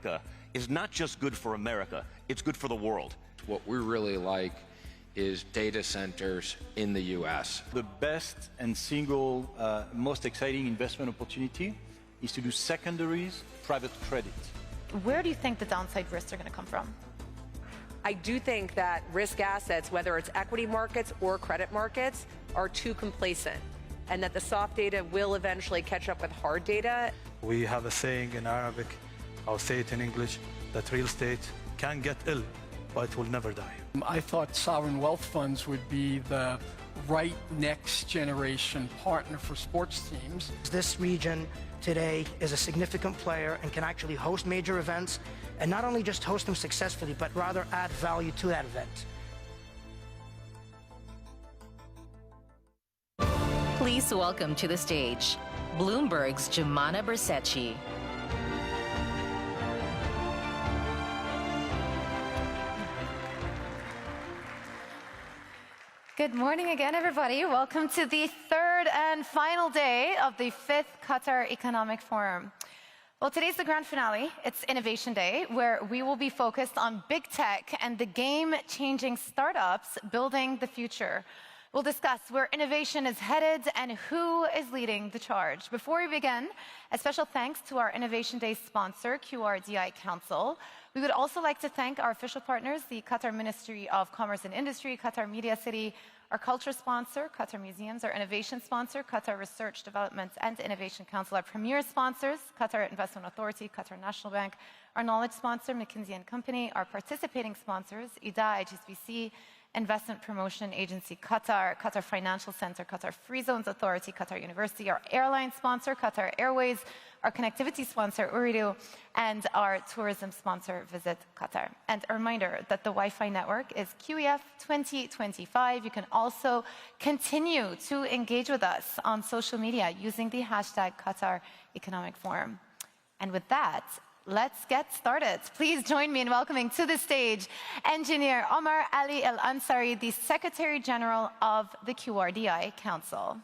America is not just good for America, it's good for the world. What we really like is data centers in the U.S. The best and single most exciting investment opportunity is to do secondaries, private credit. Where do you think the downside risks are going to come from? I do think that risk assets, whether it's equity markets or credit markets, are too complacent, and that the soft data will eventually catch up with hard data. We have a saying in Arabic, I'll say it in English, that real estate can get ill, but it will never die. I thought sovereign wealth funds would be the right next generation partner for sports teams. This region today is a significant player and can actually host major events, and not only just host them successfully, but rather add value to that event. Please welcome to the stage Bloomberg's Jumana Bersetchi. Good morning again, everybody. Welcome to the third and final day of the 5th Qatar Economic Forum. Well, today's the grand finale. It's Innovation Day, where we will be focused on big tech and the game-changing startups building the future. We'll discuss where innovation is headed and who is leading the charge. Before we begin, a special thanks to our Innovation Day sponsor, QRDI Council. We would also like to thank our official partners, the Qatar Ministry of Commerce and Industry, Qatar Media City, our culture sponsor, Qatar Museums, our innovation sponsor, Qatar Research, Development and Innovation Council, our premier sponsors, Qatar Investment Authority, Qatar National Bank, our knowledge sponsor, McKinsey & Company, our participating sponsors, IDA, HSBC, Investment Promotion Agency Qatar, Qatar Financial Center, Qatar Free Zones Authority, Qatar University, our airline sponsor, Qatar Airways, our connectivity sponsor, Ooredoo, and our tourism sponsor, Visit Qatar. And a reminder that the Wi-Fi network is QEF 2025. You can also continue to engage with us on social media using the hashtag Qatar Economic Forum. And with that, let's get started. Please join me in welcoming to the stage Engineer Omar Ali El Ansari, the Secretary General of the QRDI Council.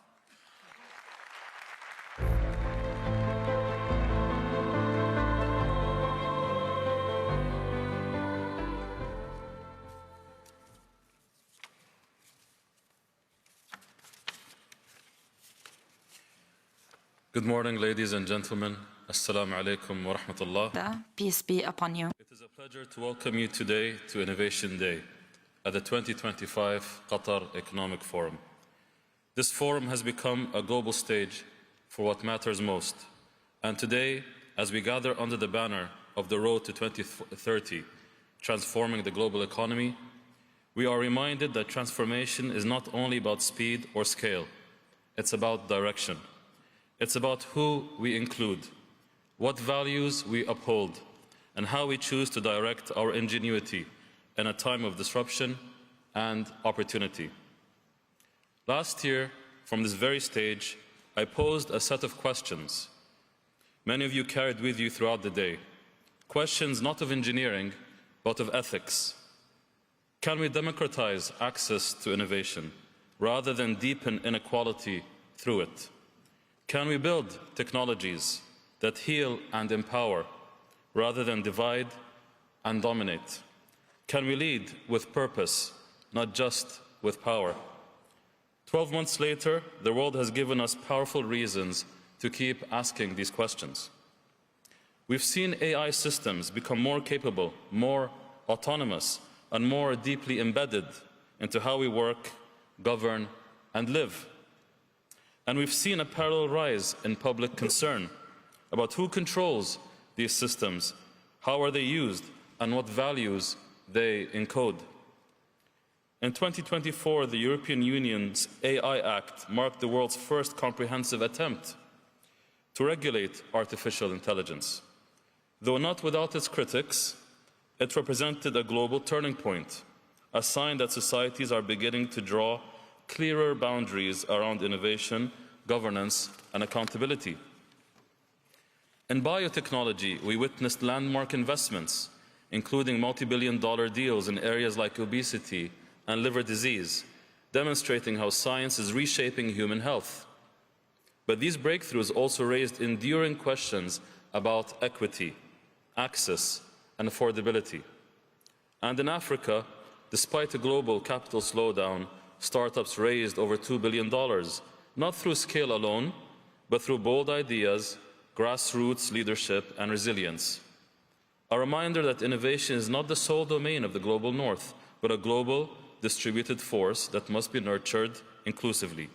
Good morning, ladies and gentlemen. Assalamu alaikum wa rahmatullah. Peace be upon you. It is a pleasure to welcome you today to Innovation Day at the 2025 Qatar Economic Forum. This forum has become a global stage for what matters most. And today, as we gather under the banner of the road to 2030, transforming the global economy, we are reminded that transformation is not only about speed or scale, it's about direction. It's about who we include, what values we uphold, and how we choose to direct our ingenuity in a time of disruption and opportunity. Last year, from this very stage, I posed a set of questions. Many of you carried with you throughout the day. Questions not of engineering, but of ethics. Can we democratize access to innovation rather than deepen inequality through it? Can we build technologies that heal and empower rather than divide and dominate? Can we lead with purpose, not just with power? 12 months later, the world has given us powerful reasons to keep asking these questions. We've seen AI systems become more capable, more autonomous, and more deeply embedded into how we work, govern, and live. And we've seen a parallel rise in public concern about who controls these systems, how are they used, and what values they encode. In 2024, the European Union's AI Act marked the world's first comprehensive attempt to regulate artificial intelligence. Though not without its critics, it represented a global turning point, a sign that societies are beginning to draw clearer boundaries around innovation, governance, and accountability. In biotechnology, we witnessed landmark investments, including multi-billion-dollar deals in areas like obesity and liver disease, demonstrating how science is reshaping human health. But these breakthroughs also raised enduring questions about equity access, and affordability. And in Africa, despite a global capital slowdown, startups raised over $2 billion, not through scale alone, but through bold ideas, grassroots leadership, and resilience. A reminder that innovation is not the sole domain of the global North, but a global, distributed force that must be nurtured inclusively.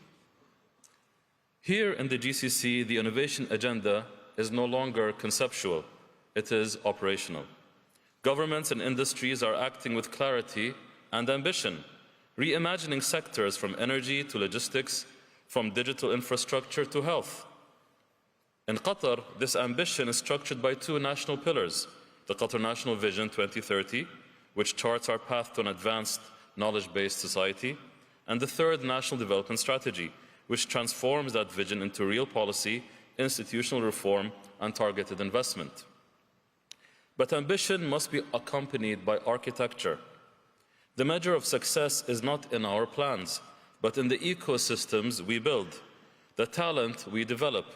Here in the GCC, the innovation agenda is no longer conceptual, it is operational. Governments and industries are acting with clarity and ambition, reimagining sectors from energy to logistics, from digital infrastructure to health. In Qatar, this ambition is structured by two national pillars: the Qatar National Vision 2030, which charts our path to an advanced, knowledge-based society, and the third National Development Strategy, which transforms that vision into real policy, institutional reform, and targeted investment. But ambition must be accompanied by architecture. The measure of success is not in our plans, but in the ecosystems we build, the talent we develop,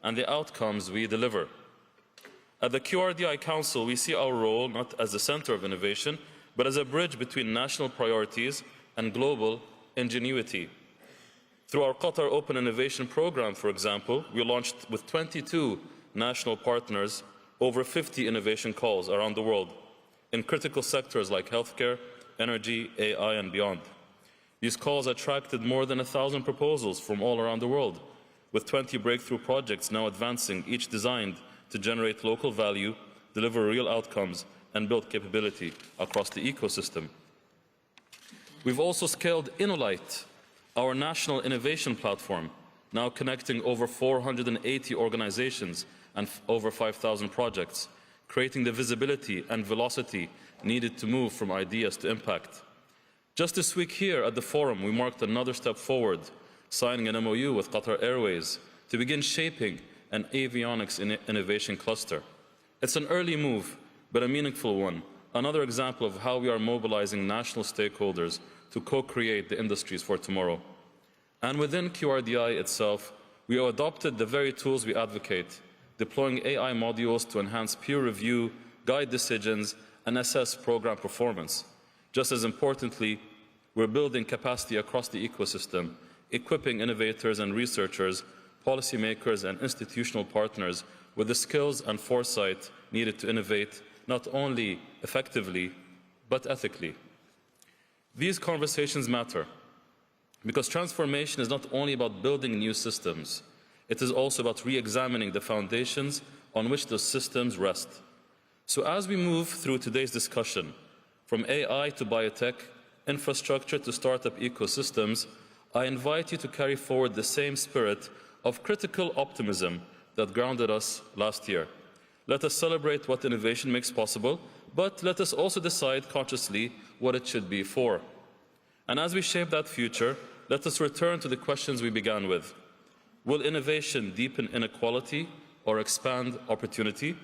and the outcomes we deliver. At the QRDI Council, we see our role not as the center of innovation, but as a bridge between national priorities and global ingenuity. Through our Qatar Open Innovation Program, for example, we launched with 22 national partners over 50 innovation calls around the world in critical sectors like healthcare, energy, AI, and beyond. These calls attracted more than 1,000 proposals from all around the world, with 20 breakthrough projects now advancing, each designed to generate local value, deliver real outcomes, and build capability across the ecosystem. We've also scaled InnoLight, our national innovation platform, now connecting over 480 organizations and over 5,000 projects, creating the visibility and velocity needed to move from ideas to impact. Just this week here at the forum, we marked another step forward, signing an MOU with Qatar Airways to begin shaping an avionics innovation cluster. It's an early move, but a meaningful one, another example of how we are mobilizing national stakeholders to co-create the industries for tomorrow. And within QRDI itself, we have adopted the very tools we advocate, deploying AI modules to enhance peer review, guide decisions, and assess program performance. Just as importantly, we're building capacity across the ecosystem, equipping innovators and researchers, policymakers and institutional partners with the skills and foresight needed to innovate not only effectively, but ethically. These conversations matter because transformation is not only about building new systems, it is also about re-examining the foundations on which those systems rest. So as we move through today's discussion, from AI to biotech, infrastructure to startup ecosystems, I invite you to carry forward the same spirit of critical optimism that grounded us last year. Let us celebrate what innovation makes possible, but let us also decide consciously what it should be for. And as we shape that future, let us return to the questions we began with. Will innovation deepen inequality or expand opportunity?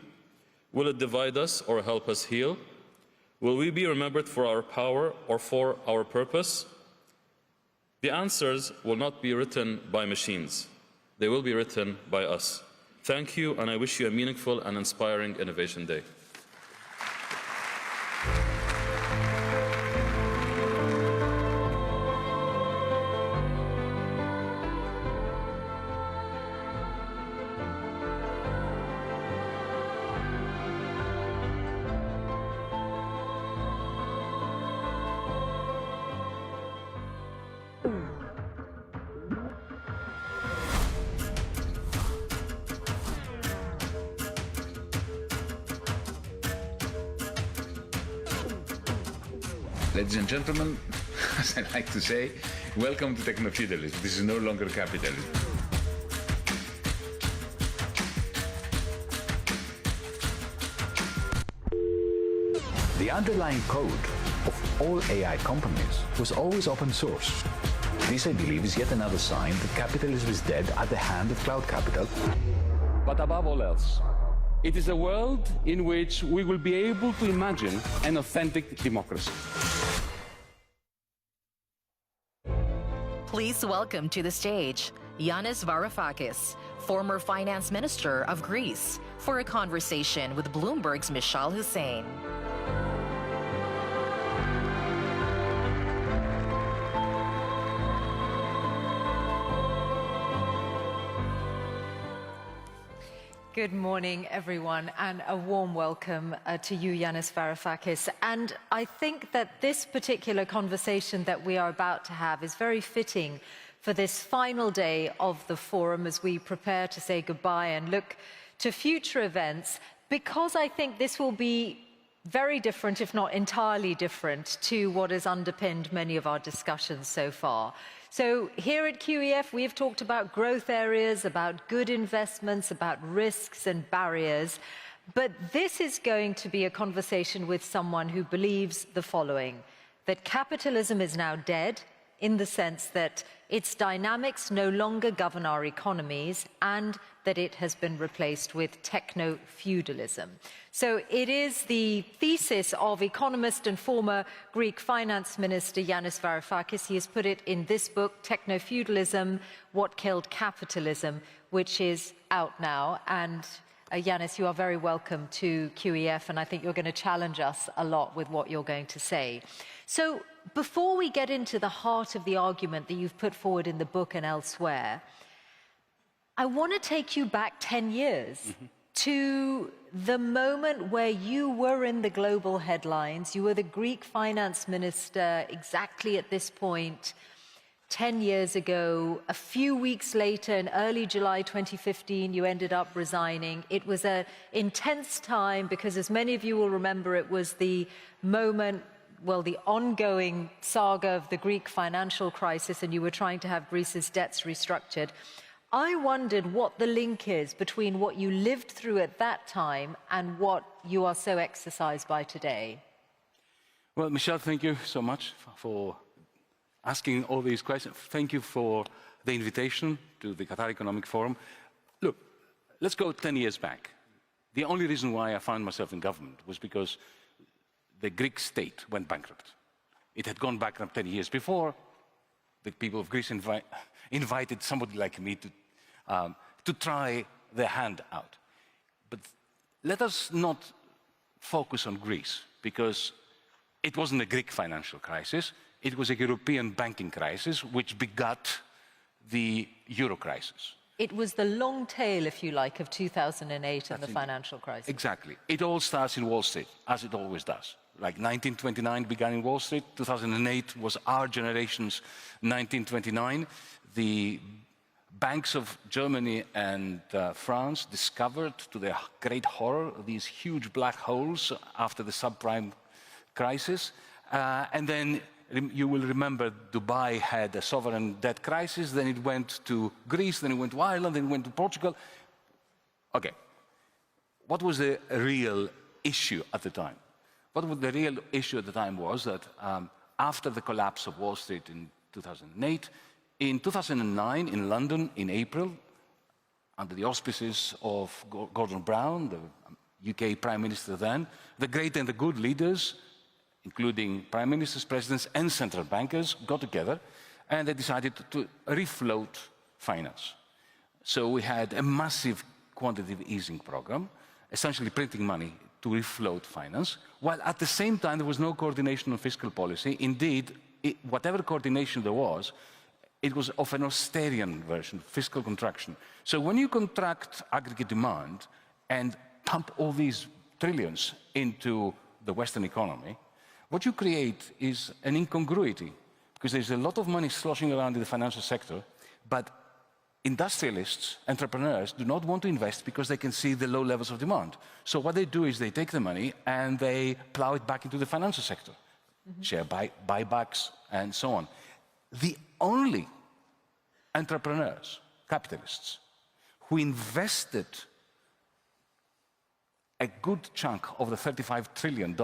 Will it divide us or help us heal? Will we be remembered for our power or for our purpose? The answers will not be written by machines. They will be written by us. Thank you, and I wish you a meaningful and inspiring Innovation Day. Ladies and gentlemen, as I like to say, welcome to techno-feudalism. This is no longer capitalism. The underlying code of all AI companies was always open source. This, I believe, is yet another sign that capitalism is dead at the hand of cloud capital. But above all else, it is a world in which we will be able to imagine an authentic democracy. Please welcome to the stage Yanis Varoufakis, former finance minister of Greece, for a conversation with Bloomberg's Michal Hussein. Good morning, everyone, and a warm welcome to you, Yanis Varoufakis. And I think that this particular conversation that we are about to have is very fitting for this final day of the forum as we prepare to say goodbye and look to future events, because I think this will be very different, if not entirely different, to what has underpinned many of our discussions so far. So here at QEF, we have talked about growth areas, about good investments, about risks and barriers. But this is going to be a conversation with someone who believes the following: that capitalism is now dead, in the sense that its dynamics no longer govern our economies, and that it has been replaced with techno-feudalism. So it is the thesis of economist and former Greek finance minister Yanis Varoufakis. He has put it in this book, Techno-Feudalism, What Killed Capitalism, which is out now. And Yanis, you are very welcome to QEF, and I think you're going to challenge us a lot with what you're going to say. So before we get into the heart of the argument that you've put forward in the book and elsewhere, I want to take you back 10 years to the moment where you were in the global headlines. You were the Greek finance minister exactly at this point 10 years ago. A few weeks later, in early July 2015, you ended up resigning. It was an intense time because, as many of you will remember, it was the moment, well, the ongoing saga of the Greek financial crisis, and you were trying to have Greece's debts restructured. I wondered what the link is between what you lived through at that time and what you are so exercised by today. Well, Michelle, thank you so much for asking all these questions. Thank you for the invitation to the Qatar Economic Forum. Look, let's go 10 years back. The only reason why I found myself in government was because the Greek state went bankrupt. It had gone bankrupt 10 years before. The people of Greece invited somebody like me to try their hand out. But let us not focus on Greece, because it wasn't a Greek financial crisis. It was a European banking crisis which begat the euro crisis. It was the long tail, if you like, of 2008 and the financial crisis. Exactly. It all starts in Wall Street, as it always does. Like 1929 began in Wall Street, 2008 was our generation's 1929. The banks of Germany and France discovered, to their great horror, these huge black holes after the subprime crisis. And then you will remember Dubai had a sovereign debt crisis, then it went to Greece, then it went to Ireland, then it went to Portugal. Okay, what was the real issue at the time? What was the real issue at the time was that after the collapse of Wall Street in 2008, in 2009 in London, in April, under the auspices of Gordon Brown, the UK Prime Minister then, the great and the good leaders, including Prime Ministers, Presidents and central bankers, got together and they decided to refloat finance. So we had a massive quantitative easing program, essentially printing money to refloat finance, while at the same time there was no coordination on fiscal policy. Indeed, whatever coordination there was, it was of an Austerian version, fiscal contraction. So when you contract aggregate demand and pump all these trillions into the Western economy, what you create is an incongruity, because there's a lot of money sloshing around in the financial sector, but industrialists, entrepreneurs, do not want to invest because they can see the low levels of demand. So what they do is they take the money and they plow it back into the financial sector, share buybacks and so on. The only entrepreneurs, capitalists, who invested a good chunk of the $35 trillion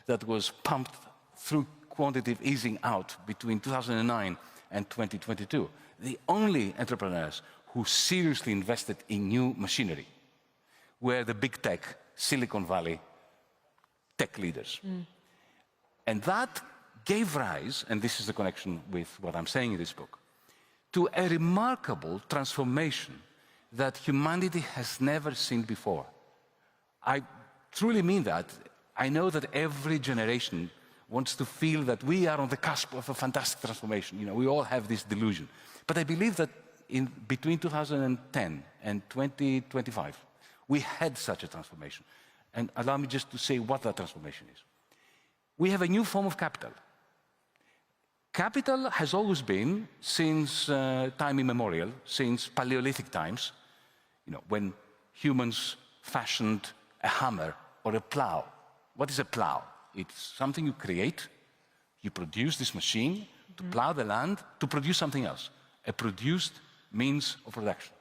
that was pumped through quantitative easing out between 2009 and 2022, the only entrepreneurs who seriously invested in new machinery were the big tech, Silicon Valley tech leaders. And that gave rise, and this is the connection with what I'm saying in this book, to a remarkable transformation that humanity has never seen before. I truly mean that. I know that every generation wants to feel that we are on the cusp of a fantastic transformation. You know, we all have this delusion. But I believe that between 2010 and 2025, we had such a transformation. And allow me just to say what that transformation is. We have a new form of capital. Capital has always been, since time immemorial, since Paleolithic times, you know, when humans fashioned a hammer or a plow. What is a plow? It's something you create, you produce this machine to plow the land to produce something else, a produced means of production.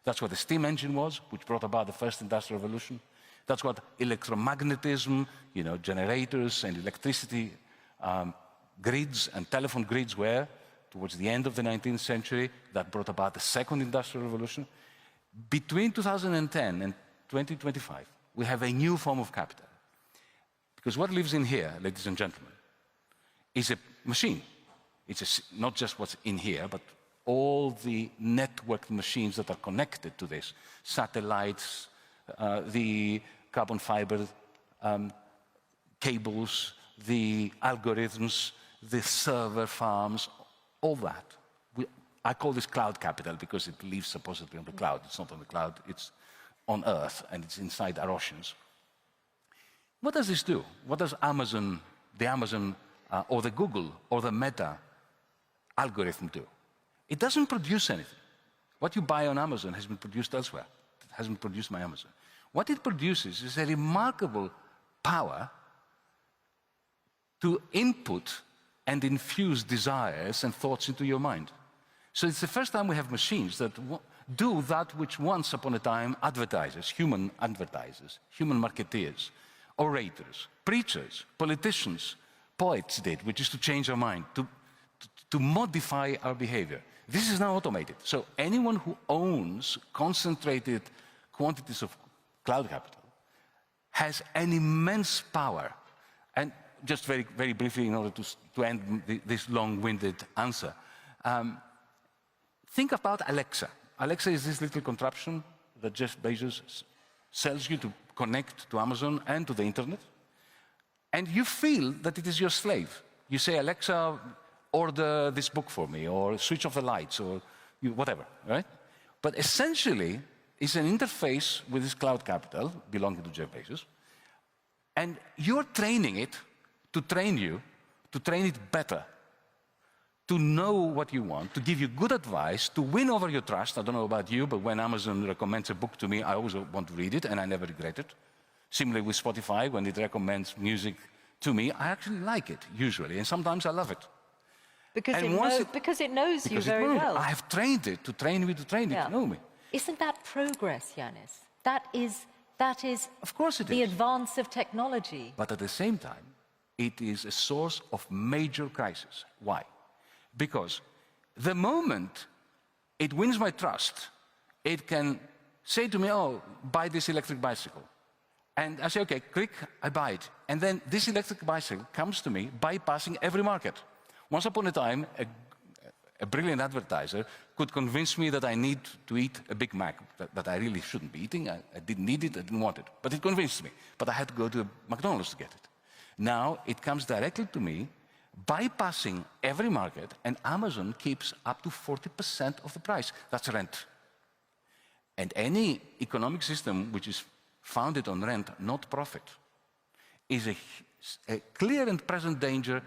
That's what the steam engine was, which brought about the first industrial revolution. That's what electromagnetism, you know, generators and electricity grids and telephone grids were towards the end of the 19th century. That brought about the second industrial revolution. Between 2010 and 2025, we have a new form of capital. Because what lives in here, ladies and gentlemen, is a machine. It's not just what's in here, but all the networked machines that are connected to this. Satellites, the carbon fiber cables, the algorithms, the server farms, all that. I call this cloud capital because it lives supposedly on the cloud. It's not on the cloud, it's on Earth, and it's inside our oceans. What does this do? What does Amazon, the Amazon, or the Google, or the Meta algorithm do? It doesn't produce anything. What you buy on Amazon has been produced elsewhere. It hasn't produced by Amazon. What it produces is a remarkable power to input and infuse desires and thoughts into your mind. So it's the first time we have machines that do that which once upon a time advertisers, human marketeers, orators, preachers, politicians, poets did, which is to change our mind, to modify our behavior. This is now automated. So anyone who owns concentrated quantities of cloud capital has an immense power. And just very, very briefly, in order to end this long-winded answer, think about Alexa. Alexa is this little contraption that Jeff Bezos sells you to connect to Amazon and to the internet. And you feel that it is your slave. You say, Alexa, order this book for me, or switch off the lights, or whatever, right? But essentially, it's an interface with this cloud capital belonging to Jeff Bezos, and you're training it to train you, to train it better, to know what you want, to give you good advice, to win over your trust. I don't know about you, but when Amazon recommends a book to me, I always want to read it, and I never regret it. Similarly with Spotify, when it recommends music to me, I actually like it, usually, and sometimes I love it. Because it knows you very well. I have trained it to train me to train it to know me. Isn't that progress, Yanis? That is of course it the advance of technology. But at the same time, it is a source of major crisis. Why? Because the moment it wins my trust, it can say to me, oh, buy this electric bicycle. And I say, okay, click, I buy it. And then this electric bicycle comes to me bypassing every market. Once upon a time, a brilliant advertiser could convince me that I need to eat a Big Mac, that I really shouldn't be eating. I didn't need it, I didn't want it. But it convinced me. But I had to go to McDonald's to get it. Now it comes directly to me, bypassing every market, and Amazon keeps up to 40% of the price. That's rent. And any economic system which is founded on rent, not profit, is a clear and present danger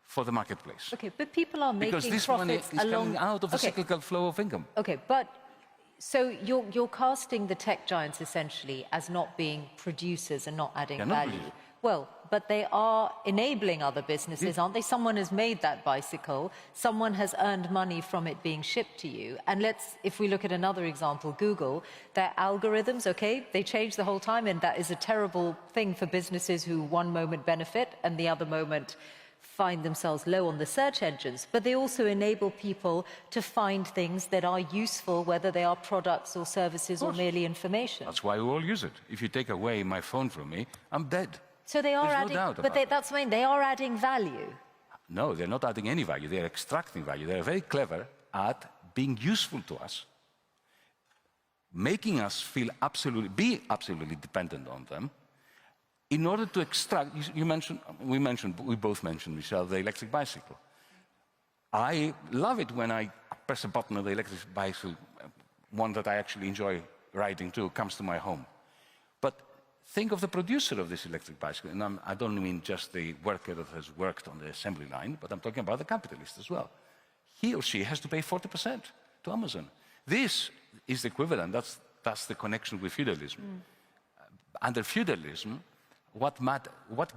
for the marketplace. Okay, but people are making because this money is coming out of the cyclical flow of income. Okay, but so you're casting the tech giants essentially as not being producers and not adding value. Well, but they are enabling other businesses, aren't they? Someone has made that bicycle, someone has earned money from it being shipped to you. And if we look at another example, Google, their algorithms, okay, they change the whole time, and that is a terrible thing for businesses who one moment benefit and the other moment find themselves low on the search engines. But they also enable people to find things that are useful, whether they are products or services or merely information. That's why we all use it. If you take away my phone from me, I'm dead. So they are adding, but that's what I mean, they are adding value. No, they're not adding any value. They're extracting value. They're very clever at being useful to us. making us be absolutely dependent on them, in order to extract, we both mentioned, Michelle, the electric bicycle. I love it when I press a button on the electric bicycle, one that I actually enjoy riding too, comes to my home. But think of the producer of this electric bicycle, and I don't mean just the worker that has worked on the assembly line, but I'm talking about the capitalist as well. He or she has to pay 40% to Amazon. This is the equivalent, that's the connection with feudalism. Under feudalism, what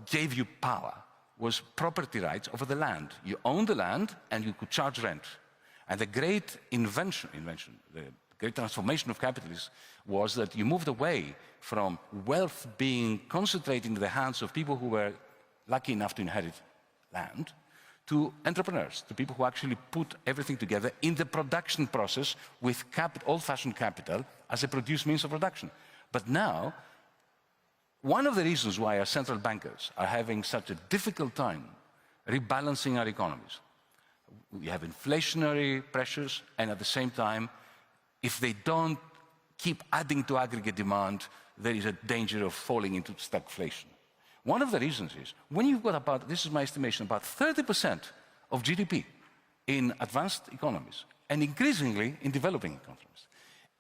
gave you power was property rights over the land. You owned the land and you could charge rent. And the great the great transformation of capitalism was that you moved away from wealth being concentrated in the hands of people who were lucky enough to inherit land, to entrepreneurs, to people who actually put everything together in the production process with old-fashioned capital as a produced means of production. But now, one of the reasons why our central bankers are having such a difficult time rebalancing our economies, we have inflationary pressures, and at the same time, if they don't keep adding to aggregate demand, there is a danger of falling into stagflation. One of the reasons is, when you've got about, this is my estimation, about 30% of GDP in advanced economies, and increasingly in developing economies,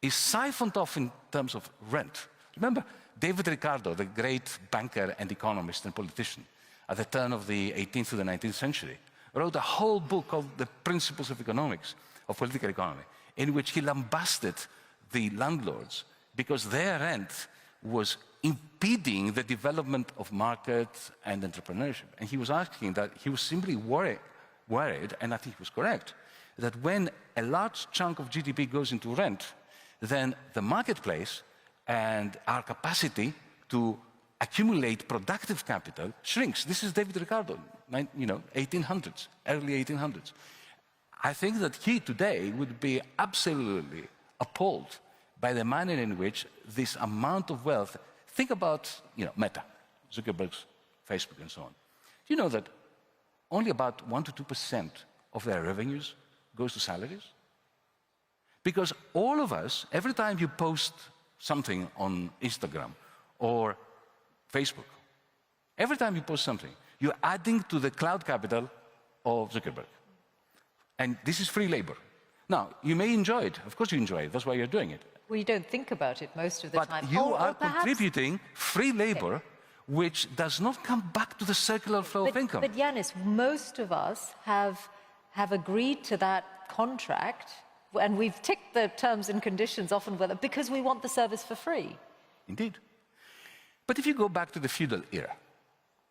is siphoned off in terms of rent. Remember, David Ricardo, the great banker and economist and politician, at the turn of the 18th to the 19th century, wrote a whole book called The Principles of Economics, of Political Economy, in which he lambasted the landlords because their rent was impeding the development of markets and entrepreneurship. And he was asking that, he was simply worried, and I think he was correct, that when a large chunk of GDP goes into rent, then the marketplace and our capacity to accumulate productive capital shrinks. This is David Ricardo, 1800s, early 1800s. I think that he today would be absolutely appalled by the manner in which this amount of wealth, think about Meta, Zuckerberg's Facebook and so on. Do you know that only about 1 to 2% of their revenues goes to salaries? Because all of us, every time you post something on Instagram or Facebook, every time you post something, you're adding to the cloud capital of Zuckerberg. And this is free labor. Now, you may enjoy it. Of course you enjoy it. That's why you're doing it. Well, you don't think about it most of the time. But you are contributing free labor, which does not come back to the circular flow of income. But Yanis, most of us have agreed to that contract, and we've ticked the terms and conditions often with it because we want the service for free. Indeed. But if you go back to the feudal era,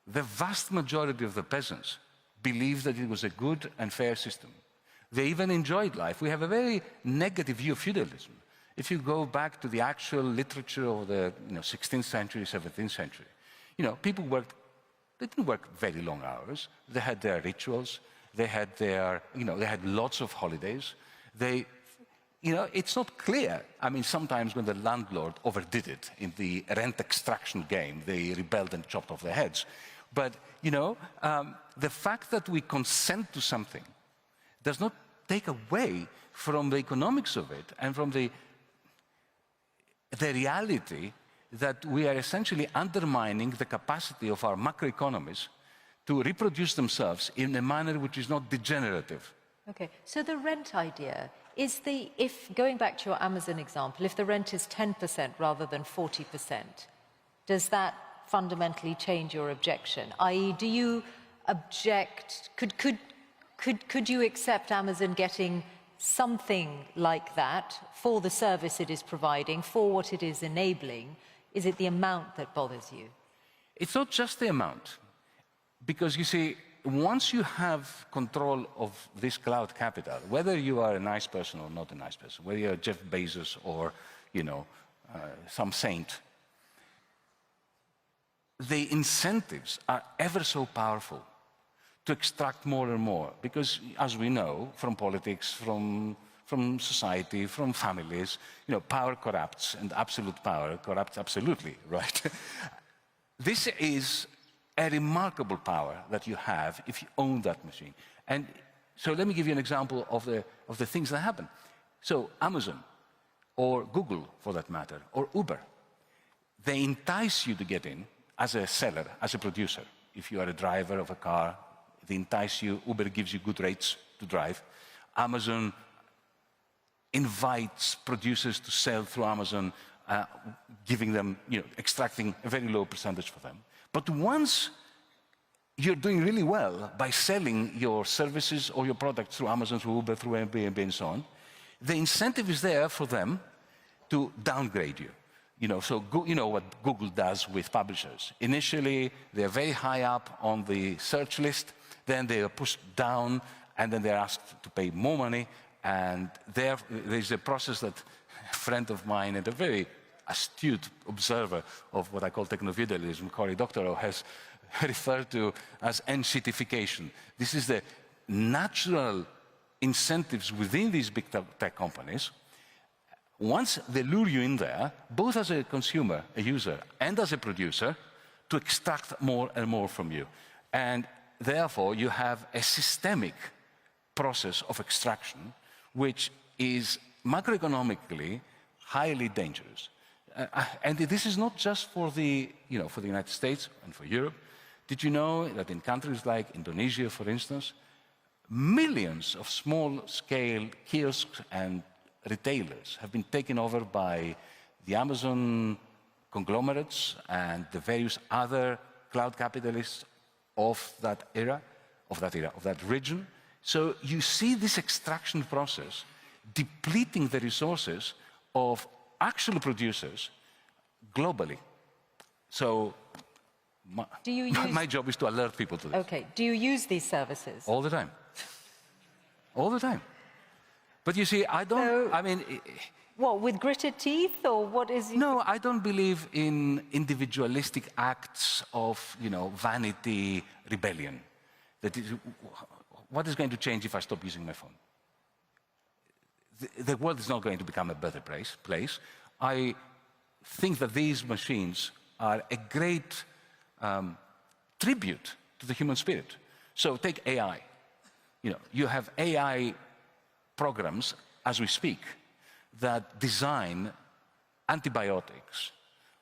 the vast majority of the peasants believed that it was a good and fair system. They even enjoyed life. We have a very negative view of feudalism. If you go back to the actual literature of the 16th century, 17th century, people they didn't work very long hours. They had their rituals. They had they had lots of holidays. It's not clear. I mean, sometimes when the landlord overdid it in the rent extraction game, they rebelled and chopped off their heads. But, the fact that we consent to something does not take away from the economics of it and from the reality that we are essentially undermining the capacity of our macroeconomies to reproduce themselves in a manner which is not degenerative. Okay, so the rent idea is if going back to your Amazon example, if the rent is 10% rather than 40%, does that fundamentally change your objection? I.e., do you object, could you accept Amazon getting something like that for the service it is providing, for what it is enabling? Is it the amount that bothers you? It's not just the amount. Because you see, once you have control of this cloud capital, whether you are a nice person or not a nice person, whether you're Jeff Bezos or, some saint, the incentives are ever so powerful to extract more and more. Because, as we know, from politics, from society, from families, power corrupts, and absolute power corrupts absolutely, right? This is a remarkable power that you have if you own that machine. And so let me give you an example of the things that happen. So Amazon or Google, for that matter, or Uber. They entice you to get in as a seller, as a producer. If you are a driver of a car, they entice you. Uber gives you good rates to drive. Amazon invites producers to sell through Amazon, giving them, extracting a very low percentage for them. But once you're doing really well by selling your services or your products through Amazon, through Uber, through Airbnb, and so on, the incentive is there for them to downgrade you. So you know what Google does with publishers. Initially, they're very high up on the search list, then they are pushed down, and then they're asked to pay more money, and there's a process that a friend of mine and a very astute observer of what I call techno-feudalism, Cory Doctorow, has referred to as enshittification. This is the natural incentives within these big tech companies. Once they lure you in there, both as a consumer, a user, and as a producer, to extract more and more from you. And therefore, you have a systemic process of extraction, which is macroeconomically highly dangerous. And this is not just for the United States and for Europe. Did you know that in countries like Indonesia, for instance, millions of small-scale kiosks and retailers have been taken over by the Amazon conglomerates and the various other cloud capitalists of that region. So you see this extraction process depleting the resources of actual producers globally. So my job is to alert people to this. Okay. Do you use these services? All the time. All the time. But you see, I don't, What, with gritted teeth, or what is... No, I don't believe in individualistic acts of, vanity, rebellion. That is, what is going to change if I stop using my phone? The world is not going to become a better place. I think that these machines are a great tribute to the human spirit. So take AI. You have AI programs, as we speak, that design antibiotics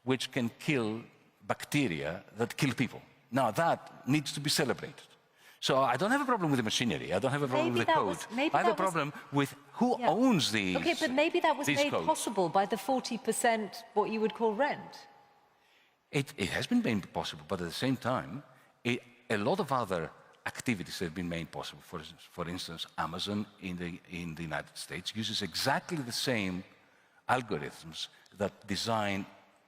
which can kill bacteria that kill people. Now, that needs to be celebrated. So I don't have a problem with the machinery. I don't have a problem with the code. I have a problem with who owns these. Okay, but maybe that was made possible by the 40% what you would call rent. It has been made possible, but at the same time, a lot of other activities have been made possible. For instance, Amazon in the United States uses exactly the same algorithms that design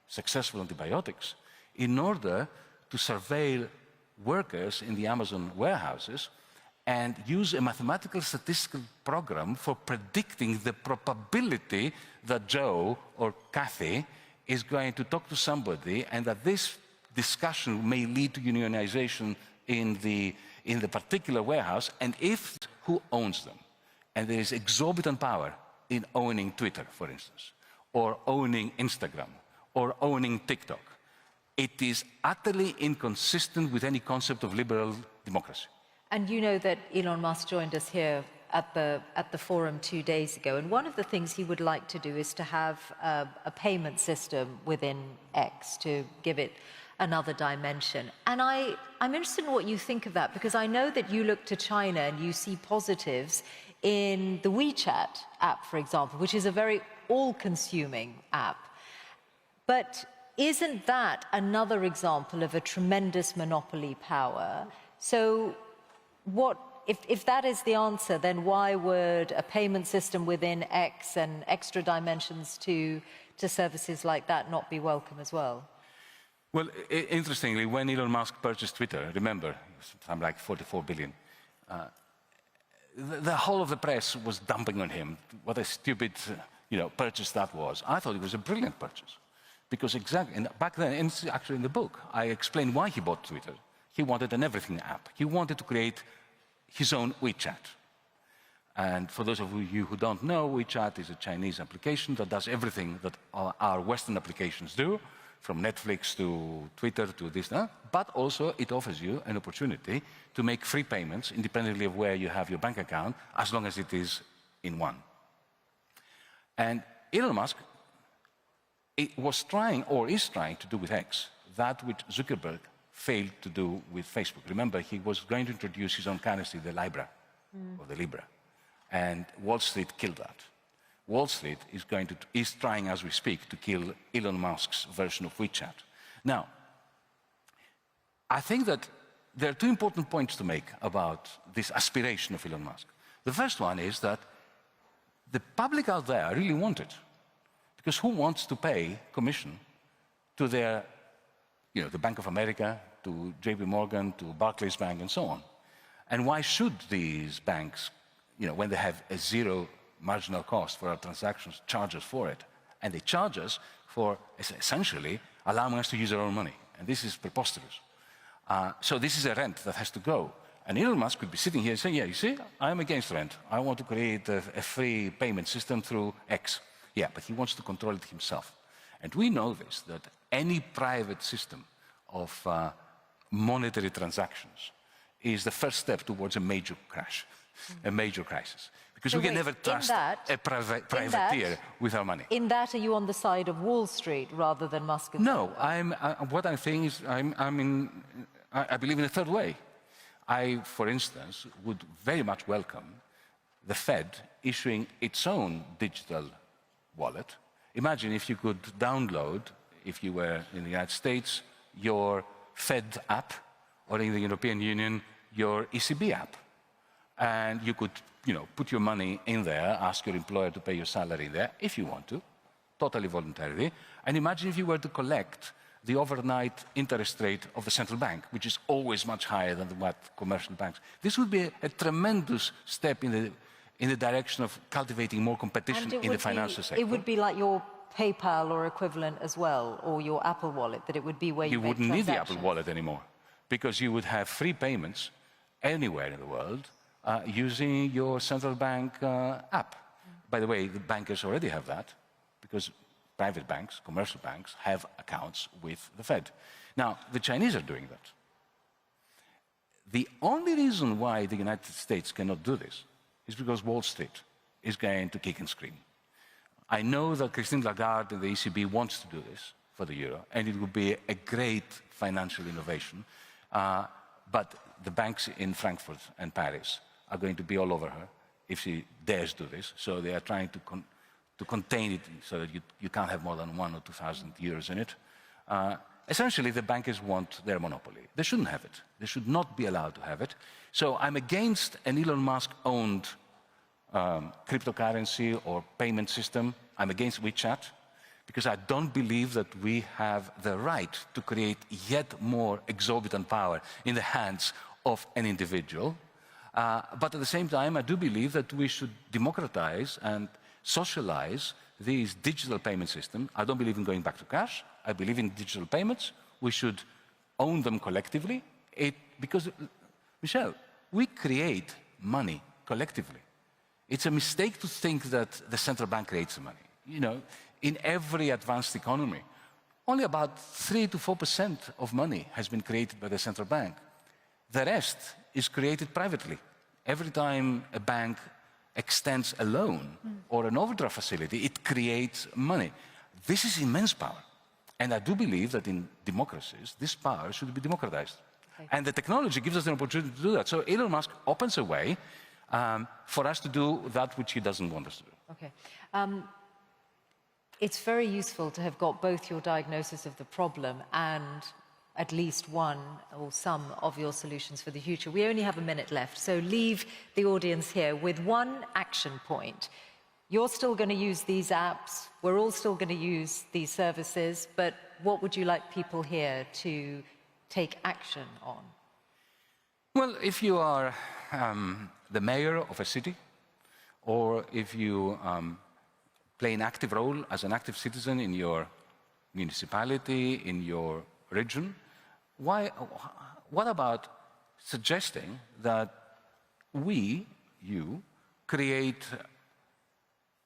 successful antibiotics in order to surveil workers in the Amazon warehouses and use a mathematical statistical program for predicting the probability that Joe or Kathy is going to talk to somebody and that this discussion may lead to unionization in the particular warehouse, and if who owns them. And there is exorbitant power in owning Twitter, for instance, or owning Instagram, or owning TikTok. It is utterly inconsistent with any concept of liberal democracy. And you know that Elon Musk joined us here at the forum 2 days ago, and one of the things he would like to do is to have a payment system within X to give it another dimension. And I'm interested in what you think of that, because I know that you look to China and you see positives in the WeChat app, for example, which is a very all-consuming app. But isn't that another example of a tremendous monopoly power? So if that is the answer, then why would a payment system within X and extra dimensions to services like that not be welcome as well? Well, interestingly, when Elon Musk purchased Twitter, remember, something like 44 billion, the whole of the press was dumping on him. What a stupid, purchase that was. I thought it was a brilliant purchase. Because and back then, and it's actually in the book, I explained why he bought Twitter. He wanted an everything app. He wanted to create his own WeChat. And for those of you who don't know, WeChat is a Chinese application that does everything that our Western applications do, from Netflix to Twitter to this, but also it offers you an opportunity to make free payments independently of where you have your bank account, as long as it is in one. And Elon Musk was trying, or is trying to do with X, that which Zuckerberg failed to do with Facebook. Remember, he was going to introduce his own currency, the Libra, or the Libra, and Wall Street killed that. Wall Street is trying, as we speak, to kill Elon Musk's version of WeChat. Now, I think that there are two important points to make about this aspiration of Elon Musk. The first one is that the public out there really want it. Because who wants to pay commission to their, the Bank of America, to JP Morgan, to Barclays Bank, and so on? And why should these banks, when they have a zero marginal cost for our transactions, charge us for it? And they charge us for essentially allowing us to use our own money. And this is preposterous. So this is a rent that has to go. And Elon Musk could be sitting here and saying, yeah, you see, I'm against rent. I want to create a free payment system through X. Yeah, but he wants to control it himself. And we know this, that any private system of monetary transactions is the first step towards a major crash, a major crisis. Because we can never trust a privateer with our money. In that, are you on the side of Wall Street rather than Musk? No, what I'm saying is I believe in a third way. I, for instance, would very much welcome the Fed issuing its own digital wallet. Imagine if you could download, if you were in the United States, your Fed app, or in the European Union, your ECB app. And you could, put your money in there, ask your employer to pay your salary there, if you want to, totally voluntarily. And imagine if you were to collect the overnight interest rate of the central bank, which is always much higher than what commercial banks. This would be a tremendous step in the direction of cultivating more competition in the financial sector. It would be like your PayPal or equivalent as well, or your Apple Wallet, that it would be where you make wouldn't need the Apple Wallet anymore, because you would have free payments anywhere in the world using your central bank app. By the way, the bankers already have that, because private banks, commercial banks, have accounts with the Fed. Now, the Chinese are doing that. The only reason why the United States cannot do this is because Wall Street is going to kick and scream. I know that Christine Lagarde and the ECB wants to do this for the euro, and it would be a great financial innovation, but the banks in Frankfurt and Paris are going to be all over her if she dares do this, so they are trying to contain it so that you can't have more than 1,000 or 2,000 euros in it. Essentially, the bankers want their monopoly. They shouldn't have it. They should not be allowed to have it. So I'm against an Elon Musk-owned cryptocurrency or payment system. I'm against WeChat, because I don't believe that we have the right to create yet more exorbitant power in the hands of an individual. But at the same time, I do believe that we should democratize and socialize these digital payment systems. I don't believe in going back to cash. I believe in digital payments. We should own them collectively. Because, Michelle, we create money collectively. It's a mistake to think that the central bank creates the money. In every advanced economy, only about 3 to 4% of money has been created by the central bank. The rest is created privately. Every time a bank extends a loan or an overdraft facility, it creates money. This is immense power. And I do believe that in democracies, this power should be democratized. Okay. And the technology gives us an opportunity to do that. So Elon Musk opens a way for us to do that which he doesn't want us to do. Okay. It's very useful to have got both your diagnosis of the problem and at least one or some of your solutions for the future. We only have a minute left, so leave the audience here with one action point. You're still going to use these apps, we're all still going to use these services, but what would you like people here to take action on? Well, if you are the mayor of a city, or if you play an active role as an active citizen in your municipality, in your region, what about suggesting that you create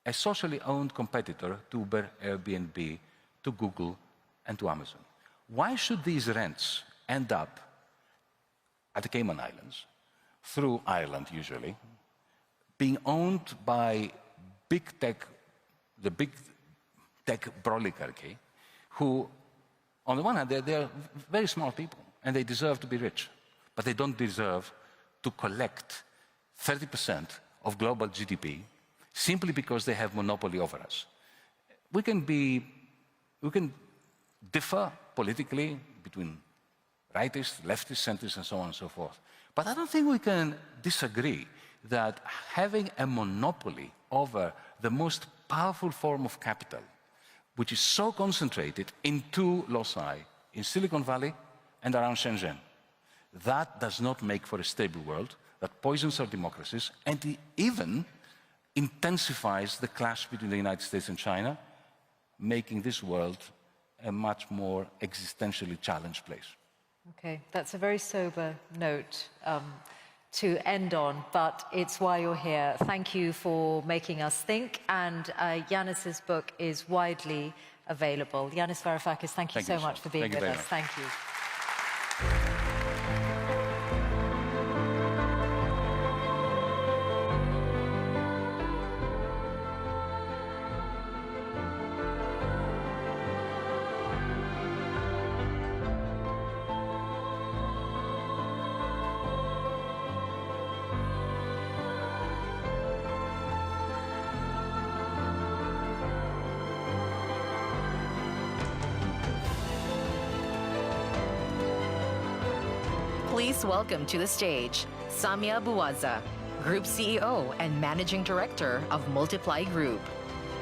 a socially owned competitor to Uber, Airbnb, to Google, and to Amazon? Why should these rents end up at the Cayman Islands, through Ireland usually, being owned by big tech, the big tech oligarchy, who, on the one hand, they're very smart people, and they deserve to be rich, but they don't deserve to collect 30% of global GDP simply because they have monopoly over us. We can differ politically between rightists, leftists, centrists, and so on and so forth. But I don't think we can disagree that having a monopoly over the most powerful form of capital, which is so concentrated in two loci, in Silicon Valley and around Shenzhen, that does not make for a stable world, that poisons our democracies, and it even intensifies the clash between the United States and China, making this world a much more existentially challenged place. Okay, that's a very sober note to end on, but it's why you're here. Thank you for making us think, and Yanis's book is widely available. Yanis Varoufakis, thank you so much for being with us. Thank you. Please welcome to the stage Samia Buwaza, Group CEO and Managing Director of Multiply Group,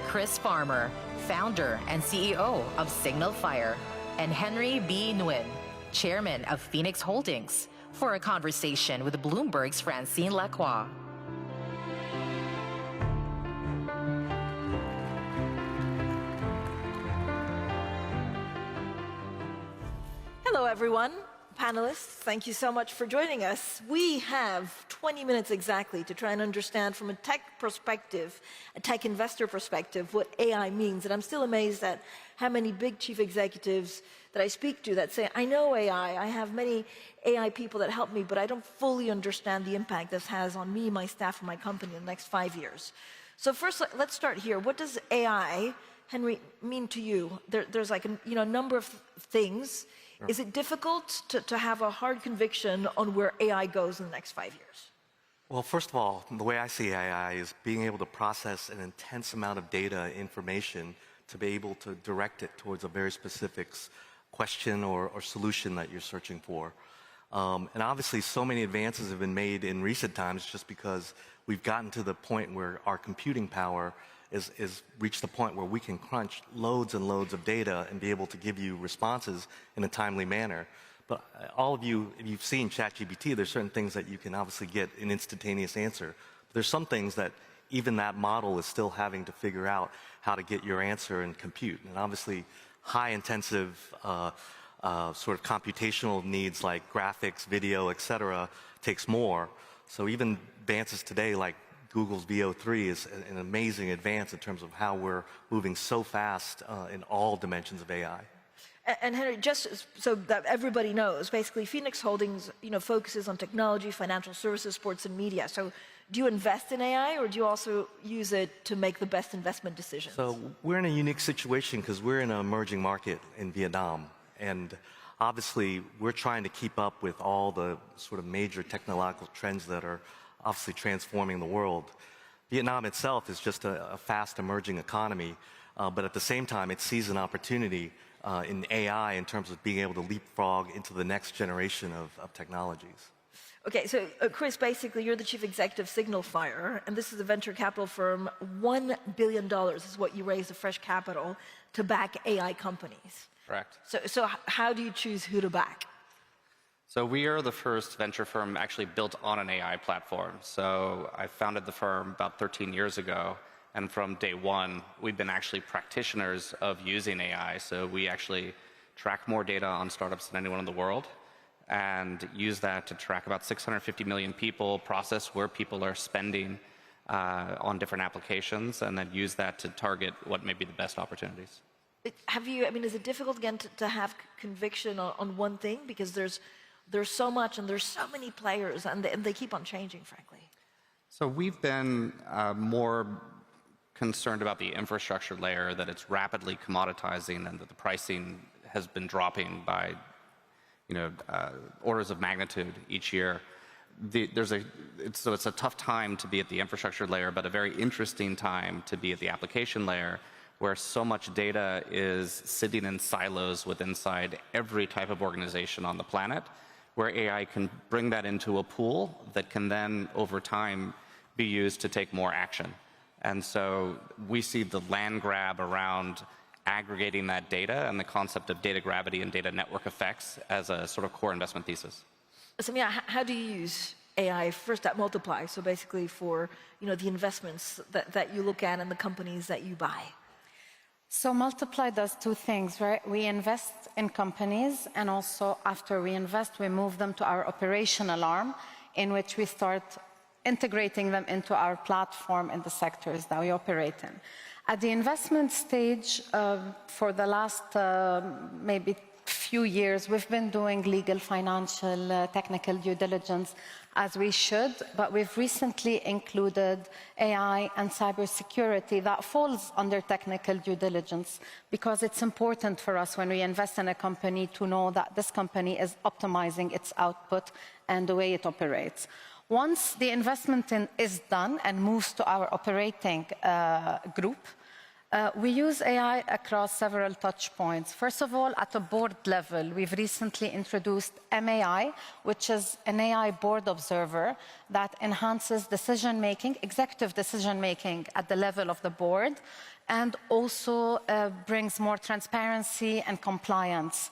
Chris Farmer, Founder and CEO of Signal Fire, and Henry B. Nguyen, Chairman of Phoenix Holdings, for a conversation with Bloomberg's Francine Lacroix. Hello, everyone. Panelists, thank you so much for joining us. We have 20 minutes exactly to try and understand from a tech perspective, a tech investor perspective, what AI means. And I'm still amazed at how many big chief executives that I speak to that say, I know AI, I have many AI people that help me, but I don't fully understand the impact this has on me, my staff, and my company in the next 5 years. So first, let's start here. What does AI, Henry, mean to you? There's like a number of things. Is it difficult to have a hard conviction on where AI goes in the next 5 years? Well, first of all, the way I see AI is being able to process an intense amount of data, information, to be able to direct it towards a very specific question or solution that you're searching for. And obviously, so many advances have been made in recent times just because we've gotten to the point where our computing power is reached the point where we can crunch loads and loads of data and be able to give you responses in a timely manner. But all of you, if you've seen ChatGPT, there's certain things that you can obviously get an instantaneous answer. But there's some things that even that model is still having to figure out how to get your answer and compute. And obviously, high-intensive sort of computational needs like graphics, video, et cetera, takes more. So even advances today like Google's VO3 is an amazing advance in terms of how we're moving so fast in all dimensions of AI. And Henry, just so that everybody knows, basically Phoenix Holdings, focuses on technology, financial services, sports, and media. So do you invest in AI, or do you also use it to make the best investment decisions? So we're in a unique situation because we're in an emerging market in Vietnam. And obviously, we're trying to keep up with all the sort of major technological trends that are obviously transforming the world. Vietnam itself is just a fast emerging economy, but at the same time, it sees an opportunity in AI in terms of being able to leapfrog into the next generation of technologies. Okay, so Chris, basically, you're the chief executive of Signal Fire, and this is a venture capital firm. $1 billion is what you raised of fresh capital to back AI companies. Correct. So how do you choose who to back? So we are the first venture firm actually built on an AI platform. So I founded the firm about 13 years ago, and from day one, we've been actually practitioners of using AI. So we actually track more data on startups than anyone in the world, and use that to track about 650 million people, process where people are spending on different applications, and then use that to target what may be the best opportunities. Is it difficult again to have conviction on one thing, because there's so much and there's so many players and they keep on changing, frankly? So we've been more concerned about the infrastructure layer, that it's rapidly commoditizing and that the pricing has been dropping by orders of magnitude each year. So it's a tough time to be at the infrastructure layer, but a very interesting time to be at the application layer, where so much data is sitting in silos inside every type of organization on the planet, where AI can bring that into a pool that can then, over time, be used to take more action. And so we see the land grab around aggregating that data and the concept of data gravity and data network effects as a sort of core investment thesis. Samia, how do you use AI first at Multiply? So basically for the investments that you look at and the companies that you buy. So Multiply does two things, right? We invest in companies, and also after we invest, we move them to our operational arm, in which we start integrating them into our platform in the sectors that we operate in. At the investment stage, for the last maybe few years, we've been doing legal, financial, technical due diligence as we should, but we've recently included AI and cybersecurity that falls under technical due diligence, because it's important for us when we invest in a company to know that this company is optimizing its output and the way it operates. Once the investment is done and moves to our operating group, we use AI across several touch points. First of all, at a board level, we've recently introduced MAI, which is an AI board observer that enhances decision-making, executive decision-making at the level of the board, and also brings more transparency and compliance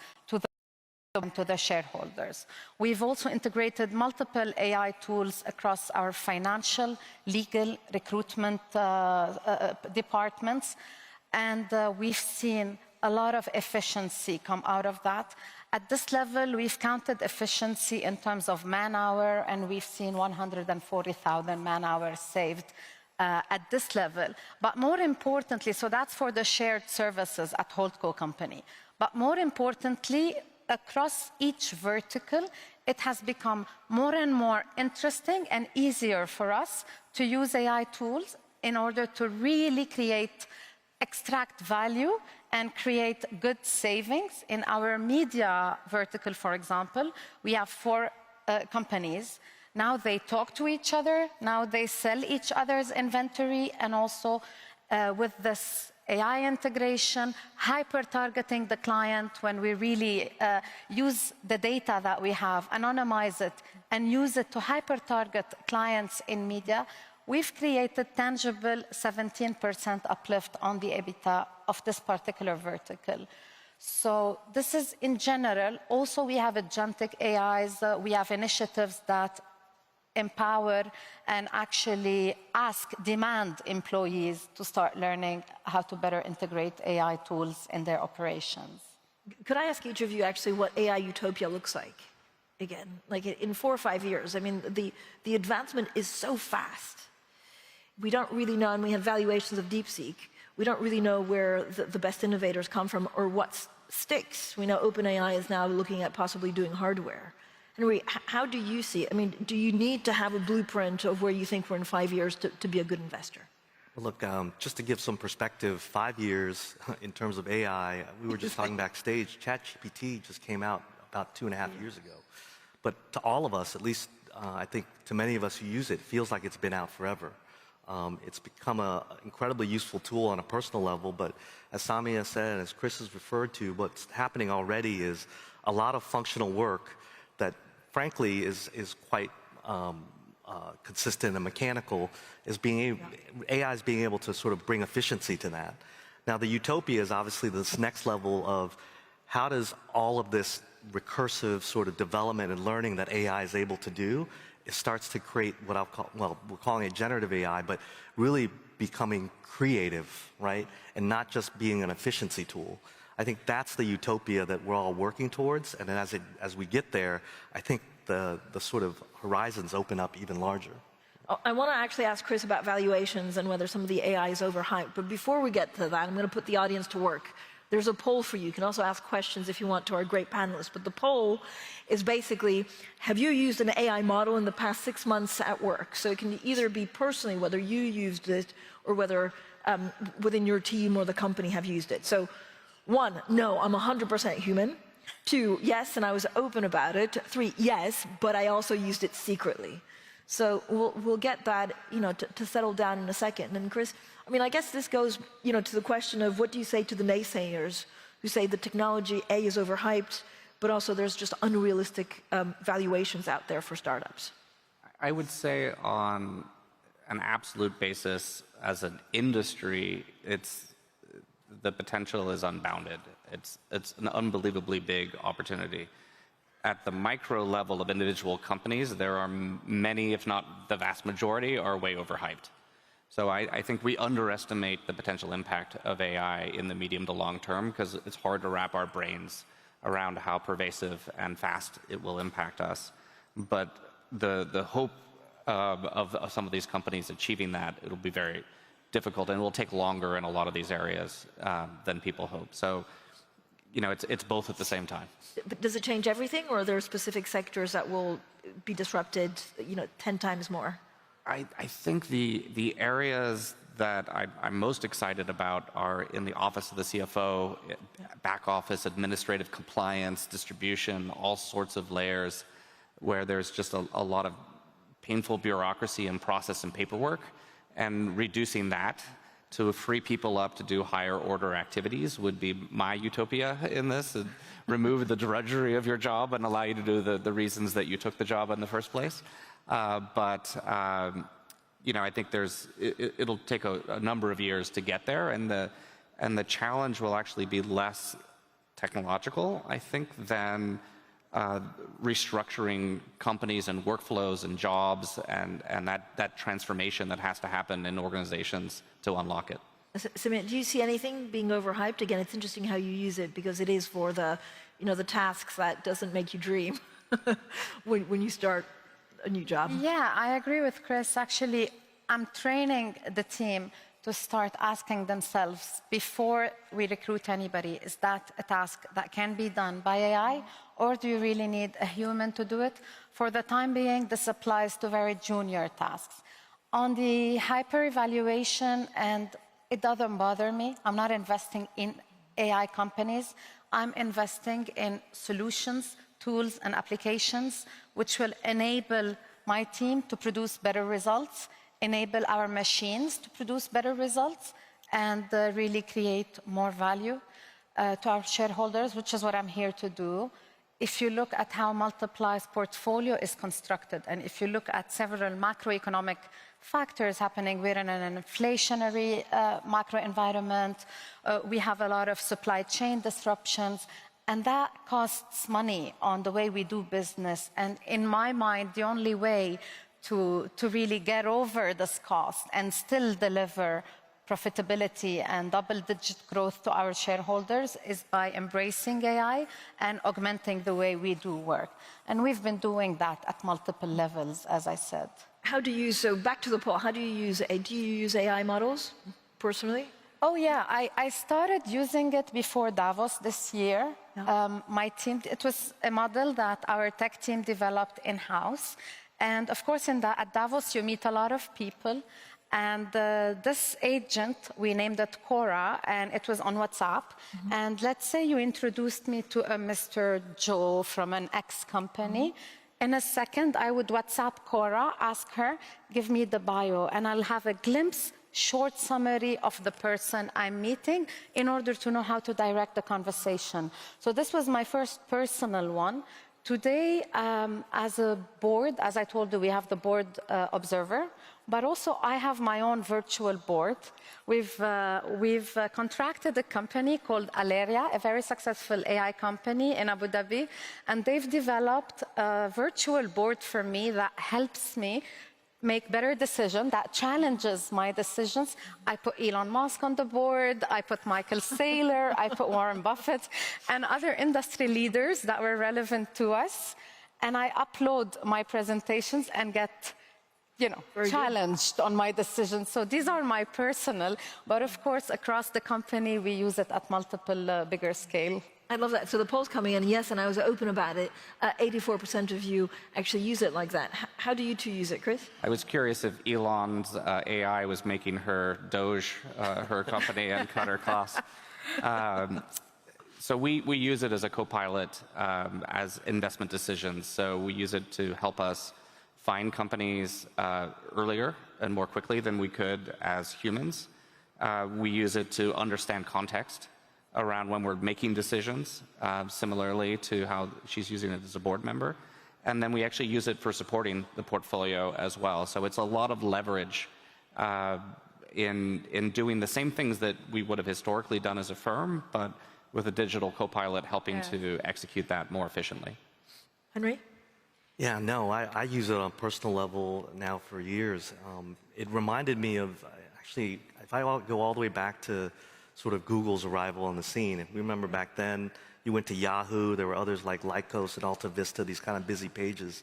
to the shareholders. We've also integrated multiple AI tools across our financial, legal, recruitment departments, and we've seen a lot of efficiency come out of that. At this level, we've counted efficiency in terms of man-hour, and we've seen 140,000 man-hours saved at this level. But more importantly, so that's for the shared services at Holdco company. But more importantly, across each vertical, it has become more and more interesting and easier for us to use AI tools in order to really extract value and create good savings. In our media vertical, for example, we have 4 companies. Now they talk to each other, now they sell each other's inventory, and also with this AI integration, hyper-targeting the client when we really use the data that we have, anonymize it, and use it to hyper-target clients in media, we've created tangible 17% uplift on the EBITDA of this particular vertical. So this is in general. Also, we have agentic AIs. We have initiatives that empower and actually demand employees to start learning how to better integrate AI tools in their operations. Could I ask each of you actually what AI utopia looks like? Again, like in 4 or 5 years. I mean, the advancement is so fast. We don't really know, and we have valuations of DeepSeek. We don't really know where the best innovators come from or what sticks. We know OpenAI is now looking at possibly doing hardware. Henry, how do you see it? I mean, do you need to have a blueprint of where you think we're in 5 years to be a good investor? Well, look, just to give some perspective, 5 years in terms of AI, we were just talking backstage, ChatGPT just came out about 2.5 years ago. But to all of us, at least I think to many of us who use it, feels like it's been out forever. It's become an incredibly useful tool on a personal level, but as Samia said, and as Chris has referred to, what's happening already is a lot of functional work that frankly is quite consistent and mechanical, AI is being able to sort of bring efficiency to that. Now the utopia is obviously this next level of how does all of this recursive sort of development and learning that AI is able to do, it starts to create what I'll call, well, we're calling it generative AI, but really becoming creative, right? And not just being an efficiency tool. I think that's the utopia that we're all working towards, and then as we get there, I think the sort of horizons open up even larger. I want to actually ask Chris about valuations and whether some of the AI is overhyped, but before we get to that, I'm going to put the audience to work. There's a poll for you. You can also ask questions if you want to our great panelists. But the poll is basically, have you used an AI model in the past 6 months at work? So it can either be personally, whether you used it, or whether within your team or the company have used it. So 1, no, I'm 100% human. 2, yes, and I was open about it. 3, yes, but I also used it secretly. So we'll get that, to settle down in a second. And Chris, I mean, I guess this goes, to the question of what do you say to the naysayers who say the technology, A, is overhyped, but also there's just unrealistic valuations out there for startups? I would say on an absolute basis, as an industry, the potential is unbounded. It's an unbelievably big opportunity. At the micro level of individual companies, there are many, if not the vast majority, are way overhyped. So I think we underestimate the potential impact of AI in the medium to long term because it's hard to wrap our brains around how pervasive and fast it will impact us. But the hope of some of these companies achieving that, it'll be very difficult and it will take longer in a lot of these areas than people hope. So, it's both at the same time. But does it change everything, or are there specific sectors that will be disrupted, 10 times more? I think the areas that I'm most excited about are in the office of the CFO, back office, administrative compliance, distribution, all sorts of layers where there's just a lot of painful bureaucracy and process and paperwork, and reducing that to free people up to do higher order activities would be my utopia in this, and remove the drudgery of your job and allow you to do the reasons that you took the job in the first place. I think it'll take a number of years to get there, and the challenge will actually be less technological, I think, than restructuring companies and workflows and jobs and that transformation that has to happen in organizations to unlock it. Samir, do you see anything being overhyped? Again, it's interesting how you use it because it is for the tasks that doesn't make you dream when you start a new job. Yeah, I agree with Chris. Actually, I'm training the team to start asking themselves before we recruit anybody, is that a task that can be done by AI, or do you really need a human to do it? For the time being, this applies to very junior tasks. On the hyper-evaluation, and it doesn't bother me, I'm not investing in AI companies. I'm investing in solutions, tools, and applications which will enable my team to produce better results, enable our machines to produce better results, and really create more value to our shareholders, which is what I'm here to do. If you look at how Multiply's portfolio is constructed, and if you look at several macroeconomic factors happening, we're in an inflationary macro environment, we have a lot of supply chain disruptions, and that costs money on the way we do business. And in my mind, the only way to really get over this cost and still deliver profitability and double-digit growth to our shareholders is by embracing AI and augmenting the way we do work. And we've been doing that at multiple levels, as I said. How do you, so back to the poll, do you use AI models personally? Oh yeah, I started using it before Davos this year. My team, it was a model that our tech team developed in-house. And of course, at Davos, you meet a lot of people. And this agent, we named it Cora, and it was on WhatsApp. Mm-hmm. And let's say you introduced me to a Mr. Joe from an X company. Mm-hmm. In a second, I would WhatsApp Cora, ask her, give me the bio, and I'll have a glimpse, short summary of the person I'm meeting in order to know how to direct the conversation. So this was my first personal one. Today, as a board, as I told you, we have the board observer, but also I have my own virtual board. We've contracted a company called Aleria, a very successful AI company in Abu Dhabi, and they've developed a virtual board for me that helps me make better decisions, that challenges my decisions. I put Elon Musk on the board, I put Michael Saylor, I put Warren Buffett, and other industry leaders that were relevant to us. And I upload my presentations and get challenged on my decisions. So these are my personal, but of course, across the company, we use it at multiple bigger scale. I love that. So the poll's coming in, yes, and I was open about it. 84% of you actually use it like that. How do you two use it, Chris? I was curious if Elon's AI was making her Doge, her company, and cut her costs. So we use it as a co-pilot as investment decisions. So we use it to help us find companies earlier and more quickly than we could as humans. We use it to understand context around when we're making decisions, similarly to how she's using it as a board member. And then we actually use it for supporting the portfolio as well. So it's a lot of leverage in doing the same things that we would have historically done as a firm, but with a digital co-pilot helping to execute that more efficiently. Henry? Yeah, no, I use it on a personal level now for years. It reminded me of, actually, if I go all the way back to sort of Google's arrival on the scene. If we remember back then, you went to Yahoo, there were others like Lycos and Alta Vista, these kind of busy pages.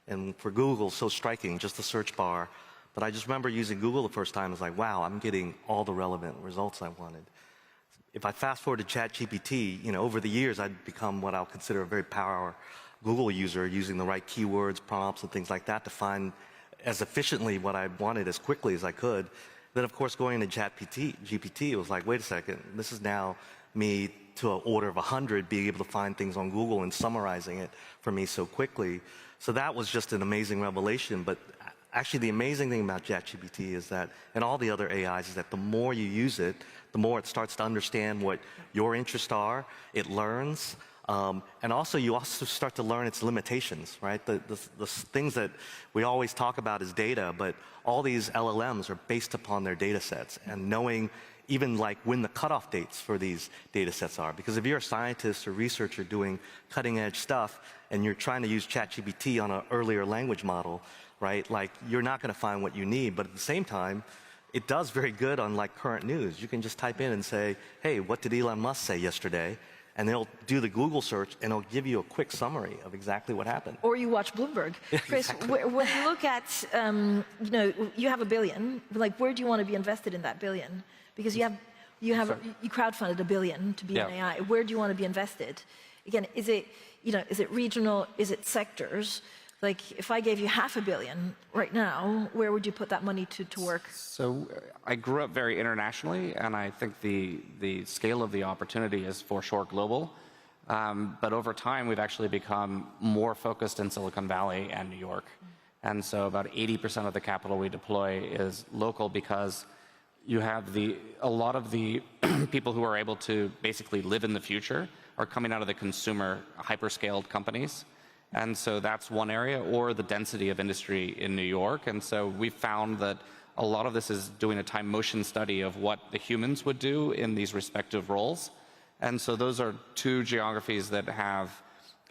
And for Google, so striking, just the search bar. But I just remember using Google the first time, it's like, wow, I'm getting all the relevant results I wanted. If I fast forward to ChatGPT, over the years, I'd become what I'll consider a very power Google user, using the right keywords, prompts, and things like that to find as efficiently what I wanted as quickly as I could. Then, of course, going into GPT, it was like, wait a second, this is now me to an order of 100 being able to find things on Google and summarizing it for me so quickly. So that was just an amazing revelation. But actually, the amazing thing about ChatGPT is that, and all the other AIs, is that the more you use it, the more it starts to understand what your interests are. It learns. And also, you also start to learn its limitations, right? The things that we always talk about is data, but all these LLMs are based upon their data sets and knowing even like when the cutoff dates for these data sets are. Because if you're a scientist or researcher doing cutting edge stuff and you're trying to use ChatGPT on an earlier language model, right? Like you're not going to find what you need, but at the same time, it does very good on like current news. You can just type in and say, hey, what did Elon Musk say yesterday? And they'll do the Google search, and it'll give you a quick summary of exactly what happened. Or you watch Bloomberg. Chris, Exactly. when you look at, you have $1 billion. Like, where do you want to be invested in that $1 billion? Because you crowdfunded $1 billion to be in AI. Where do you want to be invested? Again, is it regional? Is it sectors? Like, if I gave you $500 million right now, where would you put that money to work? So I grew up very internationally, and I think the scale of the opportunity is for sure global. But over time, we've actually become more focused in Silicon Valley and New York. And so about 80% of the capital we deploy is local because you have a lot of the people who are able to basically live in the future are coming out of the consumer hyperscaled companies. And so that's one area, or the density of industry in New York. And so we found that a lot of this is doing a time motion study of what the humans would do in these respective roles. And so those are two geographies that have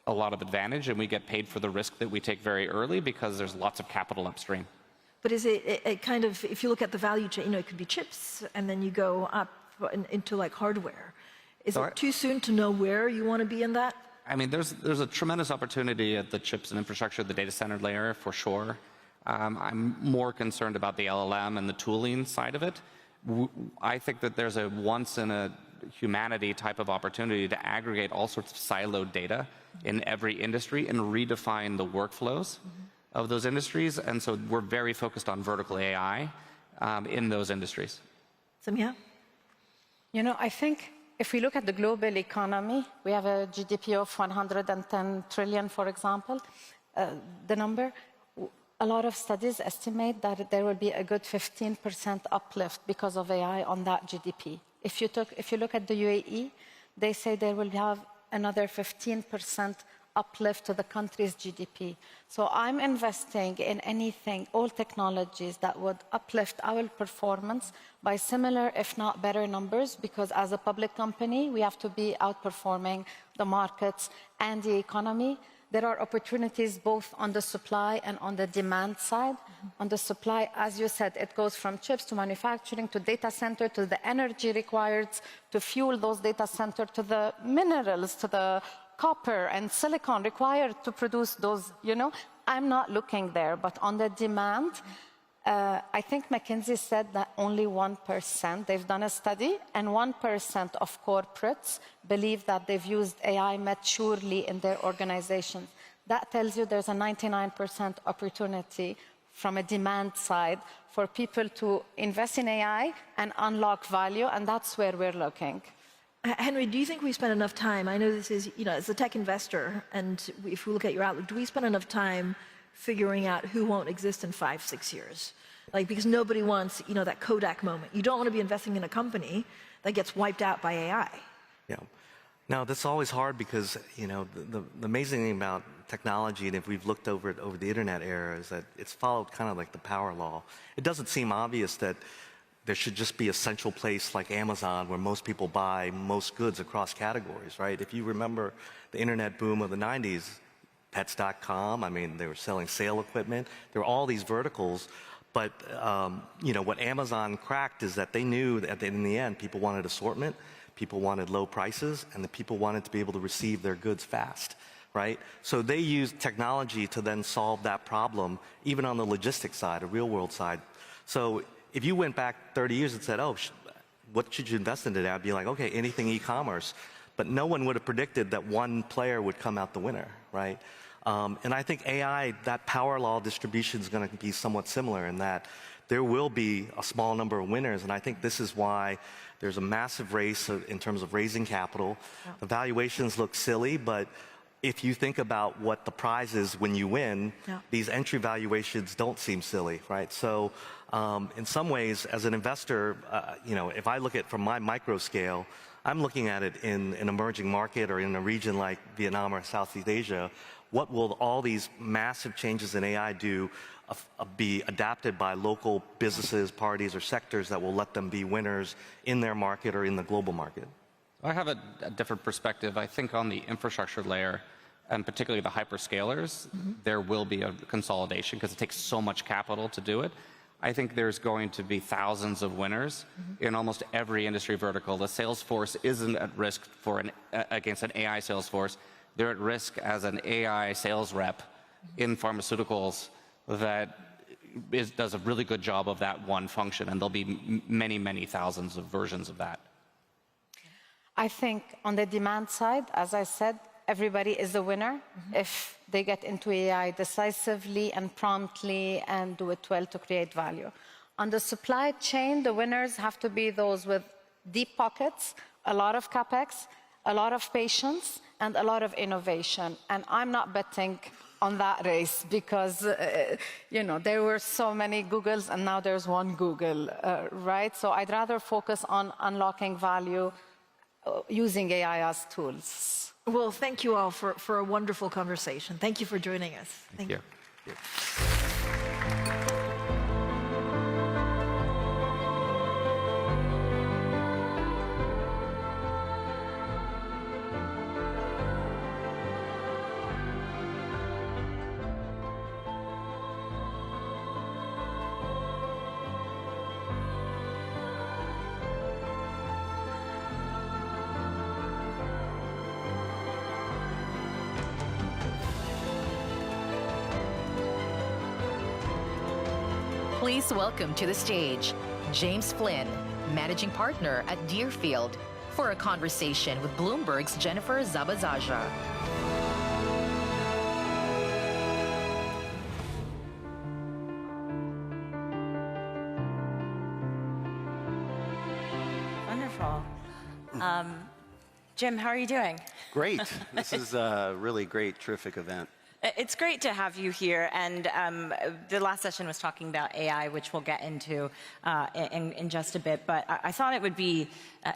a lot of advantage, and we get paid for the risk that we take very early because there's lots of capital upstream. But is it kind of, if you look at the value chain, it could be chips, and then you go up into like hardware. Is it too soon to know where you want to be in that? I mean, there's a tremendous opportunity at the chips and infrastructure, the data center layer, for sure. I'm more concerned about the LLM and the tooling side of it. I think that there's a once-in-a-humanity type of opportunity to aggregate all sorts of siloed data in every industry and redefine the workflows of those industries. And so we're very focused on vertical AI in those industries. Samia? I think if we look at the global economy, we have a GDP of 110 trillion, for example, the number. A lot of studies estimate that there will be a good 15% uplift because of AI on that GDP. If you look at the UAE, they say they will have another 15% uplift to the country's GDP. So I'm investing in anything, all technologies that would uplift our performance by similar, if not better numbers, because as a public company, we have to be outperforming the markets and the economy. There are opportunities both on the supply and on the demand side. On the supply, as you said, it goes from chips to manufacturing to data center to the energy required to fuel those data centers, to the minerals, to the copper and silicon required to produce those, I'm not looking there, but on the demand, I think McKinsey said that only 1%, they've done a study, and 1% of corporates believe that they've used AI maturely in their organizations. That tells you there's a 99% opportunity from a demand side for people to invest in AI and unlock value, and that's where we're looking. Henry, do you think we spend enough time? I know this is, as a tech investor, and if we look at your outlook, do we spend enough time figuring out who won't exist in 5-6 years? Because nobody wants, that Kodak moment. You don't want to be investing in a company that gets wiped out by AI. Yeah. Now, that's always hard because, the amazing thing about technology, and if we've looked over it over the internet era, is that it's followed kind of like the power law. It doesn't seem obvious that there should just be a central place like Amazon where most people buy most goods across categories, right? If you remember the internet boom of the 90s, Pets.com, they were selling sale equipment. There were all these verticals. But, what Amazon cracked is that they knew that in the end, people wanted assortment, people wanted low prices, and the people wanted to be able to receive their goods fast, right? So they used technology to then solve that problem, even on the logistics side, a real-world side. So if you went back 30 years and said, what should you invest in today? I'd be like, okay, anything e-commerce. But no one would have predicted that one player would come out the winner, right? And I think AI, that power law distribution is going to be somewhat similar in that there will be a small number of winners. And I think this is why there's a massive race in terms of raising capital. Yeah. The valuations look silly, but if you think about what the prize is when you win, these entry valuations don't seem silly, right? So in some ways, as an investor, if I look at it from my micro scale, I'm looking at it in an emerging market or in a region like Vietnam or Southeast Asia. What will all these massive changes in AI do be adapted by local businesses, parties, or sectors that will let them be winners in their market or in the global market? I have a different perspective. I think on the infrastructure layer, and particularly the hyperscalers, there will be a consolidation because it takes so much capital to do it. I think there's going to be thousands of winners in almost every industry vertical. The sales force isn't at risk against an AI sales force. They're at risk as an AI sales rep in pharmaceuticals that does a really good job of that one function, and there'll be many, many thousands of versions of that. I think on the demand side, as I said, everybody is a winner if they get into AI decisively and promptly and do it well to create value. On the supply chain, the winners have to be those with deep pockets, a lot of capex, a lot of patience, and a lot of innovation. And I'm not betting on that race because, there were so many Googles and now there's one Google, right? So I'd rather focus on unlocking value using AI as tools. Well, thank you all for a wonderful conversation. Thank you for joining us. Thank you. Please welcome to the stage James Flynn, Managing Partner at Deerfield, for a conversation with Bloomberg's Jennifer Zabazaja. Wonderful. Jim, how are you doing? Great. This is a really great, terrific event. It's great to have you here, and the last session was talking about AI, which we'll get into in just a bit, but I thought it would be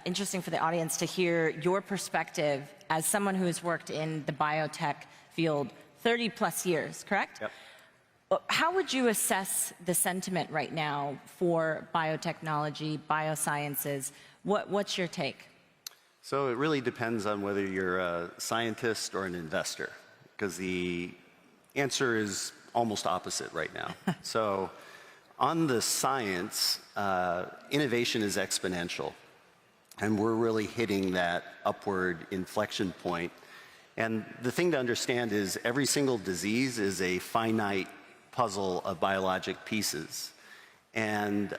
interesting for the audience to hear your perspective as someone who has worked in the biotech field 30 plus years, correct? Yep. How would you assess the sentiment right now for biotechnology, biosciences? What's your take? So it really depends on whether you're a scientist or an investor, because the answer is almost opposite right now. So on the science, innovation is exponential, and we're really hitting that upward inflection point And the thing to understand is every single disease is a finite puzzle of biologic pieces. And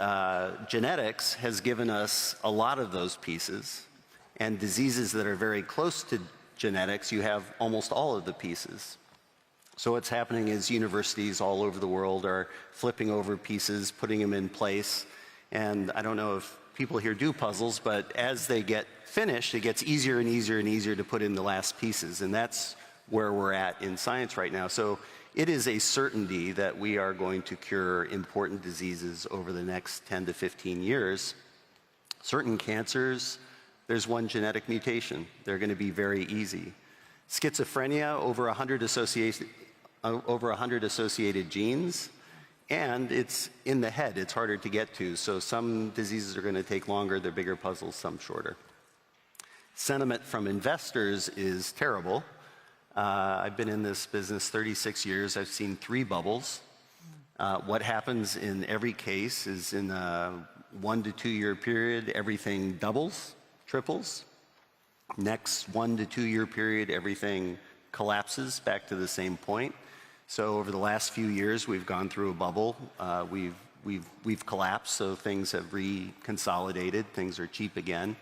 genetics has given us a lot of those pieces. And diseases that are very close to genetics, you have almost all of the pieces. So what's happening is universities all over the world are flipping over pieces, putting them in place. And I don't know if people here do puzzles, but as they get finished, it gets easier and easier and easier to put in the last pieces. And that's where we're at in science right now. So it is a certainty that we are going to cure important diseases over the next 10 to 15 years. Certain cancers, there's one genetic mutation. They're going to be very easy. Schizophrenia, over 100 associated genes, and it's in the head. It's harder to get to. So some diseases are going to take longer. They're bigger puzzles, some shorter. Sentiment from investors is terrible. I've been in this business 36 years. I've seen 3 bubbles. What happens in every case is in a 1 to 2 year period, everything doubles, triples. Next 1 to 2 year period, everything collapses back to the same point. So over the last few years, we've gone through a bubble. We've collapsed, so things have reconsolidated. Things are cheap again.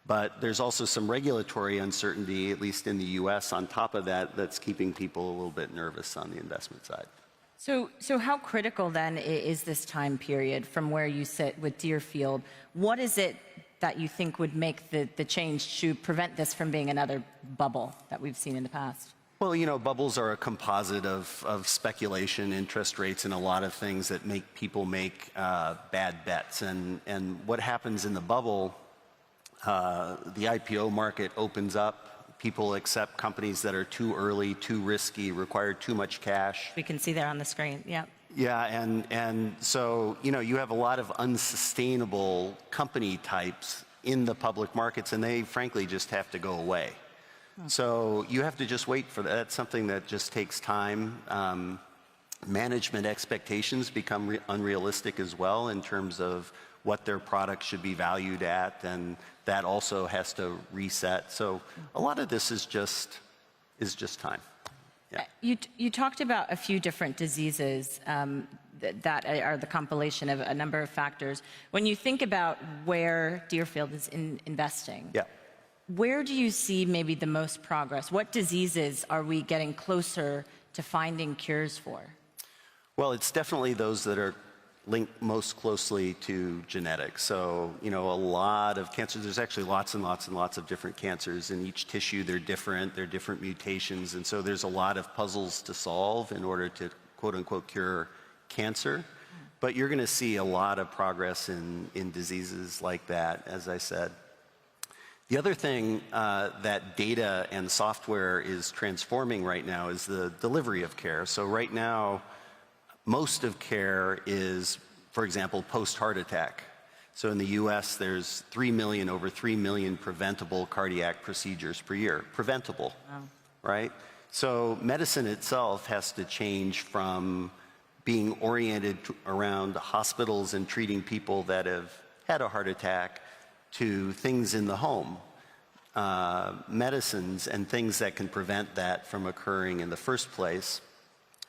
But there's also some regulatory uncertainty, at least in the US, on top of that, that's keeping people a little bit nervous on the investment side. So how critical then is this time period from where you sit with Deerfield? What is it that you think would make the change to prevent this from being another bubble that we've seen in the past? Well, you know, bubbles are a composite of speculation, interest rates, and a lot of things that make people make bad bets. And what happens in the bubble, the IPO market opens up. People accept companies that are too early, too risky, require too much cash. We can see there on the screen, yeah. Yeah, and so, you know, you have a lot of unsustainable company types in the public markets, and they frankly just have to go away. So you have to just wait for that. That's something that just takes time. Management expectations become unrealistic as well in terms of what their product should be valued at, and that also has to reset. So a lot of this is just time. Yeah. You talked about a few different diseases that are the compilation of a number of factors. When you think about where Deerfield is investing, yeah. Where do you see maybe the most progress? What diseases are we getting closer to finding cures for? Well, it's definitely those that are linked most closely to genetics. So, you know, a lot of cancers, there's actually lots and lots and lots of different cancers. In each tissue, they're different mutations. And so there's a lot of puzzles to solve in order to, quote unquote, cure cancer. But you're going to see a lot of progress in diseases like that, as I said. The other thing that data and software is transforming right now is the delivery of care. So right now, most of care is, for example, post-heart attack. So in the US, there's over 3 million preventable cardiac procedures per year. Preventable, right? So medicine itself has to change from being oriented around hospitals and treating people that have had a heart attack to things in the home, medicines and things that can prevent that from occurring in the first place.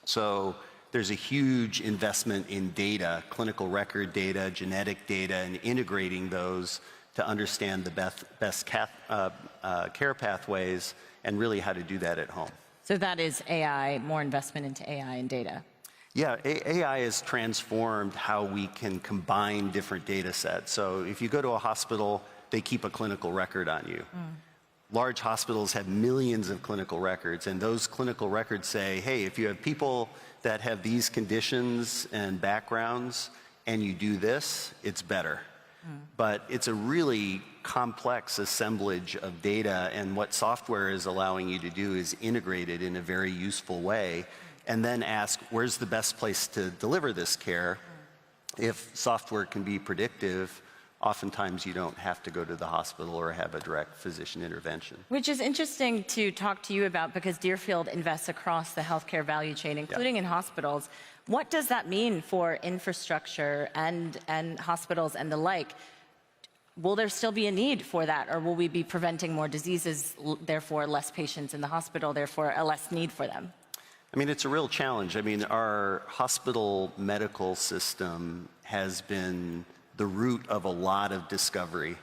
So there's a huge investment in data, clinical record data, genetic data, and integrating those to understand the best care pathways and really how to do that at home. So that is AI, more investment into AI and data. Yeah, AI has transformed how we can combine different data sets. So if you go to a hospital, they keep a clinical record on you. Large hospitals have millions of clinical records, and those clinical records say, hey, if you have people that have these conditions and backgrounds and you do this, it's better. But it's a really complex assemblage of data, and what software is allowing you to do is integrate it in a very useful way and then ask, where's the best place to deliver this care? If software can be predictive, oftentimes you don't have to go to the hospital or have a direct physician intervention. Which is interesting to talk to you about because Deerfield invests across the healthcare value chain, including in hospitals. What does that mean for infrastructure and hospitals and the like? will there still be a need for that, or will we be preventing more diseases, therefore less patients in the hospital, therefore a less need for them? I mean, it's a real challenge. I mean, our hospital medical system has been the root of a lot of discovery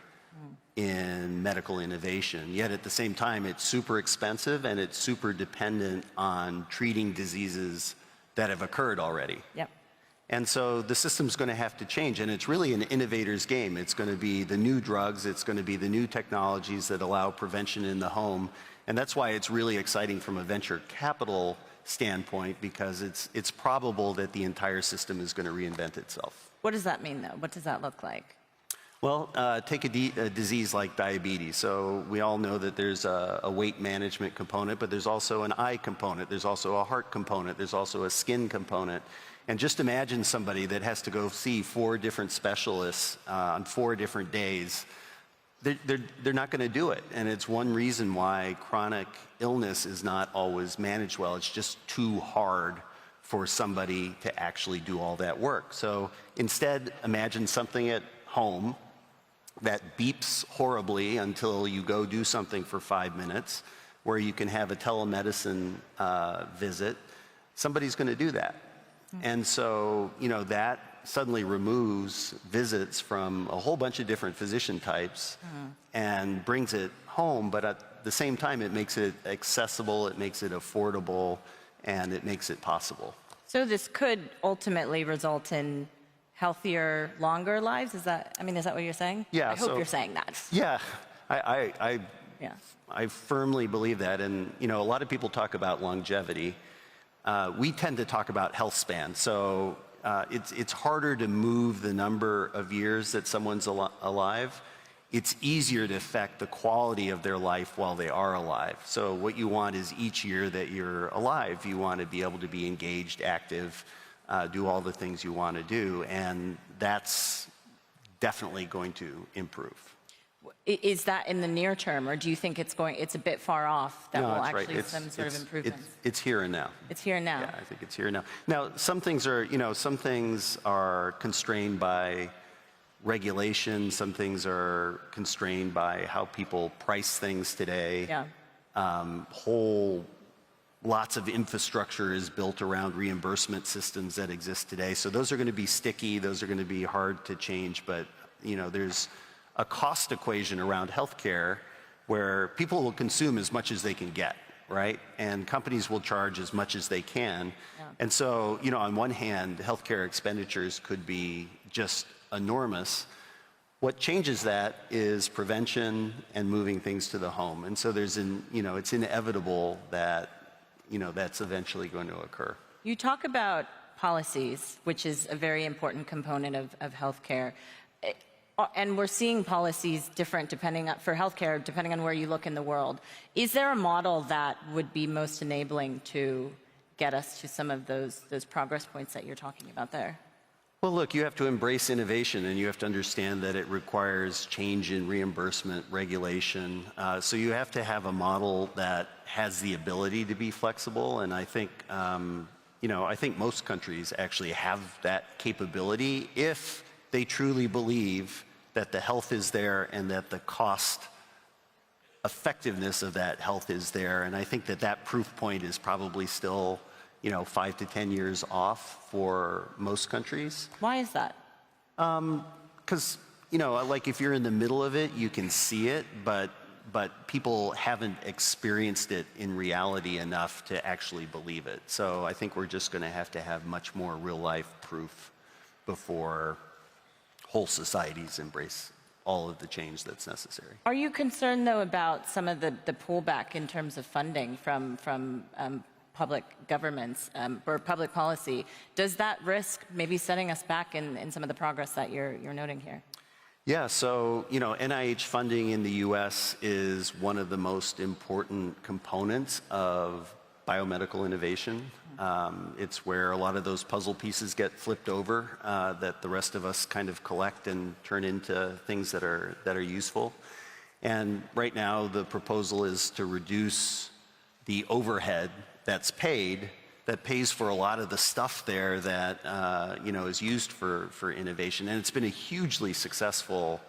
in medical innovation. Yet at the same time, it's super expensive and it's super dependent on treating diseases that have occurred already. Yep. And so the system's going to have to change, and it's really an innovator's game. It's going to be the new drugs, it's going to be the new technologies that allow prevention in the home. And that's why it's really exciting from a venture capital standpoint, because it's probable that the entire system is going to reinvent itself. What does that mean, though? What does that look like? Well, take a disease like diabetes. So we all know that there's a weight management component, but there's also an eye component. There's also a heart component. There's also a skin component. And just imagine somebody that has to go see 4 different specialists on 4 different days. They're not going to do it. And it's one reason why chronic illness is not always managed well. It's just too hard for somebody to actually do all that work. So instead, imagine something at home that beeps horribly until you go do something for 5 minutes, where you can have a telemedicine visit. Somebody's going to do that. And so, you know, that suddenly removes visits from a whole bunch of different physician types and brings it home, but at the same time, it makes it accessible, it makes it affordable, and it makes it possible. So this could ultimately result in healthier, longer lives? Is that what you're saying? Yeah. I hope you're saying that. Yeah, I firmly believe that. And, you know, a lot of people talk about longevity. We tend to talk about health span. So it's harder to move the number of years that someone's alive. It's easier to affect the quality of their life while they are alive. So what you want is each year that you're alive, you want to be able to be engaged, active, do all the things you want to do, and that's definitely going to improve. Is that in the near term, or do you think it's a bit far off that No, will it's actually right. some sort of improvements? It's here and now. It's here and now. Yeah, I think it's here and now. Now, some things are constrained by regulation. Some things are constrained by how people price things today. Yeah. Lots of infrastructure is built around reimbursement systems that exist today. So those are going to be sticky. Those are going to be hard to change. But, you know, there's a cost equation around healthcare where people will consume as much as they can get, right? And companies will charge as much as they can. Yeah. And so, you know, on one hand, healthcare expenditures could be just enormous. What changes that is prevention and moving things to the home. And so it's inevitable that, you know, that's eventually going to occur. You talk about policies, which is a very important component of healthcare. And we're seeing policies different for healthcare, depending on where you look in the world. Is there a model that would be most enabling to get us to some of those progress points that you're talking about there? Well, look, you have to embrace innovation, and you have to understand that it requires change in reimbursement regulation. So you have to have a model that has the ability to be flexible. And I think, I think most countries actually have that capability if they truly believe that the health is there and that the cost effectiveness of that health is there. And I think that proof point is probably still, 5 to 10 years off for most countries. Why is that? Because, like if you're in the middle of it, you can see it, but people haven't experienced it in reality enough to actually believe it. So I think we're just going to have much more real-life proof before whole societies embrace all of the change that's necessary. Are you concerned, though, about some of the pullback in terms of funding from public governments or public policy? Does that risk maybe setting us back in some of the progress that you're noting here? Yeah, so, NIH funding in the U.S. is one of the most important components of biomedical innovation. It's where a lot of those puzzle pieces get flipped over that the rest of us kind of collect and turn into things that are useful. And right now, the proposal is to reduce the overhead that pays for a lot of the stuff there that is used for innovation. And it's been a hugely successful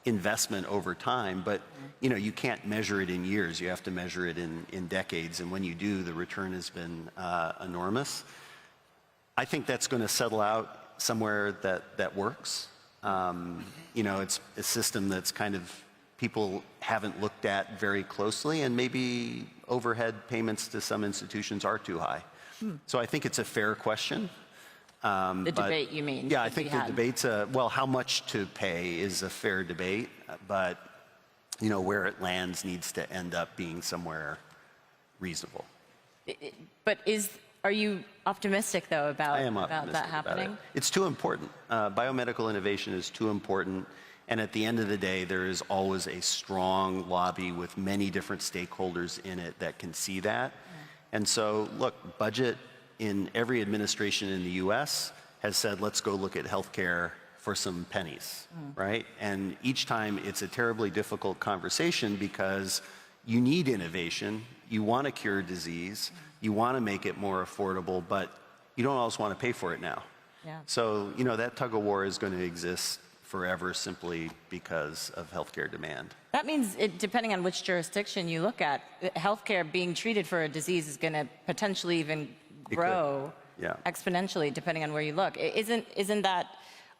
investment over time, but you can't measure it in years. You have to measure it in decades, and when you do, the return has been enormous. I think that's going to settle out somewhere that works. It's a system that's kind of people haven't looked at very closely, and maybe overhead payments to some institutions are too high. So I think it's a fair question. The debate, you mean? Yeah, I think the debate's well, how much to pay is a fair debate, but where it lands needs to end up being somewhere reasonable. But are you optimistic though about that happening? About it. It's too important. Biomedical innovation is too important, and at the end of the day, there is always a strong lobby with many different stakeholders in it that can see that. And so, look, budget in every administration in the U.S. has said, let's go look at healthcare for some pennies, right? And each time it's a terribly difficult conversation because you need innovation, you want to cure disease, you want to make it more affordable, but you don't always want to pay for it now. Yeah. So, that tug of war is going to exist forever simply because of healthcare demand. That means, depending on which jurisdiction you look at, healthcare being treated for a disease is going to potentially even grow exponentially, depending on where you look. Isn't that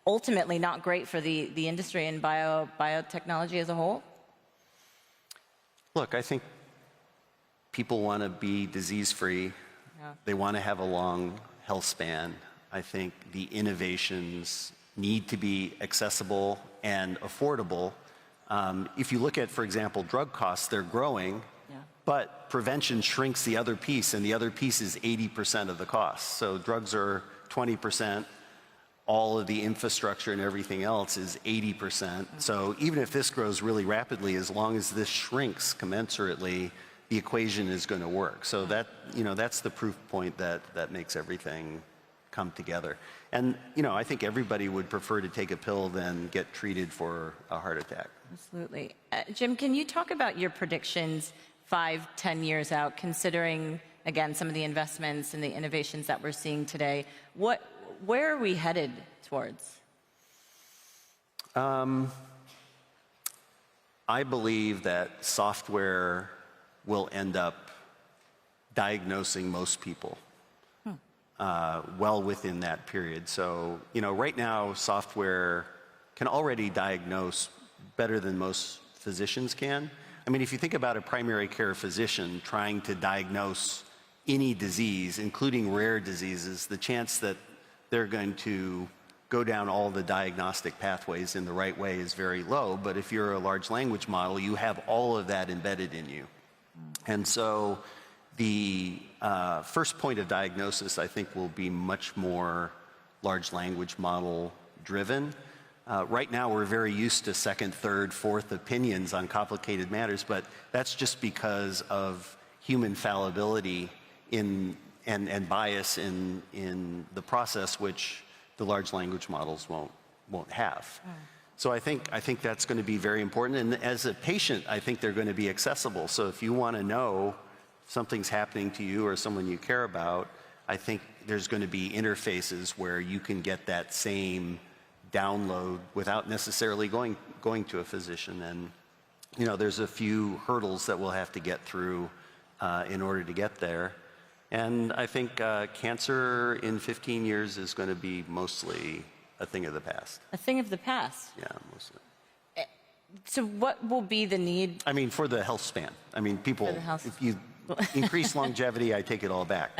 ultimately not great for the industry and biotechnology as a whole? Look, I think people want to be disease-free. Yeah. They want to have a long health span. I think the innovations need to be accessible and affordable. If you look at, for example, drug costs, they're growing, but prevention shrinks the other piece, and the other piece is 80% of the cost. So drugs are 20%, all of the infrastructure and everything else is 80%. So even if this grows really rapidly, as long as this shrinks commensurately, the equation is going to work. So that's the proof point that makes everything come together. And I think everybody would prefer to take a pill than get treated for a heart attack. Absolutely. Jim, can you talk about your predictions 5-10 years out, considering, again, some of the investments and the innovations that we're seeing today? Where are we headed towards? I believe that software will end up diagnosing most people well within that period. So, right now, software can already diagnose better than most physicians can. I mean, if you think about a primary care physician trying to diagnose any disease, including rare diseases, the chance that they're going to go down all the diagnostic pathways in the right way is very low. But if you're a large language model, you have all of that embedded in you. And so the first point of diagnosis, I think, will be much more large language model driven. Right now, we're very used to second, third, fourth opinions on complicated matters, but that's just because of human fallibility and bias in the process, which the large language models won't have. So I think that's going to be very important. And as a patient, I think they're going to be accessible. So if you want to know if something's happening to you or someone you care about, I think there's going to be interfaces where you can get that same download without necessarily going to a physician. And there's a few hurdles that we'll have to get through in order to get there. And I think cancer in 15 years is going to be mostly a thing of the past. A thing of the past? Yeah, mostly. So what will be the need? I mean, for the health span. I mean, people, if you increase longevity, I take it all back.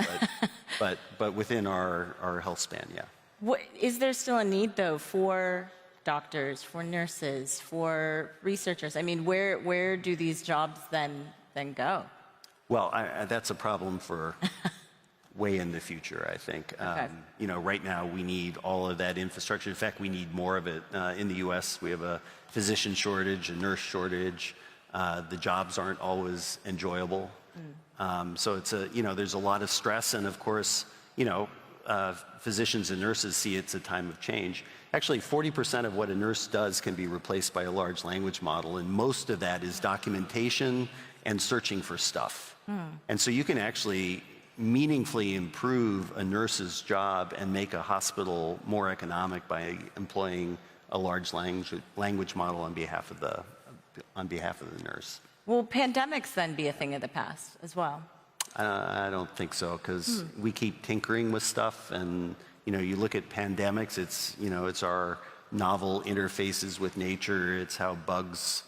But within our health span, yeah. Is there still a need, though, for doctors, for nurses, for researchers? I mean, where do these jobs then go? Well, that's a problem for way in the future, I think. Okay. Right now we need all of that infrastructure. In fact, we need more of it. In the U.S., we have a physician shortage, a nurse shortage. The jobs aren't always enjoyable. So it's there's a lot of stress, and of course, physicians and nurses see it's a time of change. Actually, 40% of what a nurse does can be replaced by a large language model, and most of that is documentation and searching for stuff. And so you can actually meaningfully improve a nurse's job and make a hospital more economic by employing a large language model on behalf of the nurse. Will pandemics then be a thing of the past as well? I don't think so, because we keep tinkering with stuff, and you look at pandemics. It's our novel interfaces with nature. It's how bugs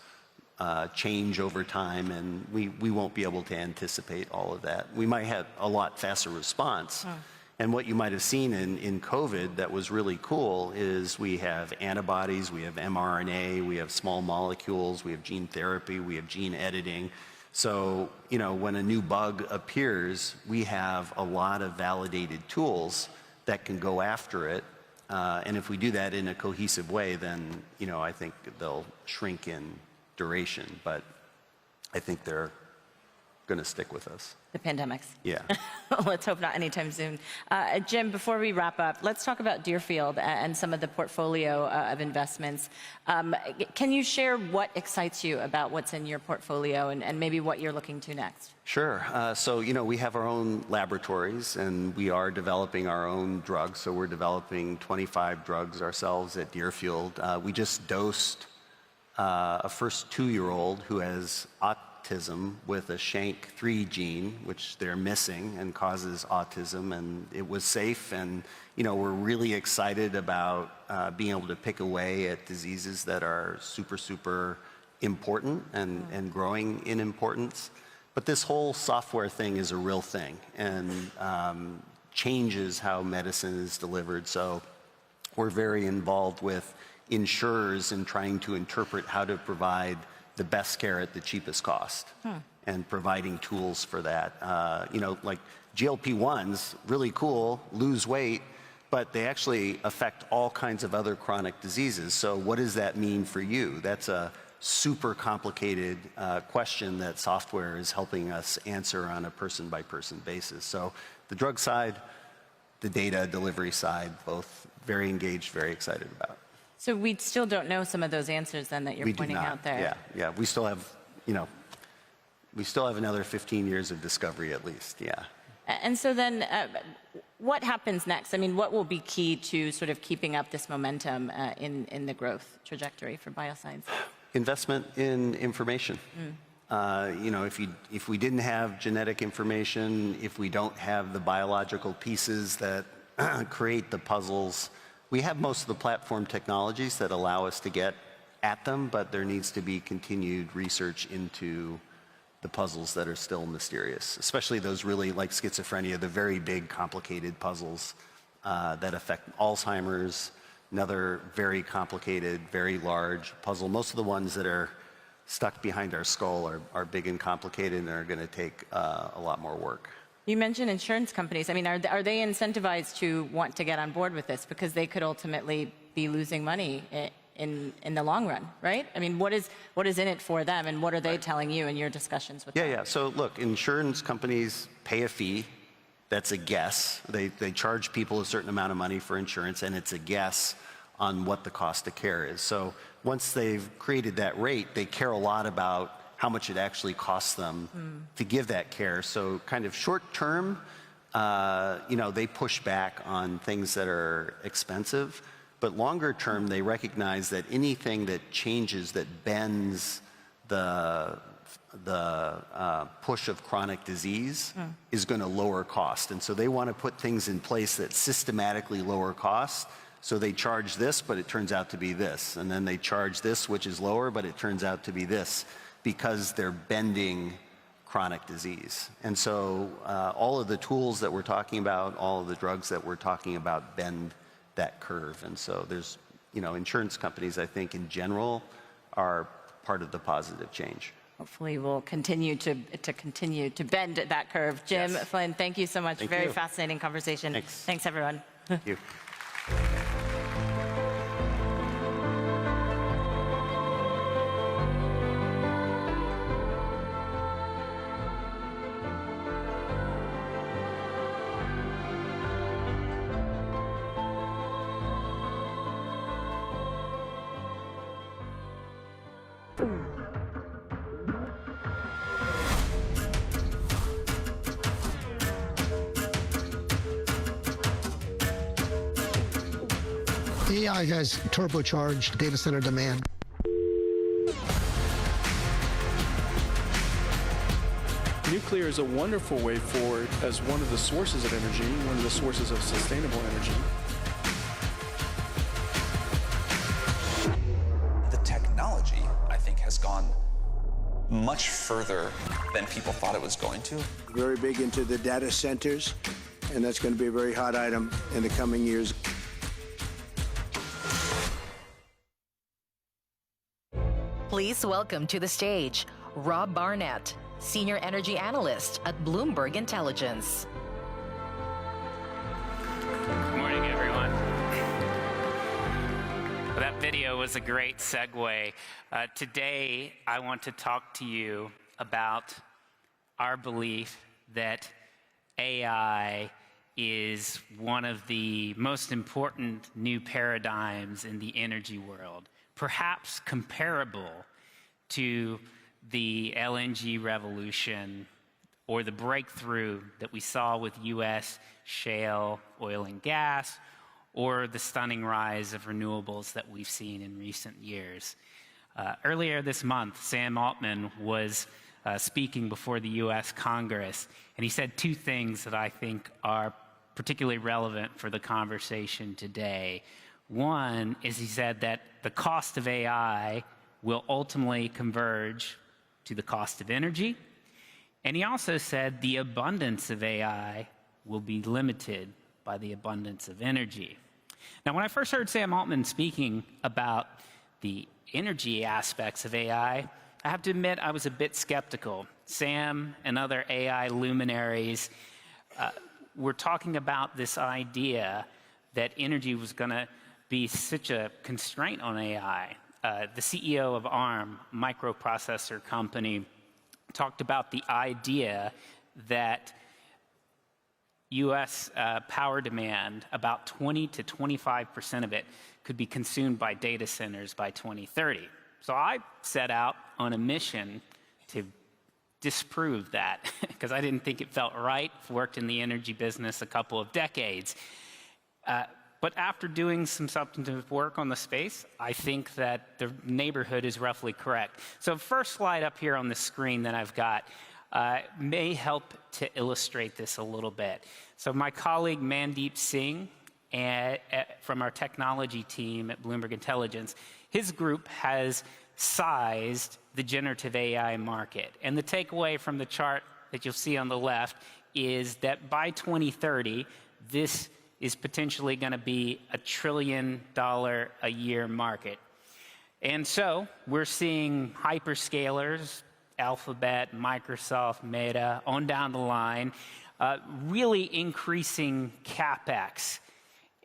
change over time, and we won't be able to anticipate all of that. We might have a lot faster response. And what you might have seen in COVID that was really cool is we have antibodies, we have mRNA, we have small molecules, we have gene therapy, we have gene editing. So, when a new bug appears, we have a lot of validated tools that can go after it. And if we do that in a cohesive way, then, I think they'll shrink in duration. But I think they're going to stick with us. The pandemics. Yeah. Let's hope not anytime soon. Jim, before we wrap up, let's talk about Deerfield and some of the portfolio of investments. Can you share what excites you about what's in your portfolio and maybe what you're looking to next? Sure. So, we have our own laboratories, and we are developing our own drugs. So we're developing 25 drugs ourselves at Deerfield. We just dosed a first 2-year-old who has autism with a SHANK3 gene, which they're missing and causes autism, and it was safe. And we're really excited about being able to pick away at diseases that are super important and growing in importance. But this whole software thing is a real thing, and changes how medicine is delivered. So we're very involved with insurers in trying to interpret how to provide the best care at the cheapest cost, and providing tools for that. Like GLP-1s, really cool, lose weight, but they actually affect all kinds of other chronic diseases. So what does that mean for you? That's a super complicated question that software is helping us answer on a person-by-person basis. So the drug side, the data delivery side, both very engaged, very excited about. So we still don't know some of those answers then that you're pointing out there. Yeah. We still have, another 15 years of discovery at least. Yeah. And so then, what happens next? I mean, what will be key to sort of keeping up this momentum in the growth trajectory for bioscience? Investment in information. If we didn't have genetic information, if we don't have the biological pieces that create the puzzles. We have most of the platform technologies that allow us to get at them, but there needs to be continued research into the puzzles that are still mysterious, especially those really, like schizophrenia, the very big, complicated puzzles that affect Alzheimer's, another very complicated, very large puzzle. Most of the ones that are stuck behind our skull are big and complicated and are going to take a lot more work. You mentioned insurance companies. I mean, are they incentivized to want to get on board with this? Because they could ultimately be losing money in the long run, right? I mean, what is in it for them, and what are they telling you in your discussions with them? Yeah. So look, insurance companies pay a fee. That's a guess. They charge people a certain amount of money for insurance, and it's a guess on what the cost of care is. So once they've created that rate, they care a lot about how much it actually costs them to give that care. So kind of short term, they push back on things that are expensive, but longer term, they recognize that anything that changes, that bends the push of chronic disease is going to lower cost. And so they want to put things in place that systematically lower cost. So they charge this, but it turns out to be this. And then they charge this, which is lower, but it turns out to be this, because they're bending chronic disease. And so all of the tools that we're talking about, all of the drugs that we're talking about bend that curve. And so there's, insurance companies, I think, in general, are part of the positive change. Hopefully we'll continue to bend that curve. Jim, Flynn, thank you so much. Very fascinating conversation. Thanks everyone. Thank you. AI has turbocharged data center demand. Nuclear is a wonderful way forward as one of the sources of energy, one of the sources of sustainable energy. The technology, I think, has gone much further than people thought it was going to. Very big into the data centers, and that's going to be a very hot item in the coming years. Please welcome to the stage Rob Barnett, Senior Energy Analyst at Bloomberg Intelligence. Good morning, everyone. Well, that video was a great segue. Today, I want to talk to you about our belief that AI is one of the most important new paradigms in the energy world, perhaps comparable to the LNG revolution or the breakthrough that we saw with U.S. shale oil and gas, or the stunning rise of renewables that we've seen in recent years. Earlier this month, Sam Altman was speaking before the U.S. Congress, and he said two things that I think are particularly relevant for the conversation today. One is he said that the cost of AI will ultimately converge to the cost of energy. And he also said the abundance of AI will be limited by the abundance of energy. Now, when I first heard Sam Altman speaking about the energy aspects of AI, I have to admit I was a bit skeptical. Sam and other AI luminaries were talking about this idea that energy was going to be such a constraint on AI. The CEO of ARM, microprocessor company, talked about the idea that U.S. power demand, about 20 to 25% of it, could be consumed by data centers by 2030. So I set out on a mission to disprove that because I didn't think it felt right. I've worked in the energy business a couple of decades. But after doing some substantive work on the space, I think that the neighborhood is roughly correct. So first slide up here on the screen that I've got may help to illustrate this a little bit. So my colleague Mandeep Singh from our technology team at Bloomberg Intelligence, his group has sized the generative AI market. And the takeaway from the chart that you'll see on the left is that by 2030, this is potentially going to be a $1 trillion a year market. And so we're seeing hyperscalers, Alphabet, Microsoft, Meta, on down the line, really increasing CapEx.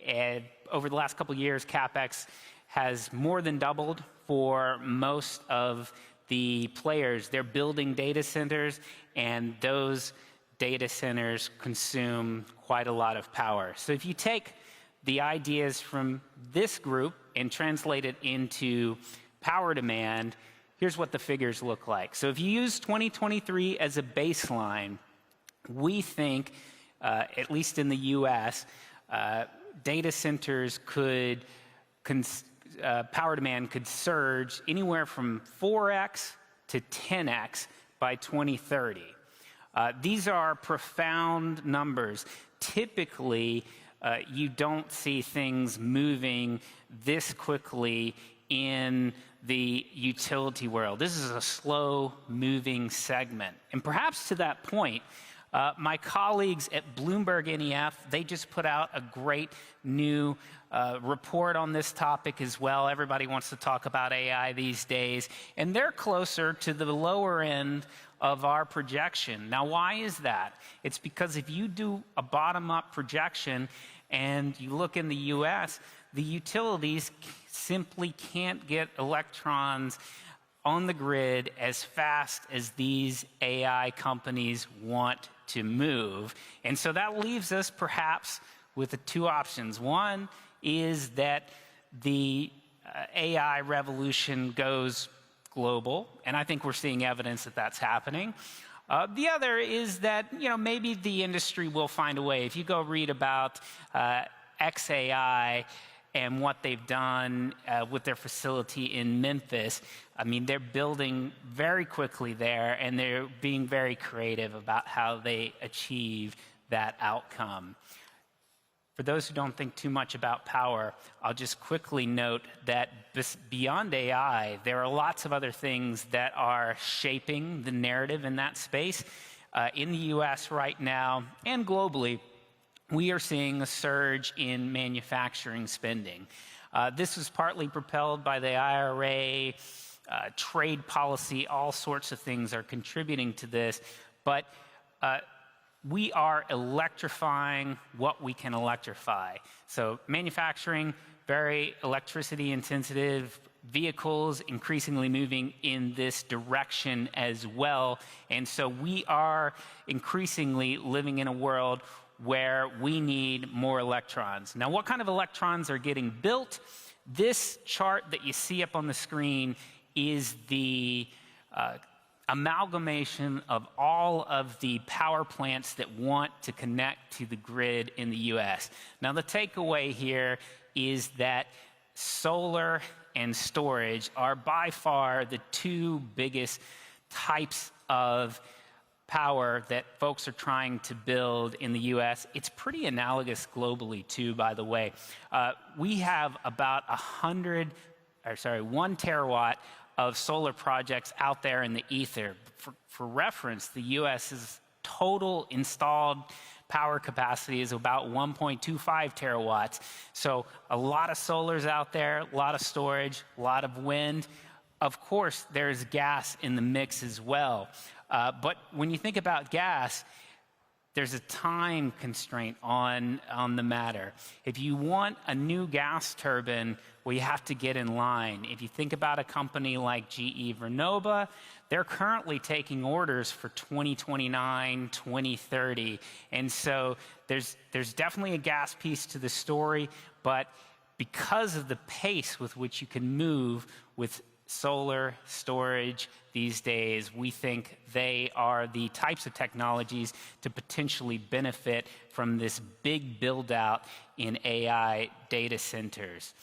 And over the last couple of years, CapEx has more than doubled for most of the players. They're building data centers, and those data centers consume quite a lot of power. So if you take the ideas from this group and translate it into power demand, here's what the figures look like. So if you use 2023 as a baseline, we think, at least in the US, data centers could, power demand could surge anywhere from 4x to 10x by 2030. These are profound numbers. Typically, you don't see things moving this quickly in the utility world. This is a slow-moving segment. And perhaps to that point, my colleagues at Bloomberg NEF, they just put out a great new report on this topic as well. Everybody wants to talk about AI these days. And they're closer to the lower end of our projection. Now, why is that? It's because if you do a bottom-up projection and you look in the US, the utilities simply can't get electrons on the grid as fast as these AI companies want to move. And so that leaves us perhaps with the two options. One is that the AI revolution goes global, and I think we're seeing evidence that that's happening. The other is that, maybe the industry will find a way. If you go read about XAI, and what they've done with their facility in Memphis. I mean, they're building very quickly there, and they're being very creative about how they achieve that outcome. For those who don't think too much about power, I'll just quickly note that beyond AI, there are lots of other things that are shaping the narrative in that space. In the US right now, and globally, we are seeing a surge in manufacturing spending. This was partly propelled by the IRA, trade policy, all sorts of things are contributing to this, but we are electrifying what we can electrify. So manufacturing, very electricity intensive, vehicles increasingly moving in this direction as well. And so we are increasingly living in a world where we need more electrons. Now, what kind of electrons are getting built? This chart that you see up on the screen is the amalgamation of all of the power plants that want to connect to the grid in the US. Now, the takeaway here is that solar and storage are by far the two biggest types of power that folks are trying to build in the US. It's pretty analogous globally too, by the way. We have about 1 terawatt of solar projects out there in the ether. For reference, the US's total installed power capacity is about 1.25 terawatts. So a lot of solar's out there, a lot of storage, a lot of wind. Of course, there's gas in the mix as well. But when you think about gas, there's a time constraint on the matter. If you want a new gas turbine, well, you have to get in line. If you think about a company like GE Vernova, they're currently taking orders for 2029, 2030. And so there's definitely a gas piece to the story, but because of the pace with which you can move with solar storage these days, we think they are the types of technologies to potentially benefit from this big build out in AI data centers.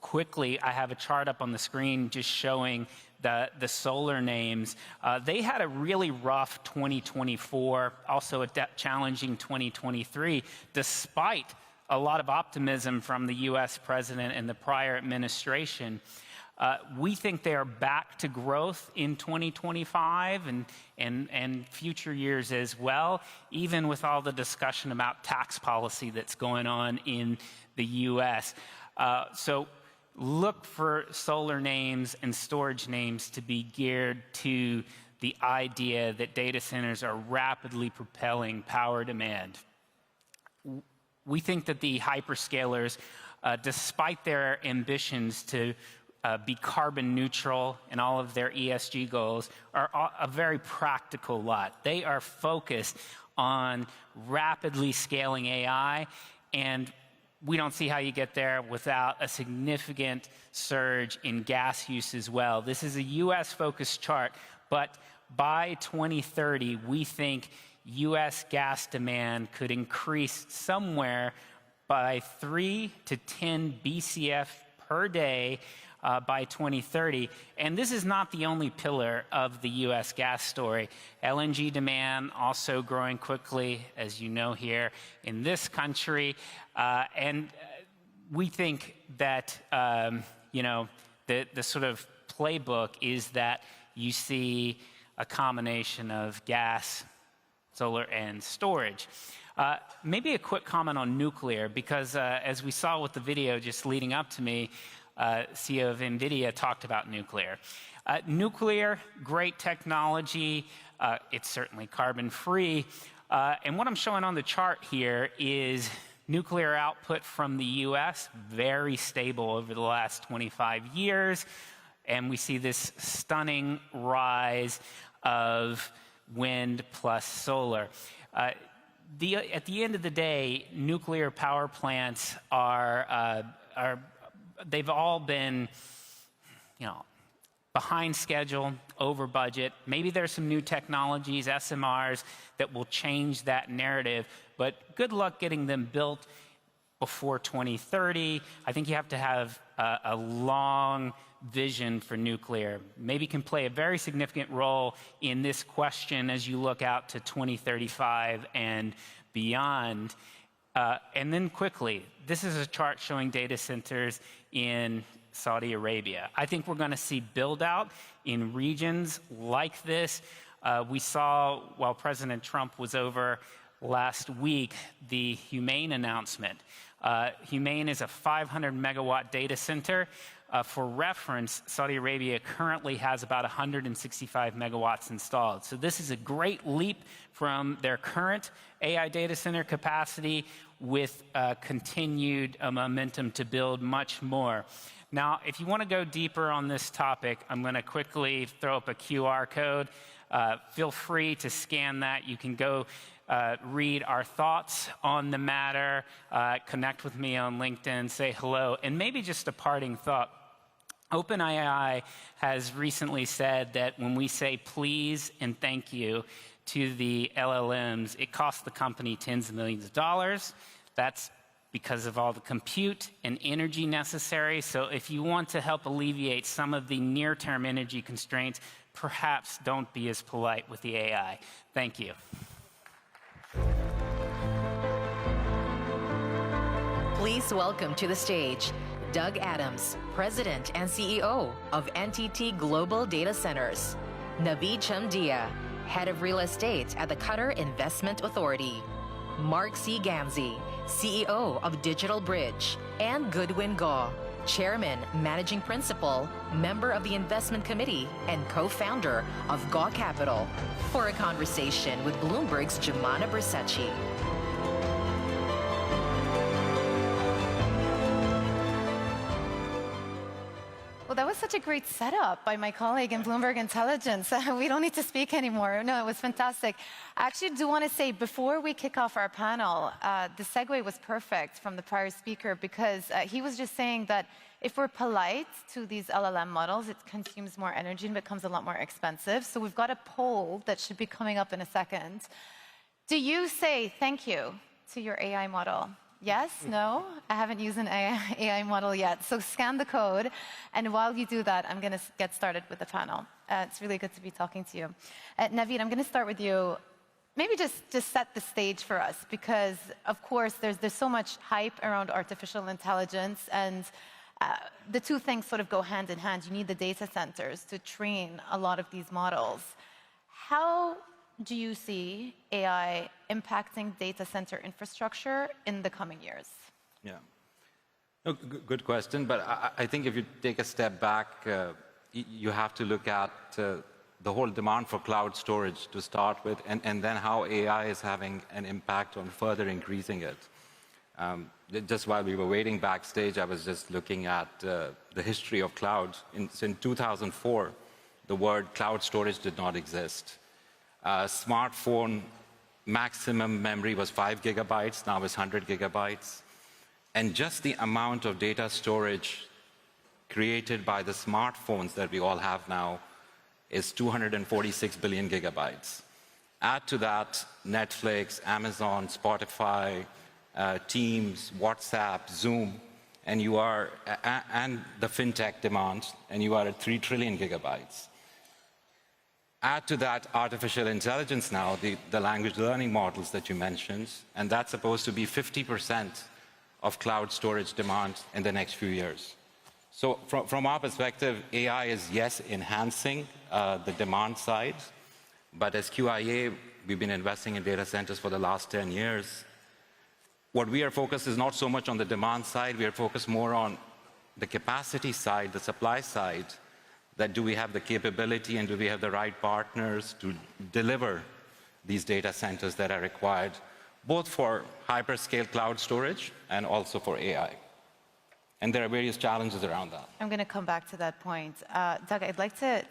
Quickly, I have a chart up on the screen just showing the solar names. They had a really rough 2024, also a challenging 2023, despite a lot of optimism from the US president and the prior administration. We think they are back to growth in 2025 and future years as well, even with all the discussion about tax policy that's going on in the US. So look for solar names and storage names to be geared to the idea that data centers are rapidly propelling power demand. We think that the hyperscalers, despite their ambitions to be carbon neutral and all of their ESG goals, are a very practical lot. They are focused on rapidly scaling AI, and we don't see how you get there without a significant surge in gas use as well. This is a US-focused chart, but by 2030, we think US gas demand could increase somewhere by 3 to 10 BCF per day by 2030. And this is not the only pillar of the US gas story. LNG demand also growing quickly, as you know, here in this country. And we think that, the sort of playbook is that you see a combination of gas, solar, and storage. Maybe a quick comment on nuclear, because as we saw with the video just leading up to me, CEO of NVIDIA talked about nuclear. Nuclear, great technology. It's certainly carbon-free. And what I'm showing on the chart here is nuclear output from the US, very stable over the last 25 years. And we see this stunning rise of wind plus solar. At the end of the day, nuclear power plants they've all been, behind schedule, over budget. Maybe there's some new technologies, SMRs, that will change that narrative, but good luck getting them built. before 2030. I think you have to have a long vision for nuclear. Maybe can play a very significant role in this question as you look out to 2035 and beyond. And then quickly, this is a chart showing data centers in Saudi Arabia. I think we're going to see build out in regions like this. We saw while President Trump was over last week the Humane announcement. Humane is a 500 megawatt data center. For reference, Saudi Arabia currently has about 165 megawatts installed. So this is a great leap from their current AI data center capacity with continued momentum to build much more. Now, if you want to go deeper on this topic, I'm going to quickly throw up a QR code. Feel free to scan that. You can go read our thoughts on the matter, connect with me on LinkedIn, say hello, and maybe just a parting thought. OpenAI has recently said that when we say please and thank you to the LLMs, it costs the company tens of millions of dollars. That's because of all the compute and energy necessary. So if you want to help alleviate some of the near-term energy constraints, perhaps don't be as polite with the AI. Thank you. Please welcome to the stage Doug Adams, President and CEO of NTT Global Data Centers, Naveed Chamdia, Head of Real Estate at the Qatar Investment Authority, Mark C. Gamzee, CEO of Digital Bridge, and Goodwin Gaw, Chairman, Managing Principal, Member of the Investment Committee, and co-founder of Gaw Capital, for a conversation with Bloomberg's Jemana Bersachi. Well, that was such a great setup by my colleague in Bloomberg Intelligence. We don't need to speak anymore. No, it was fantastic. I actually do want to say, before we kick off our panel, the segue was perfect from the prior speaker, because he was just saying that if we're polite to these LLM models, it consumes more energy and becomes a lot more expensive. So we've got a poll that should be coming up in a second. Do you say thank you to your AI model? Yes? No? I haven't used an AI model yet. So scan the code. And while you do that, I'm going to get started with the panel. It's really good to be talking to you. Naveed, I'm going to start with you. Maybe just set the stage for us, because, of course, there's so much hype around artificial intelligence, and the two things sort of go hand in hand. You need the data centers to train a lot of these models. How do you see AI impacting data center infrastructure in the coming years? Yeah, no, good question. But I think if you take a step back, you have to look at the whole demand for cloud storage to start with, and then how AI is having an impact on further increasing it. Just while we were waiting backstage, I was just looking at the history of cloud. In 2004, the word cloud storage did not exist. Smartphone maximum memory was 5 gigabytes, now it's 100 gigabytes. And just the amount of data storage created by the smartphones that we all have now is 246 billion gigabytes. Add to that Netflix, Amazon, Spotify, Teams, WhatsApp, Zoom, and you are, and the fintech demand, and you are at 3 trillion gigabytes. Add to that artificial intelligence now, the language learning models that you mentioned, and that's supposed to be 50% of cloud storage demand in the next few years. So from our perspective, AI is, yes, enhancing the demand side, but as QIA, we've been investing in data centers for the last 10 years. What we are focused is not so much on the demand side, we are focused more on the capacity side, the supply side, that do we have the capability and do we have the right partners to deliver these data centers that are required, both for hyperscale cloud storage and also for AI. And there are various challenges around that. I'm going to come back to that point. Doug, I'd like to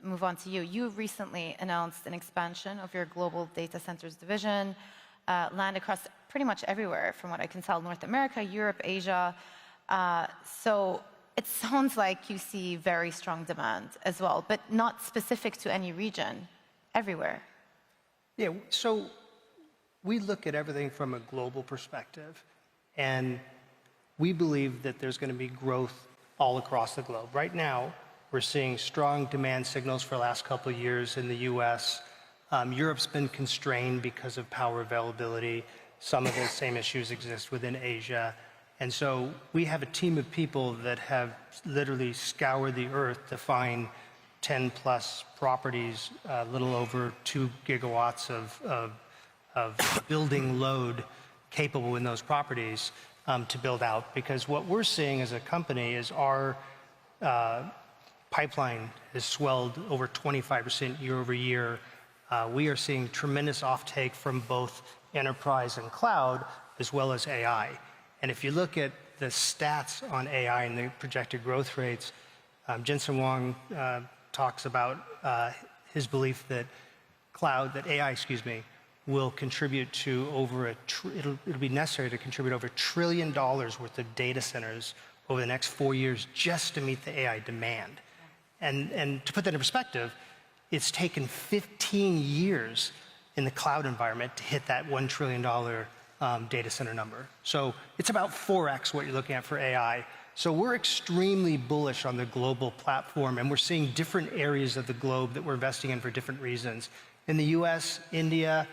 move on to you. You recently announced an expansion of your global data centers division, land across pretty much everywhere, from what I can tell, North America, Europe, Asia. So it sounds like you see very strong demand as well, but not specific to any region, everywhere. Yeah, so we look at everything from a global perspective. And we believe that there's going to be growth all across the globe. Right now, we're seeing strong demand signals for the last couple of years in the US. Europe's been constrained because of power availability. Some of the same issues exist within Asia. And so we have a team of people that have literally scoured the earth to find 10 plus properties, a little over 2 gigawatts of building load capable in those properties to build out. Because what we're seeing as a company is our pipeline has swelled over 25% year over year. We are seeing tremendous offtake from both enterprise and cloud, as well as AI. And if you look at the stats on AI and the projected growth rates, Jensen Huang talks about his belief that AI, will contribute to over it'll be necessary to contribute over $1 trillion worth of data centers over the next 4 years just to meet the AI demand. And to put that in perspective, it's taken 15 years in the cloud environment to hit that $1 trillion data center number. So it's about 4x what you're looking at for AI. So we're extremely bullish on the global platform, and we're seeing different areas of the globe that we're investing in for different reasons. In the US, India,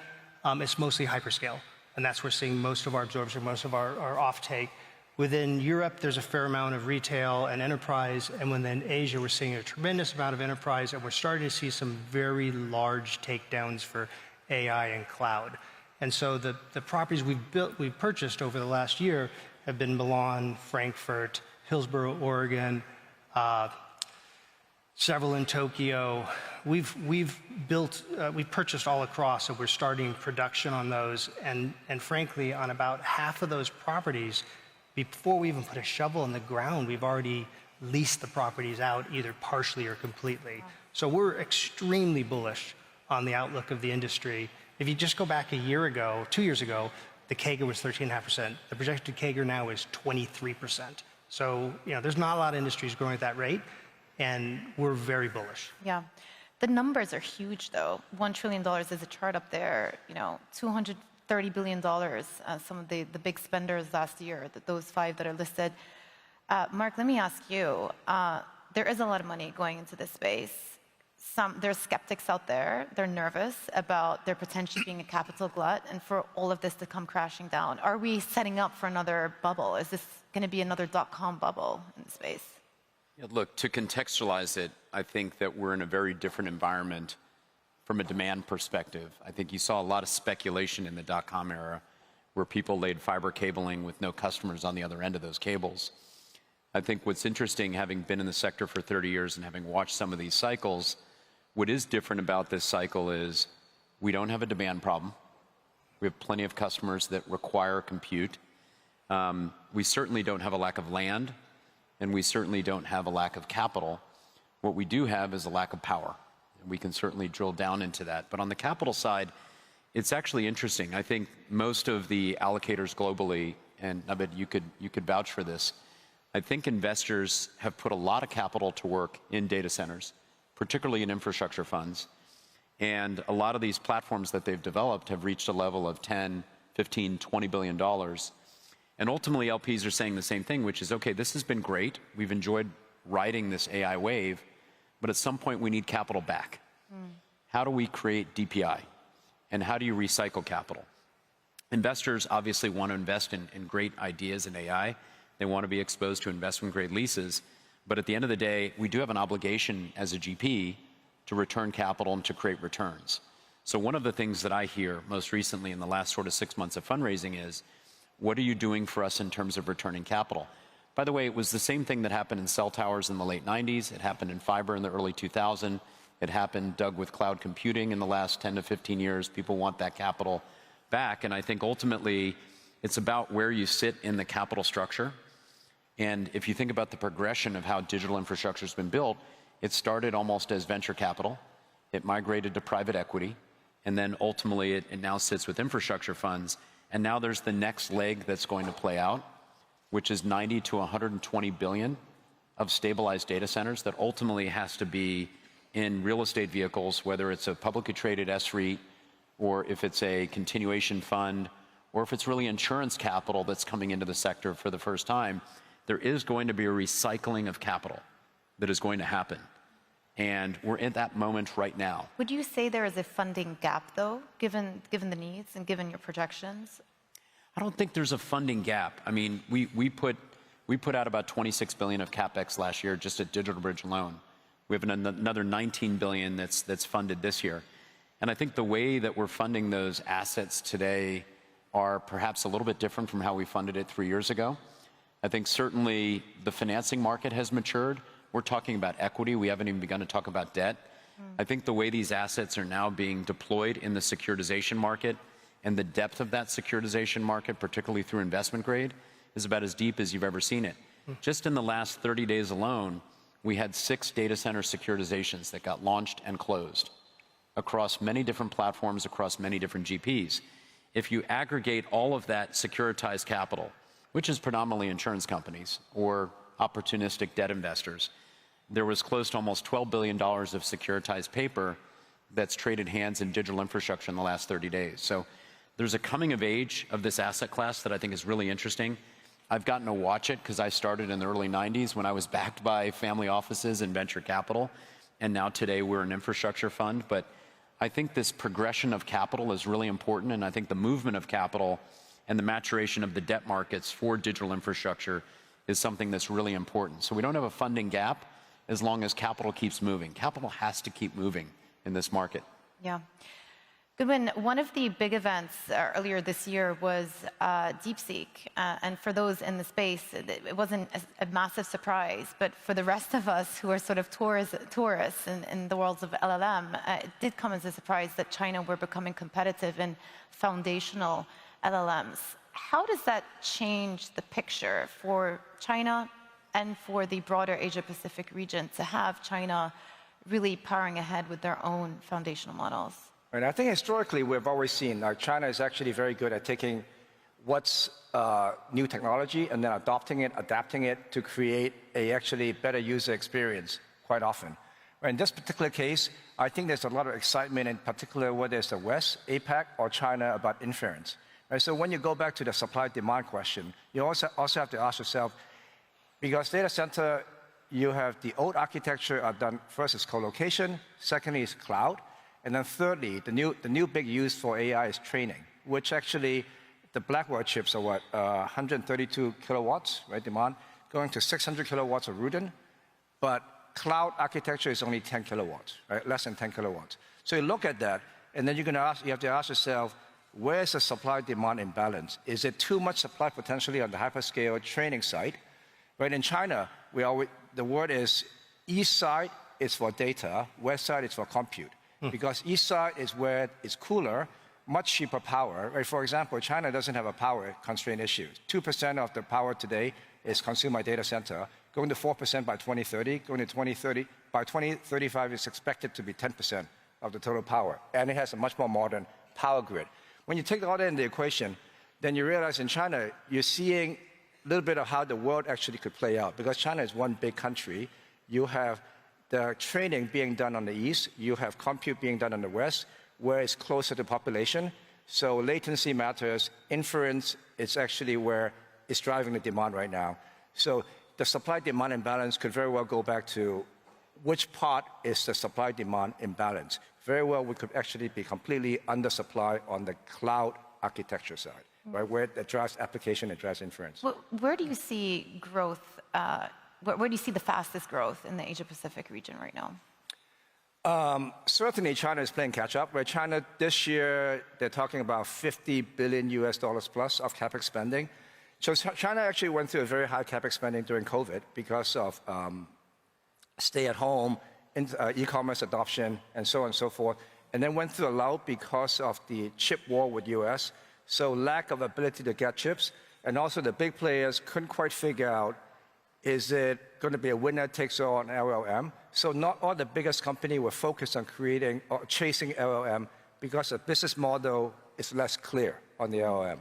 it's mostly hyperscale, and that's where we're seeing most of our absorption, most of our offtake. Within Europe, there's a fair amount of retail and enterprise, and within Asia, we're seeing a tremendous amount of enterprise, and we're starting to see some very large takedowns for AI and cloud. And so the properties we've purchased over the last year have been Milan, Frankfurt, Hillsboro, Oregon, several in Tokyo. We've purchased all across, so we're starting production on those. And frankly, on about half of those properties, before we even put a shovel in the ground, we've already leased the properties out either partially or completely. Wow. So we're extremely bullish on the outlook of the industry. If you just go back a year ago, 2 years ago, the CAGR was 13.5%. The projected CAGR now is 23%. So, there's not a lot of industries growing at that rate, and we're very bullish. Yeah. The numbers are huge, though. $1 trillion is a chart up there, $230 billion, some of the big spenders last year, those 5 that are listed. Mark, let me ask you, there is a lot of money going into this space. There's skeptics out there. They're nervous about there potentially being a capital glut and for all of this to come crashing down. Are we setting up for another bubble? Is this going to be another dot-com bubble in the space? Yeah, look, to contextualize it, I think that we're in a very different environment from a demand perspective. I think you saw a lot of speculation in the dot-com era where people laid fiber cabling with no customers on the other end of those cables. I think what's interesting, having been in the sector for 30 years and having watched some of these cycles, what is different about this cycle is we don't have a demand problem. We have plenty of customers that require compute. We certainly don't have a lack of land, and we certainly don't have a lack of capital. What we do have is a lack of power. We can certainly drill down into that. But on the capital side, it's actually interesting. I think most of the allocators globally, and I bet you could vouch for this, I think investors have put a lot of capital to work in data centers, particularly in infrastructure funds. And a lot of these platforms that they've developed have reached a level of 10, 15, $20 billion. And ultimately, LPs are saying the same thing, which is, okay, this has been great. We've enjoyed riding this AI wave, but at some point we need capital back. How do we create DPI? And how do you recycle capital? Investors obviously want to invest in great ideas in AI. They want to be exposed to investment-grade leases. But at the end of the day, we do have an obligation as a GP to return capital and to create returns. So one of the things that I hear most recently in the last sort of 6 months of fundraising is, what are you doing for us in terms of returning capital? By the way, it was the same thing that happened in cell towers in the late 90s. It happened in fiber in the early 2000s. It happened, Doug, with cloud computing in the last 10 to 15 years. People want that capital back. And I think ultimately it's about where you sit in the capital structure. And if you think about the progression of how digital infrastructure has been built, it started almost as venture capital. It migrated to private equity. And then ultimately it now sits with infrastructure funds. And now there's the next leg that's going to play out, which is 90 to 120 billion of stabilized data centers that ultimately has to be in real estate vehicles, whether it's a publicly traded S-REIT or if it's a continuation fund or if it's really insurance capital that's coming into the sector for the first time, there is going to be a recycling of capital that is going to happen. And we're in that moment right now. Would you say there is a funding gap, though, given the needs and given your projections? I don't think there's a funding gap. I mean, we put out about $26 billion of CapEx last year just at DigitalBridge alone. We have another $19 billion that's funded this year. And I think the way that we're funding those assets today are perhaps a little bit different from how we funded it 3 years ago. I think certainly the financing market has matured. We're talking about equity. We haven't even begun to talk about debt. I think the way these assets are now being deployed in the securitization market and the depth of that securitization market, particularly through investment grade, is about as deep as you've ever seen it. Just in the last 30 days alone, we had 6 data center securitizations that got launched and closed across many different platforms, across many different GPs. If you aggregate all of that securitized capital, which is predominantly insurance companies or opportunistic debt investors, there was close to almost $12 billion of securitized paper that's traded hands in digital infrastructure in the last 30 days. So there's a coming of age of this asset class that I think is really interesting. I've gotten to watch it because I started in the early 90s when I was backed by family offices and venture capital. And now today we're an infrastructure fund. But I think this progression of capital is really important. And I think the movement of capital and the maturation of the debt markets for digital infrastructure is something that's really important. So we don't have a funding gap as long as capital keeps moving. Capital has to keep moving in this market. Yeah. Goodwin, one of the big events earlier this year was DeepSeek. And for those in the space, it wasn't a massive surprise. But for the rest of us who are sort of tourists in the worlds of LLM, it did come as a surprise that China were becoming competitive in foundational LLMs. How does that change the picture for China and for the broader Asia-Pacific region to have China really powering ahead with their own foundational models? And I think historically we've always seen China is actually very good at taking what's new technology and then adopting it, adapting it to create a actually better user experience quite often. In this particular case, I think there's a lot of excitement, in particular whether it's the West, APAC, or China about inference. Right? So when you go back to the supply-demand question, you also have to ask yourself, because data center, you have the old architecture are done, first is co-location, secondly is cloud, and then thirdly, the new big use for AI is training, which actually the Blackwell chips are what, 132 kilowatts, right, demand, going to 600 kilowatts of Rudin, but cloud architecture is only 10 kilowatts, right, less than 10 kilowatts. So you look at that, and then you have to ask yourself, where's the supply-demand imbalance? Is it too much supply potentially on the hyperscale training side? Right, in China, the word is east side is for data, west side is for compute. Because east side is where it's cooler, much cheaper power. Right? For example, China doesn't have a power constraint issue. 2% of the power today is consumed by data center, going to 4% by 2030, going to 2030. By 2035, it's expected to be 10% of the total power. And it has a much more modern power grid. When you take all that into the equation, then you realize in China, you're seeing a little bit of how the world actually could play out. Because China is one big country. You have the training being done on the east, you have compute being done on the west, where it's closer to population. So latency matters, inference is actually where it's driving the demand right now. So the supply-demand imbalance could very well go back to which part is the supply-demand imbalance. Very well, we could actually be completely undersupply on the cloud architecture side, right, where it drives application, it drives inference. Where do you see growth? Where do you see the fastest growth in the Asia-Pacific region right now? Certainly, China is playing catch-up. Where China this year, they're talking about $50 billion plus of capex spending. So China actually went through a very high capex spending during COVID because of stay-at-home, e-commerce adoption, and so on and so forth. And then went through a lull because of the chip war with US. So lack of ability to get chips. And also the big players couldn't quite figure out, is it going to be a winner-takes-all on LLM? So not all the biggest companies were focused on creating or chasing LLM because the business model is less clear on the LLM.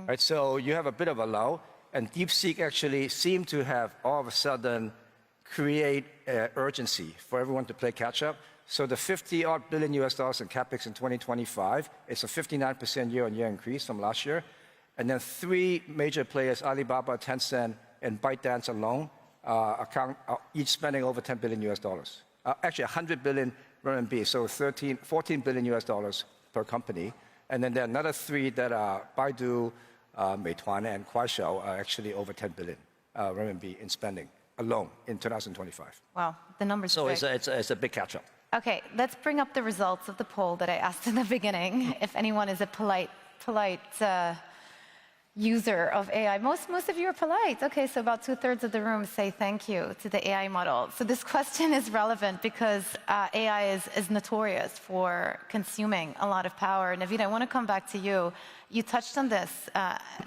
Right? So you have a bit of a lull, and DeepSeek actually seemed to have all of a sudden create urgency for everyone to play catch-up. So the $50-odd billion in capex in 2025, it's a 59% year-on-year increase from last year. And then 3 major players, Alibaba, Tencent, and ByteDance alone, each spending over $10 billion US. Actually, 100 billion RMB, so 14 billion US dollars per company. And then there are another 3 that are Baidu, Meituan, and Kuaishou are actually over 10 billion RMB in spending alone in 2025. Wow, the numbers so are big. it's a big catch-up. Okay, let's bring up the results of the poll that I asked in the beginning. If anyone is a polite user of AI. Most of you are polite. Okay, so about 2/3 of the room say thank you to the AI model. So this question is relevant because AI is notorious for consuming a lot of power. Naveed, I want to come back to you. You touched on this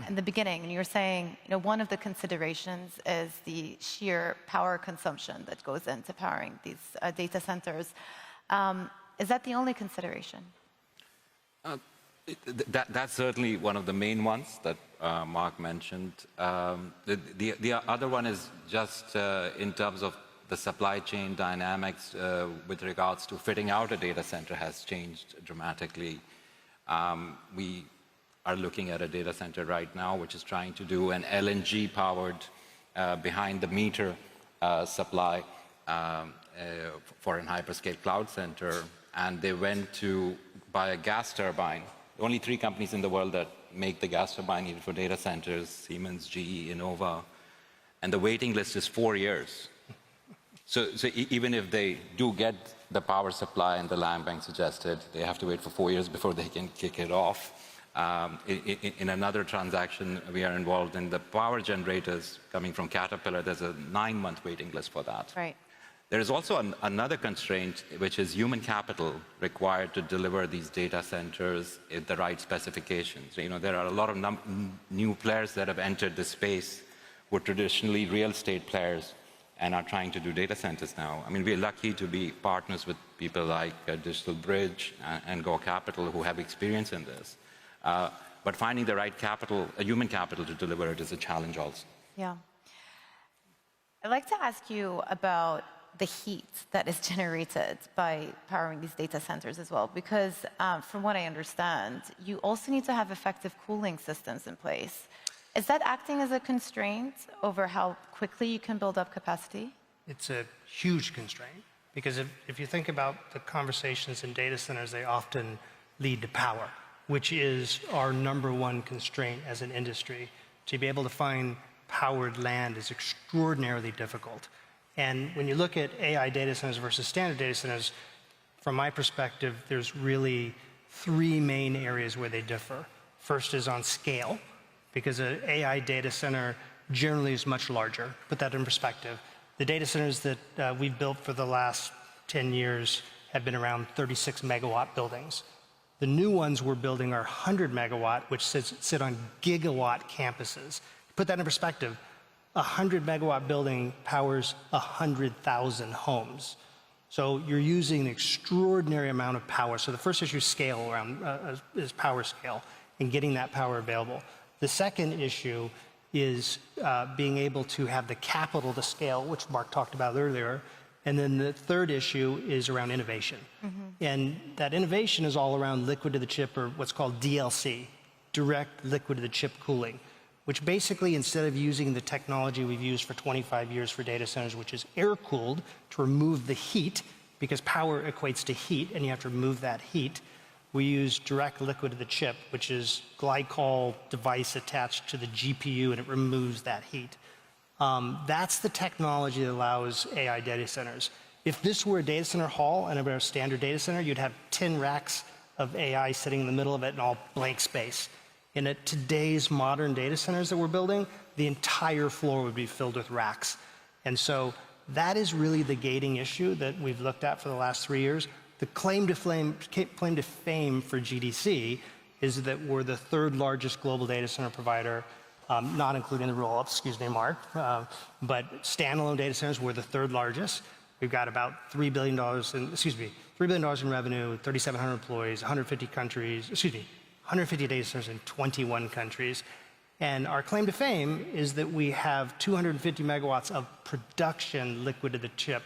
in the beginning, and you were saying, one of the considerations is the sheer power consumption that goes into powering these data centers. Is that the only consideration? That's certainly one of the main ones that Mark mentioned. The other one is just in terms of the supply chain dynamics with regards to fitting out a data center has changed dramatically. We are looking at a data center right now which is trying to do an LNG-powered behind-the-meter supply for an hyperscale cloud center, and they went to buy a gas turbine. Only 3 companies in the world that make the gas turbine needed for data centers, Siemens, GE, Innova, and the waiting list is 4 years. So even if they do get the power supply and the land bank suggested, they have to wait for 4 years before they can kick it off. In another transaction, we are involved in the power generators coming from Caterpillar. There's a 9-month waiting list for that. Right. There is also another constraint, which is human capital required to deliver these data centers at the right specifications. There are a lot of new players that have entered this space who are traditionally real estate players and are trying to do data centers now. I mean, we're lucky to be partners with people like Digital Bridge and Go Capital who have experience in this. But finding the right capital, human capital to deliver it is a challenge also. Yeah. I'd like to ask you about the heat that is generated by powering these data centers as well, because from what I understand, you also need to have effective cooling systems in place. Is that acting as a constraint over how quickly you can build up capacity? It's a huge constraint, because if you think about the conversations in data centers, they often lead to power, which is our #1 constraint as an industry. To be able to find powered land is extraordinarily difficult. And when you look at AI data centers versus standard data centers, from my perspective, there's really 3 main areas where they differ. First is on scale, because an AI data center generally is much larger. Put that in perspective. The data centers that we've built for the last 10 years have been around 36 megawatt buildings. The new ones we're building are 100 megawatt, which sit on gigawatt campuses. Put that in perspective. A 100 megawatt building powers 100,000 homes. So you're using an extraordinary amount of power. So the first issue is scale is power scale and getting that power available. The second issue is being able to have the capital to scale, which Mark talked about earlier. And then the third issue is around innovation. And that innovation is all around liquid to the chip, or what's called DLC, direct liquid to the chip cooling, which basically, instead of using the technology we've used for 25 years for data centers, which is air-cooled to remove the heat, because power equates to heat, and you have to remove that heat, we use direct liquid to the chip, which is glycol device attached to the GPU, and it removes that heat. That's the technology that allows AI data centers. If this were a data center hall and a standard data center, you'd have 10 racks of AI sitting in the middle of it and all blank space. In today's modern data centers that we're building, the entire floor would be filled with racks. And so that is really the gating issue that we've looked at for the last 3 years. The claim to fame for GDC is that we're the 3rd largest global data center provider, not including the roll-ups, excuse me, Mark, but standalone data centers, we're the 3rd largest. We've got about $3 billion in revenue, 3,700 employees, 150 countries, 150 data centers in 21 countries. And our claim to fame is that we have 250 megawatts of production liquid to the chip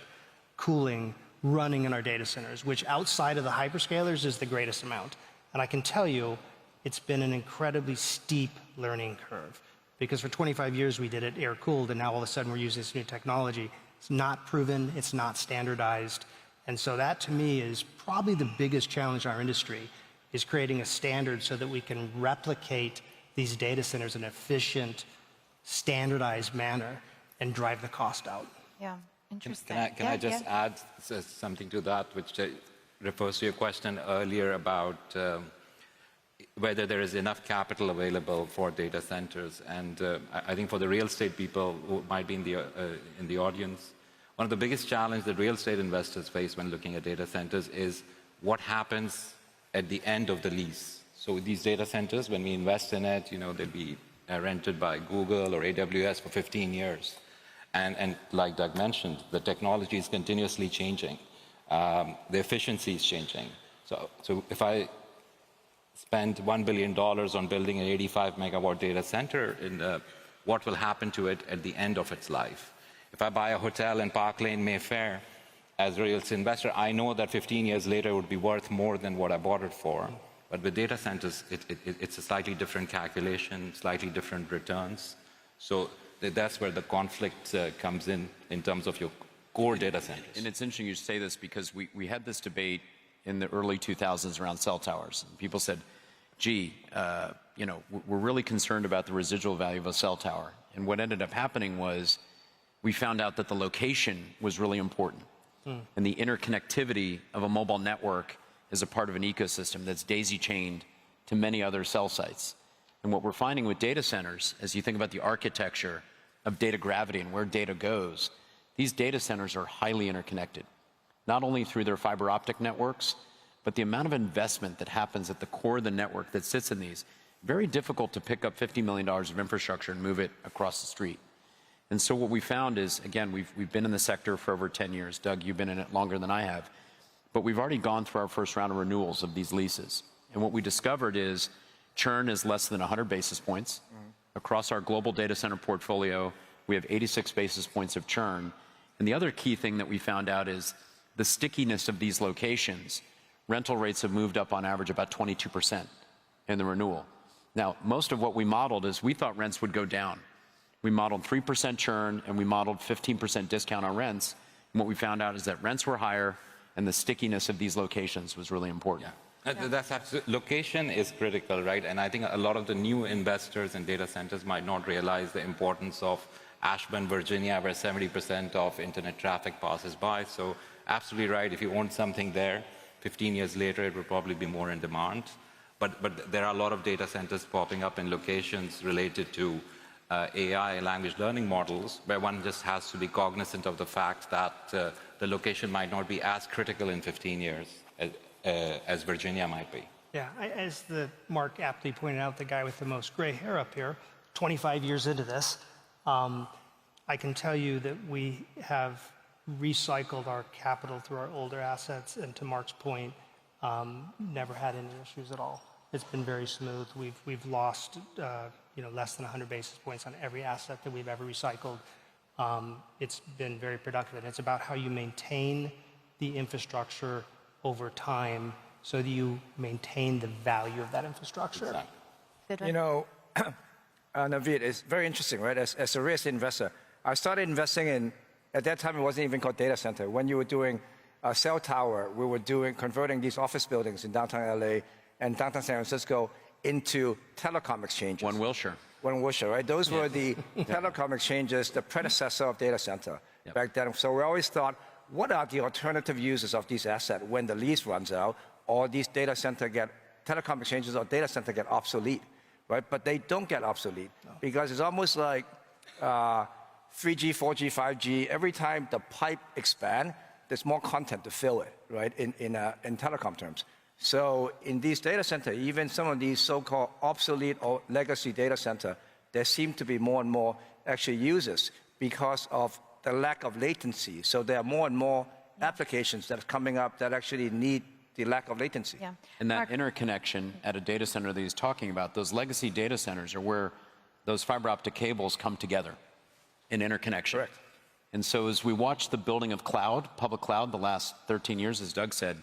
cooling running in our data centers, which outside of the hyperscalers is the greatest amount. And I can tell you, it's been an incredibly steep learning curve. Because for 25 years we did it air-cooled, and now all of a sudden we're using this new technology. It's not proven, it's not standardized. And so that, to me, is probably the biggest challenge in our industry, is creating a standard so that we can replicate these data centers in an efficient, standardized manner and drive the cost out. Yeah, interesting. Can I just add something to that, which refers to your question earlier about whether there is enough capital available for data centers. And I think for the real estate people who might be in the audience, one of the biggest challenges that real estate investors face when looking at data centers is what happens at the end of the lease. So these data centers, when we invest in it, they'll be rented by Google or AWS for 15 years. And like Doug mentioned, the technology is continuously changing. The efficiency is changing. So if I spend $1 billion on building an 85 megawatt data center, what will happen to it at the end of its life? If I buy a hotel in Park Lane, Mayfair, as a real estate investor, I know that 15 years later it would be worth more than what I bought it for. But with data centers, it's a slightly different calculation, slightly different returns. So that's where the conflict comes in terms of your core data centers. And it's interesting you say this because we had this debate in the early 2000s around cell towers. And people said, gee, we're really concerned about the residual value of a cell tower. And what ended up happening was we found out that the location was really important. And the interconnectivity of a mobile network is a part of an ecosystem that's daisy-chained to many other cell sites. And what we're finding with data centers, as you think about the architecture of data gravity and where data goes, these data centers are highly interconnected, not only through their fiber optic networks, but the amount of investment that happens at the core of the network that sits in these, very difficult to pick up $50 million of infrastructure and move it across the street. And so what we found is, again, we've been in the sector for over 10 years. Doug, you've been in it longer than I have. But we've already gone through our first round of renewals of these leases. And what we discovered is churn is less than 100 basis points. Across our global data center portfolio, we have 86 basis points of churn. And the other key thing that we found out is the stickiness of these locations. Rental rates have moved up on average about 22% in the renewal. Now, most of what we modeled is we thought rents would go down. We modeled 3% churn and we modeled 15% discount on rents. And what we found out is that rents were higher and the stickiness of these locations was really important. That's absolutely, location is critical, right? And I think a lot of the new investors in data centers might not realize the importance of Ashburn, Virginia, where 70% of internet traffic passes by. So absolutely right, if you own something there, 15 years later, it will probably be more in demand. But there are a lot of data centers popping up in locations related to AI, language learning models, where one just has to be cognizant of the fact that the location might not be as critical in 15 years as Virginia might be. Yeah, as Mark aptly pointed out, the guy with the most gray hair up here, 25 years into this, I can tell you that we have recycled our capital through our older assets, and to Mark's point, never had any issues at all. It's been very smooth. We've lost less than 100 basis points on every asset that we've ever recycled. It's been very productive, and it's about how you maintain the infrastructure over time so that you maintain the value of that infrastructure. Naveed, it's very interesting, right? As a real estate investor, I started investing in, at that time it wasn't even called data center. When you were doing a cell tower, we were converting these office buildings in downtown LA and downtown San Francisco into telecom exchanges. One Wilshire, right? Those were the telecom exchanges, the predecessor of data center back then. So we always thought, what are the alternative uses of these assets when the lease runs out, or these telecom exchanges or data center get obsolete, right? But they don't get obsolete because it's almost like 3G, 4G, 5G. Every time the pipe expands, there's more content to fill it, right? In telecom terms. So in these data centers, even some of these so-called obsolete or legacy data center, there seem to be more and more actually users because of the lack of latency. So there are more and more applications that are coming up that actually need the lack of latency. Yeah. And that interconnection at a data center that he's talking about, those legacy data centers are where those fiber optic cables come together in interconnection. Correct. And so as we watch the building of cloud, public cloud, the last 13 years, as Doug said,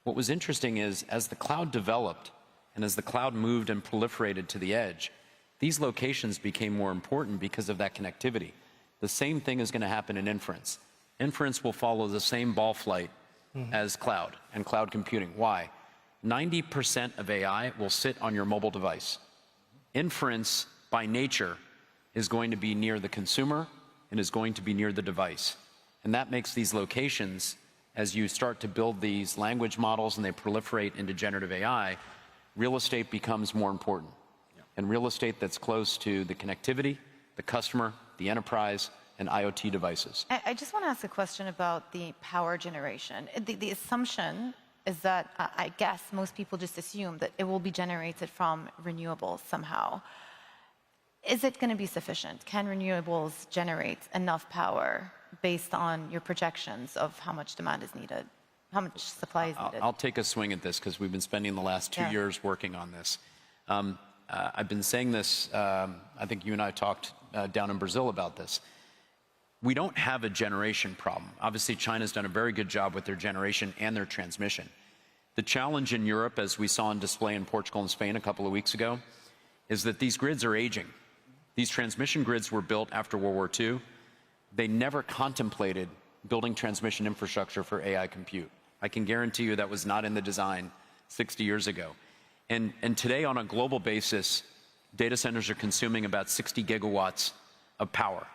what was interesting is as the cloud developed, and as the cloud moved and proliferated to the edge, these locations became more important because of that connectivity. The same thing is going to happen in inference. Inference will follow the same ball flight as cloud and cloud computing. Why? 90% of AI will sit on your mobile device. Inference, by nature, is going to be near the consumer and is going to be near the device. And that makes these locations, as you start to build these language models and they proliferate into generative AI, real estate becomes more important. And real estate that's close to the connectivity, the customer, the enterprise, and IoT devices. I just want to ask a question about the power generation. The assumption is that, I guess, most people just assume that it will be generated from renewables somehow. Is it going to be sufficient? Can renewables generate enough power based on your projections of how much demand is needed, how much supply is needed? I'll take a swing at this because we've been spending the last 2 years working on this. I've been saying this, I think you and I talked down in Brazil about this. We don't have a generation problem. Obviously, China's done a very good job with their generation and their transmission. The challenge in Europe, as we saw on display in Portugal and Spain a couple of weeks ago, is that these grids are aging. These transmission grids were built after World War II. They never contemplated building transmission infrastructure for AI compute. I can guarantee you that was not in the design 60 years ago. And today, on a global basis, data centers are consuming about 60 gigawatts of power.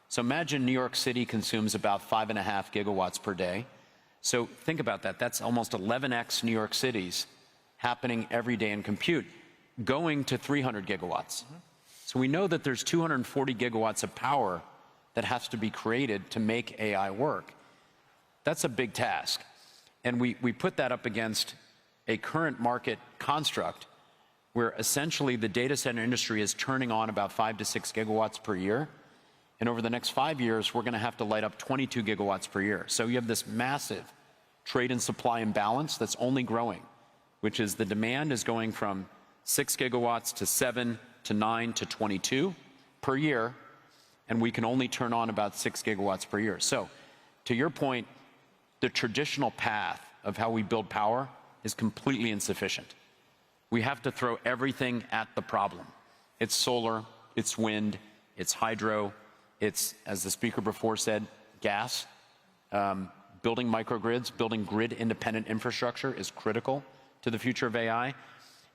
So imagine New York City consumes about 5.5 gigawatts per day. So think about that. That's almost 11x New York City's happening every day in compute, going to 300 gigawatts. So we know that there's 240 gigawatts of power that has to be created to make AI work. That's a big task. And we put that up against a current market construct where essentially the data center industry is turning on about 5 to 6 gigawatts per year. And over the next 5 years, we're going to have to light up 22 gigawatts per year. So you have this massive trade and supply imbalance that's only growing, which is the demand is going from 6 gigawatts to 7 to 9 to 22 per year, and we can only turn on about 6 gigawatts per year. So to your point, the traditional path of how we build power is completely insufficient. We have to throw everything at the problem. It's solar, it's wind, it's hydro, it's, as the speaker before said, gas. Building microgrids, building grid-independent infrastructure is critical to the future of AI.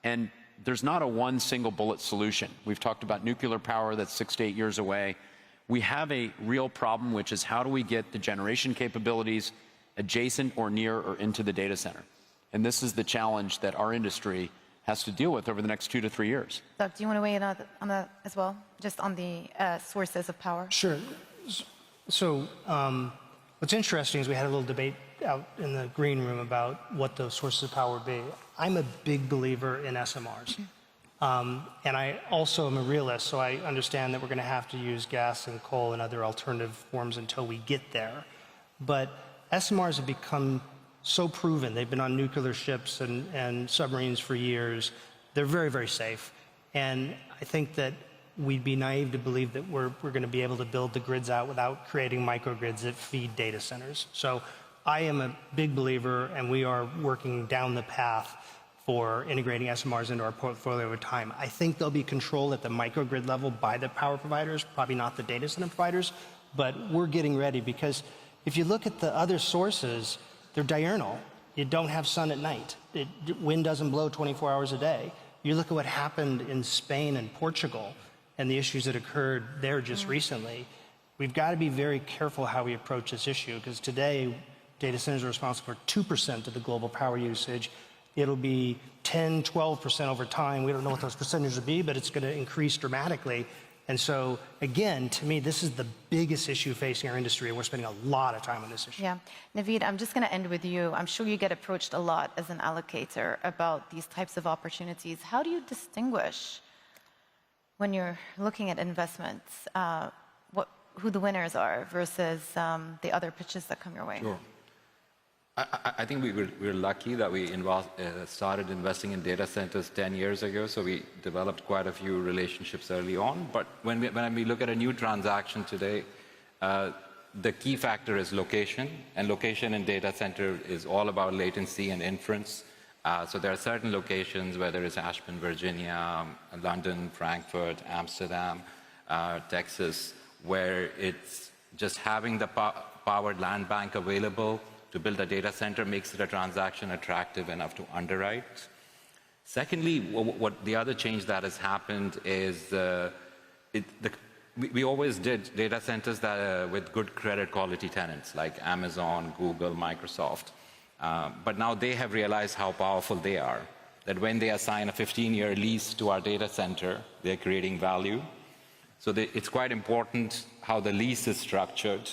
And there's not a one single bullet solution. We've talked about nuclear power that's 6 to 8 years away. We have a real problem, which is how do we get the generation capabilities adjacent or near or into the data center? And this is the challenge that our industry has to deal with over the next 2 to 3 years. Doug, do you want to weigh in on that as well, just on the sources of power? Sure. So what's interesting is we had a little debate out in the green room about what those sources of power would be. I'm a big believer in SMRs. And I also am a realist, so I understand that we're going to have to use gas and coal and other alternative forms until we get there. But SMRs have become so proven. They've been on nuclear ships and submarines for years. They're very, very safe. And I think that we'd be naive to believe that we're going to be able to build the grids out without creating microgrids that feed data centers. So I am a big believer, and we are working down the path for integrating SMRs into our portfolio over time. I think they'll be controlled at the microgrid level by the power providers, probably not the data center providers, but we're getting ready because if you look at the other sources, they're diurnal. You don't have sun at night. Wind doesn't blow 24 hours a day. You look at what happened in Spain and Portugal and the issues that occurred there just recently. We've got to be very careful how we approach this issue because today data centers are responsible for 2% of the global power usage. It'll be 10, 12% over time. We don't know what those percentages will be, but it's going to increase dramatically. And so, again, to me, this is the biggest issue facing our industry, and we're spending a lot of time on this issue. Yeah. Naveed, I'm just going to end with you. I'm sure you get approached a lot as an allocator about these types of opportunities. How do you distinguish when you're looking at investments, who the winners are versus the other pitches that come your way? Sure. I think we're lucky that we started investing in data centers 10 years ago, so we developed quite a few relationships early on. But when we look at a new transaction today, the key factor is location, and location in data center is all about latency and inference. So there are certain locations, whether it's Ashburn, Virginia, London, Frankfurt, Amsterdam, Texas, where it's just having the powered land bank available to build a data center makes it a transaction attractive enough to underwrite. Secondly, what the other change that has happened is we always did data centers that with good credit quality tenants like Amazon, Google, Microsoft. But now they have realized how powerful they are, that when they assign a 15-year lease to our data center, they're creating value. So it's quite important how the lease is structured,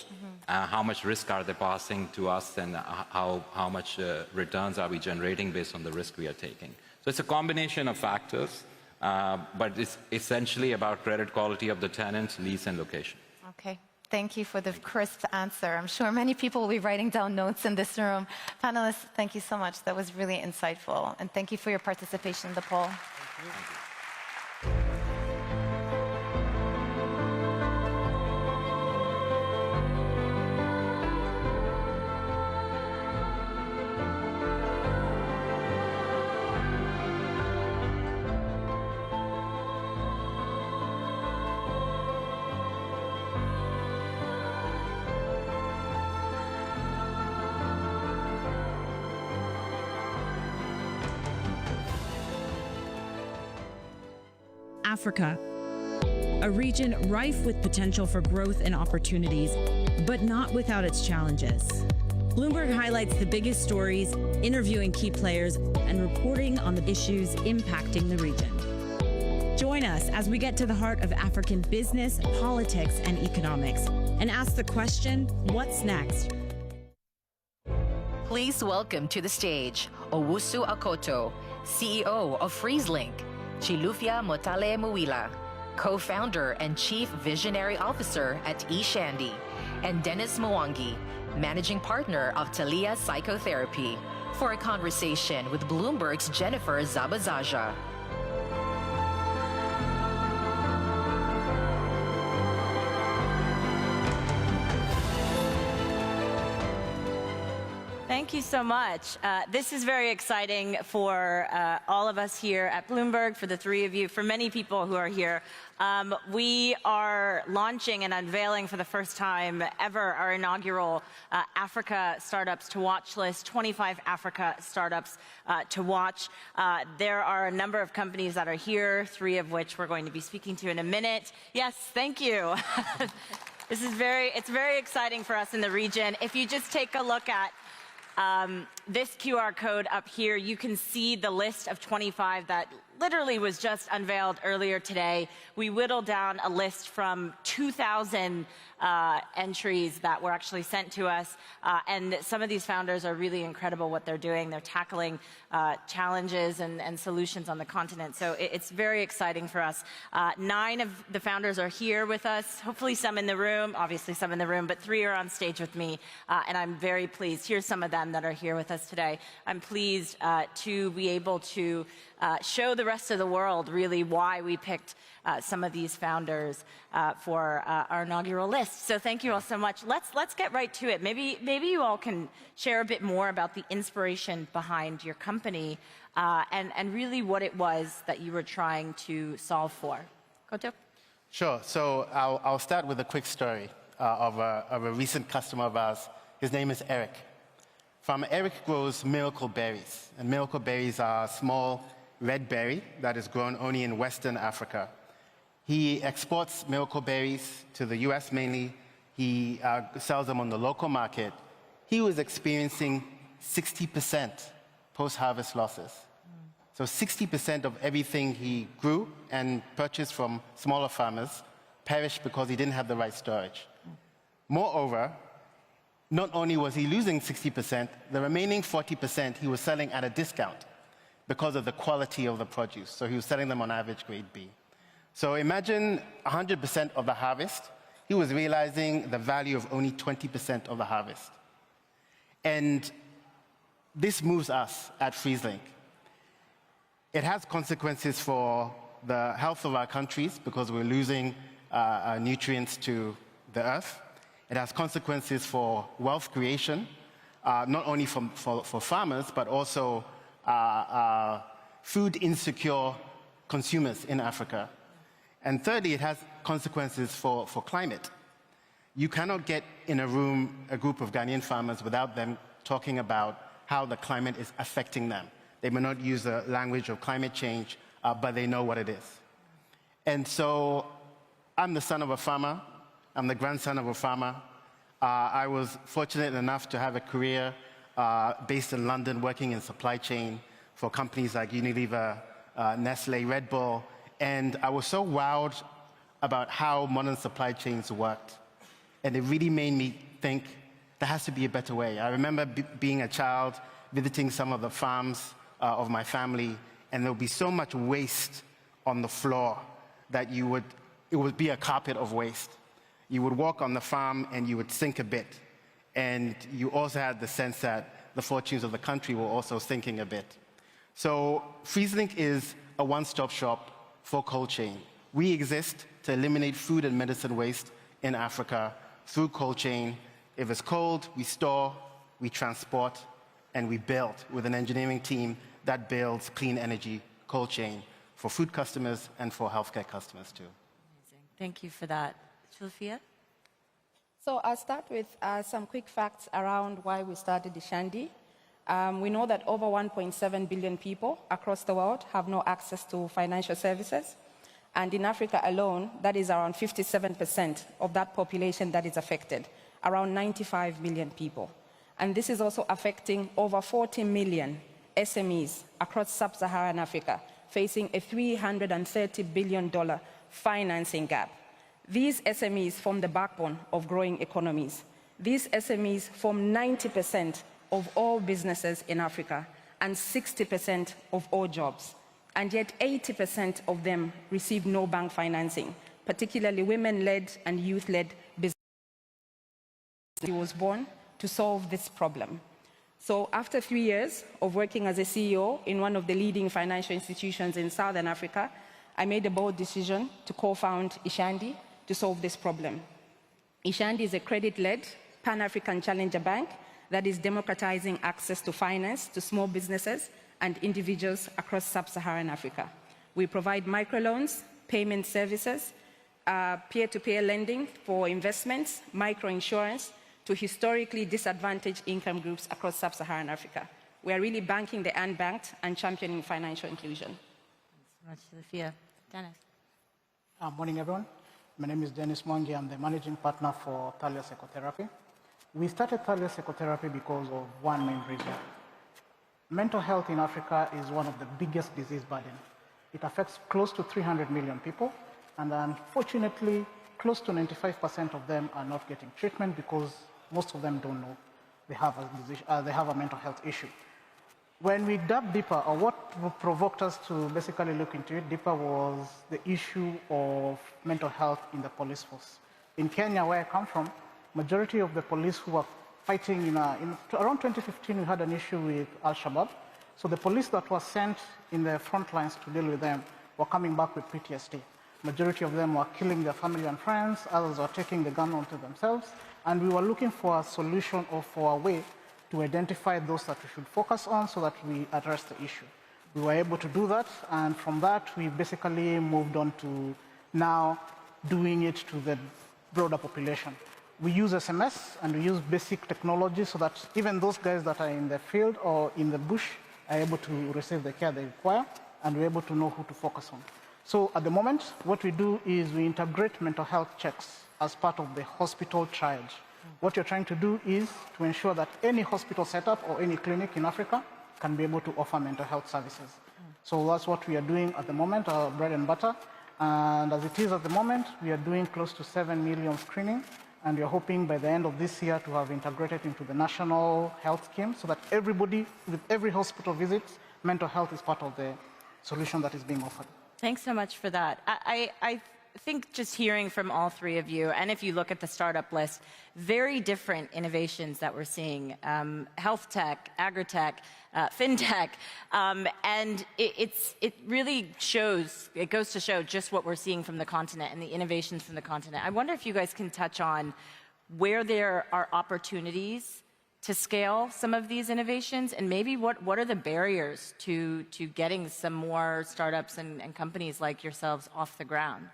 how much risk are they passing to us, and how much returns are we generating based on the risk we are taking. So it's a combination of factors, but it's essentially about credit quality of the tenant, lease, and location. Okay. Thank you for the crisp answer. I'm sure many people will be writing down notes in this room. Panelists, thank you so much. That was really insightful. And thank you for your participation in the poll. Thank you. Africa, a region rife with potential for growth and opportunities, but not without its challenges. Bloomberg highlights the biggest stories, interviewing key players, and reporting on the issues impacting the region. Join us as we get to the heart of African business, politics, and economics, and ask the question, what's next? Please welcome to the stage Owusu Akoto, CEO of FreezeLink, Chilufya Motale Muwila, co-founder and chief visionary officer at eShandy, and Dennis Mwangi, managing partner of Talia Psychotherapy, for a conversation with Bloomberg's Jennifer Zabazaja. Thank you so much. This is very exciting for all of us here at Bloomberg, for the three of you, for many people who are here. We are launching and unveiling for the first time ever our inaugural Africa Startups to Watch list, 25 Africa startups to watch. There are a number of companies that are here, three of which we're going to be speaking to in a minute. Yes, thank you. It's very exciting for us in the region. If you just take a look at this QR code up here, you can see the list of 25 that literally was just unveiled earlier today. We whittled down a list from 2,000 entries that were actually sent to us. And some of these founders are really incredible what they're doing. They're tackling challenges and solutions on the continent. So it's very exciting for us. 9 of the founders are here with us, hopefully some in the room, obviously some in the room, but 3 are on stage with me. And I'm very pleased. Here's some of them that are here with us today. I'm pleased to be able to show the rest of the world really why we picked some of these founders for our inaugural list. So thank you all so much. Let's get right to it. Maybe you all can share a bit more about the inspiration behind your company and really what it was that you were trying to solve for. Koto? Sure. So I'll start with a quick story of a recent customer of ours. His name is Eric. Eric grows miracle berries, and miracle berries are a small red berry that is grown only in Western Africa. He exports miracle berries to the US mainly. He sells them on the local market. He was experiencing 60% post-harvest losses. So 60% of everything he grew and purchased from smaller farmers perished because he didn't have the right storage. Moreover, not only was he losing 60%, the remaining 40% he was selling at a discount because of the quality of the produce. So he was selling them on average grade B. So imagine 100% of the harvest. He was realizing the value of only 20% of the harvest. And this moves us at FreezeLink. It has consequences for the health of our countries because we're losing nutrients to the earth. It has consequences for wealth creation, not only for farmers, but also food insecure consumers in Africa. And thirdly, it has consequences for climate. You cannot get in a room a group of Ghanaian farmers without them talking about how the climate is affecting them. They may not use the language of climate change, but they know what it is. And so I'm the son of a farmer. I'm the grandson of a farmer. I was fortunate enough to have a career based in London, working in supply chain for companies like Unilever, Nestle, Red Bull. And I was so wowed about how modern supply chains worked. And it really made me think there has to be a better way. I remember being a child, visiting some of the farms of my family, and there would be so much waste on the floor that it would be a carpet of waste. You would walk on the farm and you would sink a bit. And you also had the sense that the fortunes of the country were also sinking a bit. So FreezeLink is a one-stop shop for cold chain. We exist to eliminate food and medicine waste in Africa through cold chain. If it's cold, we store, we transport, and we build with an engineering team that builds clean energy cold chain for food customers and for healthcare customers too. Amazing. Thank you for that. Sophia? So I'll start with some quick facts around why we started Ishandi. We know that over 1.7 billion people across the world have no access to financial services. And in Africa alone, that is around 57% of that population that is affected, around 95 million people. And this is also affecting over 40 million SMEs across sub-Saharan Africa, facing a $330 billion financing gap. These SMEs form the backbone of growing economies. These SMEs form 90% of all businesses in Africa and 60% of all jobs. And yet 80% of them receive no bank financing, particularly women-led and youth-led businesses. He was born to solve this problem. So after 3 years of working as a CEO in one of the leading financial institutions in Southern Africa, I made a bold decision to co-found Ishandi to solve this problem. Ishandi is a credit-led Pan-African challenger bank that is democratizing access to finance to small businesses and individuals across sub-Saharan Africa. We provide microloans, payment services, peer-to-peer lending for investments, microinsurance to historically disadvantaged income groups across sub-Saharan Africa. We are really banking the unbanked and championing financial inclusion. Thanks so much, Sophia. Dennis. Morning, everyone. My name is Dennis Mwangi. I'm the managing partner for Thalia Psychotherapy. We started Thalia Psychotherapy because of one main reason. Mental health in Africa is one of the biggest disease burden. It affects close to 300 million people, and unfortunately, close to 95% of them are not getting treatment because most of them don't know they have a mental health issue. When we dug deeper, or what provoked us to basically look into it deeper was the issue of mental health in the police force. In Kenya, where I come from, majority of the police who are fighting around 2015, we had an issue with Al-Shabaab. So the police that were sent in the front lines to deal with them were coming back with PTSD. Majority of them were killing their family and friends, others were taking the gun onto themselves, and we were looking for a solution or for a way to identify those that we should focus on so that we address the issue. We were able to do that, and from that, we basically moved on to now doing it to the broader population. We use SMS and we use basic technology so that even those guys that are in the field or in the bush are able to receive the care they require, and we're able to know who to focus on. So at the moment, what we do is we integrate mental health checks as part of the hospital triage. What you're trying to do is to ensure that any hospital setup or any clinic in Africa can be able to offer mental health services. So that's what we are doing at the moment, our bread and butter. And as it is at the moment, we are doing close to 7 million screening, and we are hoping by the end of this year to have integrated into the national health scheme so that everybody, with every hospital visit, mental health is part of the solution that is being offered. Thanks so much for that. I think just hearing from all three of you, and if you look at the startup list, very different innovations that we're seeing, health tech, agri-tech, fintech, and it really shows, it goes to show just what we're seeing from the continent and the innovations from the continent. I wonder if you guys can touch on where there are opportunities to scale some of these innovations? And maybe what are the barriers to getting some more startups and companies like yourselves off the ground?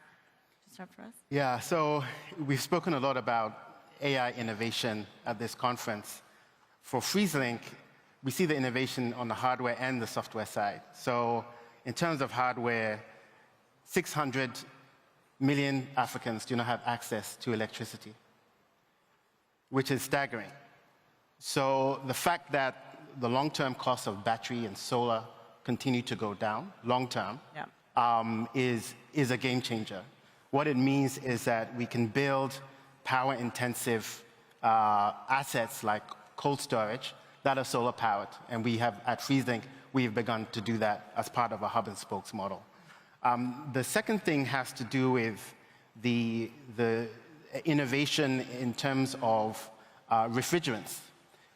Start for us? Yeah, so we've spoken a lot about AI innovation at this conference. For FreezeLink, we see the innovation on the hardware and the software side. So in terms of hardware, 600 million Africans do not have access to electricity, which is staggering. So the fact that the long-term costs of battery and solar continue to go down, long-term, is a game changer. What it means is that we can build power-intensive assets like cold storage that are solar-powered. And we have, at FreezeLink, we've begun to do that as part of a hub-and-spokes model. The second thing has to do with the innovation in terms of refrigerants.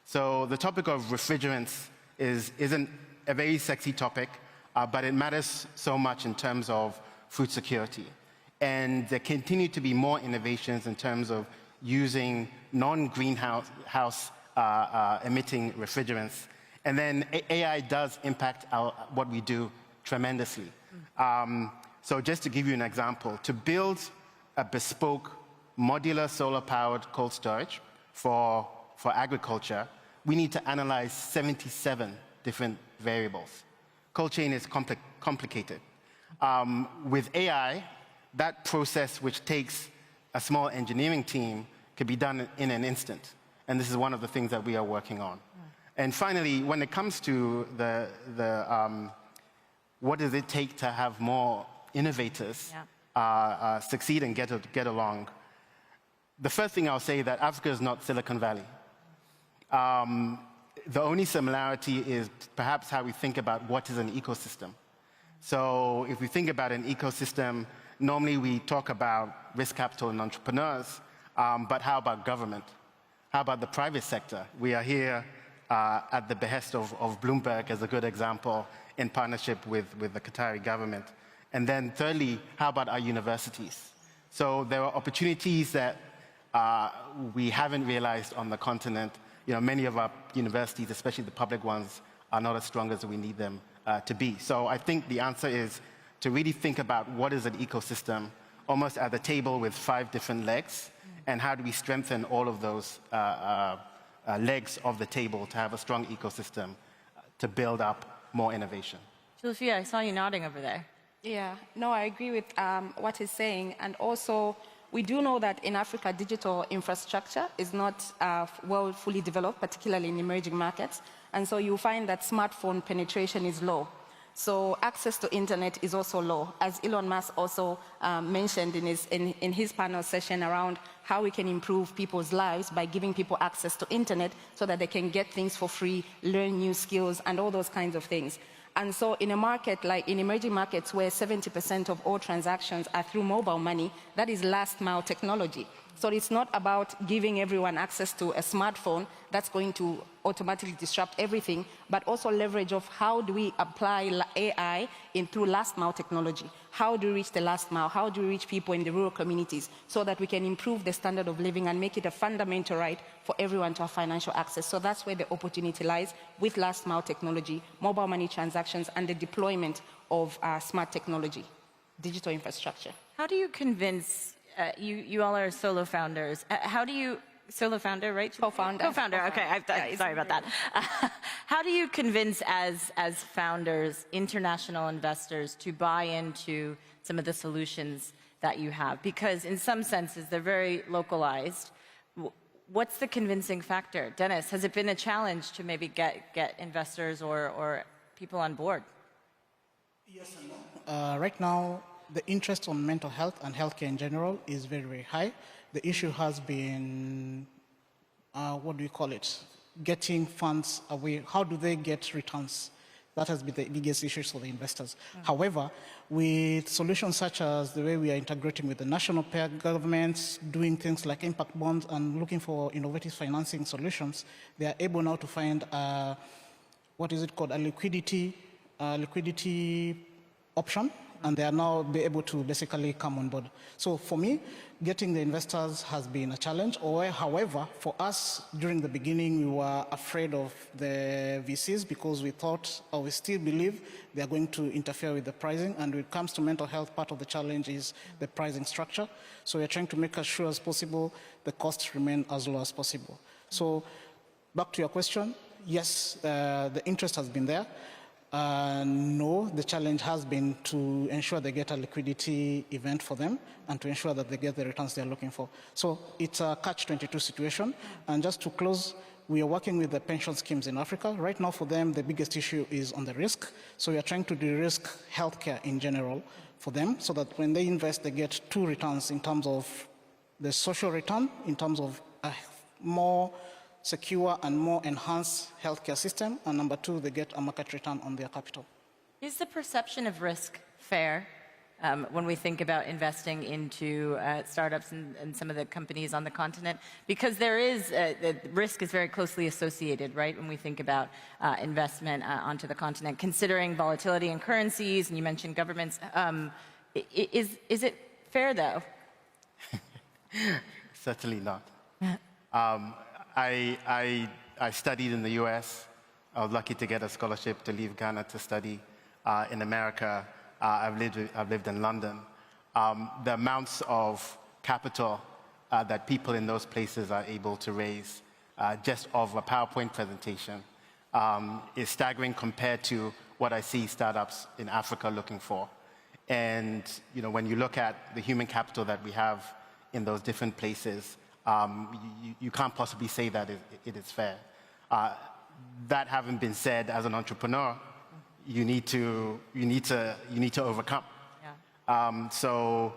So the topic of refrigerants isn't a very sexy topic, but it matters so much in terms of food security. And there continue to be more innovations in terms of using non-greenhouse emitting refrigerants. And then AI does impact what we do tremendously. So just to give you an example, to build a bespoke modular solar-powered cold storage for agriculture, we need to analyze 77 different variables. Cold chain is complicated. With AI, that process, which takes a small engineering team, could be done in an instant. And this is one of the things that we are working on. And finally, when it comes to what does it take to have more innovators succeed and get along, the first thing I'll say is that Africa is not Silicon Valley. The only similarity is perhaps how we think about what is an ecosystem. So if we think about an ecosystem, normally we talk about risk capital and entrepreneurs, but how about government? How about the private sector? We are here at the behest of Bloomberg as a good example in partnership with the Qatari government. And then thirdly, how about our universities? So there are opportunities that we haven't realized on the continent. You know, many of our universities, especially the public ones, are not as strong as we need them to be. So I think the answer is to really think about what is an ecosystem, almost at the table with 5 different legs, and how do we strengthen all of those legs of the table to have a strong ecosystem to build up more innovation. Julafia, I saw you nodding over there. Yeah, no, I agree with what he's saying. And also, we do know that in Africa, digital infrastructure is not fully developed, particularly in emerging markets. And so you find that smartphone penetration is low. So access to internet is also low, as Elon Musk also mentioned in his panel session around how we can improve people's lives by giving people access to internet so that they can get things for free, learn new skills, and all those kinds of things. And so in a market like in emerging markets where 70% of all transactions are through mobile money, that is last mile technology. So it's not about giving everyone access to a smartphone that's going to automatically disrupt everything, but also leverage of how do we apply AI through last mile technology. How do we reach the last mile? How do we reach people in the rural communities so that we can improve the standard of living and make it a fundamental right for everyone to have financial access? So that's where the opportunity lies with last mile technology, mobile money transactions, and the deployment of smart technology, digital infrastructure. How do you convince, you all are solo founders, how do you, solo founder, right? Co-founder. Co-founder, okay, sorry about that. How do you convince, as founders, international investors to buy into some of the solutions that you have? Because in some senses, they're very localized. What's the convincing factor? Dennis, has it been a challenge to maybe get investors or people on board? Yes and no. Right now, the interest on mental health and healthcare in general is very, very high. The issue has been, what do you call it? Getting funds away. How do they get returns? That has been the biggest issue for the investors. However, with solutions such as the way we are integrating with the national pair governments, doing things like impact bonds and looking for innovative financing solutions, they are able now to find, what is it called, a liquidity option and they are now be able to basically come on board. So for me, getting the investors has been a challenge. However, for us, during the beginning, we were afraid of the VCs because we thought, or we still believe, they are going to interfere with the pricing. And when it comes to mental health, part of the challenge is the pricing structure. So we're trying to make as sure as possible the costs remain as low as possible. So back to your question, yes, the interest has been there. No, the challenge has been to ensure they get a liquidity event for them and to ensure that they get the returns they're looking for. So it's a catch-22 situation. And just to close, we are working with the pension schemes in Africa. Right now for them, the biggest issue is on the risk. So we are trying to de-risk healthcare in general for them so that when they invest, they get two returns in terms of the social return, in terms of a more secure and more enhanced healthcare system, and number two, they get a market return on their capital. Is the perception of risk fair when we think about investing into startups and some of the companies on the continent? Because there is, the risk is very closely associated, right, when we think about investment onto the continent, considering volatility in currencies, and you mentioned governments. Is it fair, though? Certainly not. I studied in the US. I was lucky to get a scholarship to leave Ghana to study in America. I've lived in London. The amounts of capital that people in those places are able to raise just off a PowerPoint presentation is staggering compared to what I see startups in Africa looking for. And when you look at the human capital that we have in those different places, you can't possibly say that it is fair. That having been said, as an entrepreneur, you need to overcome. Yeah. So,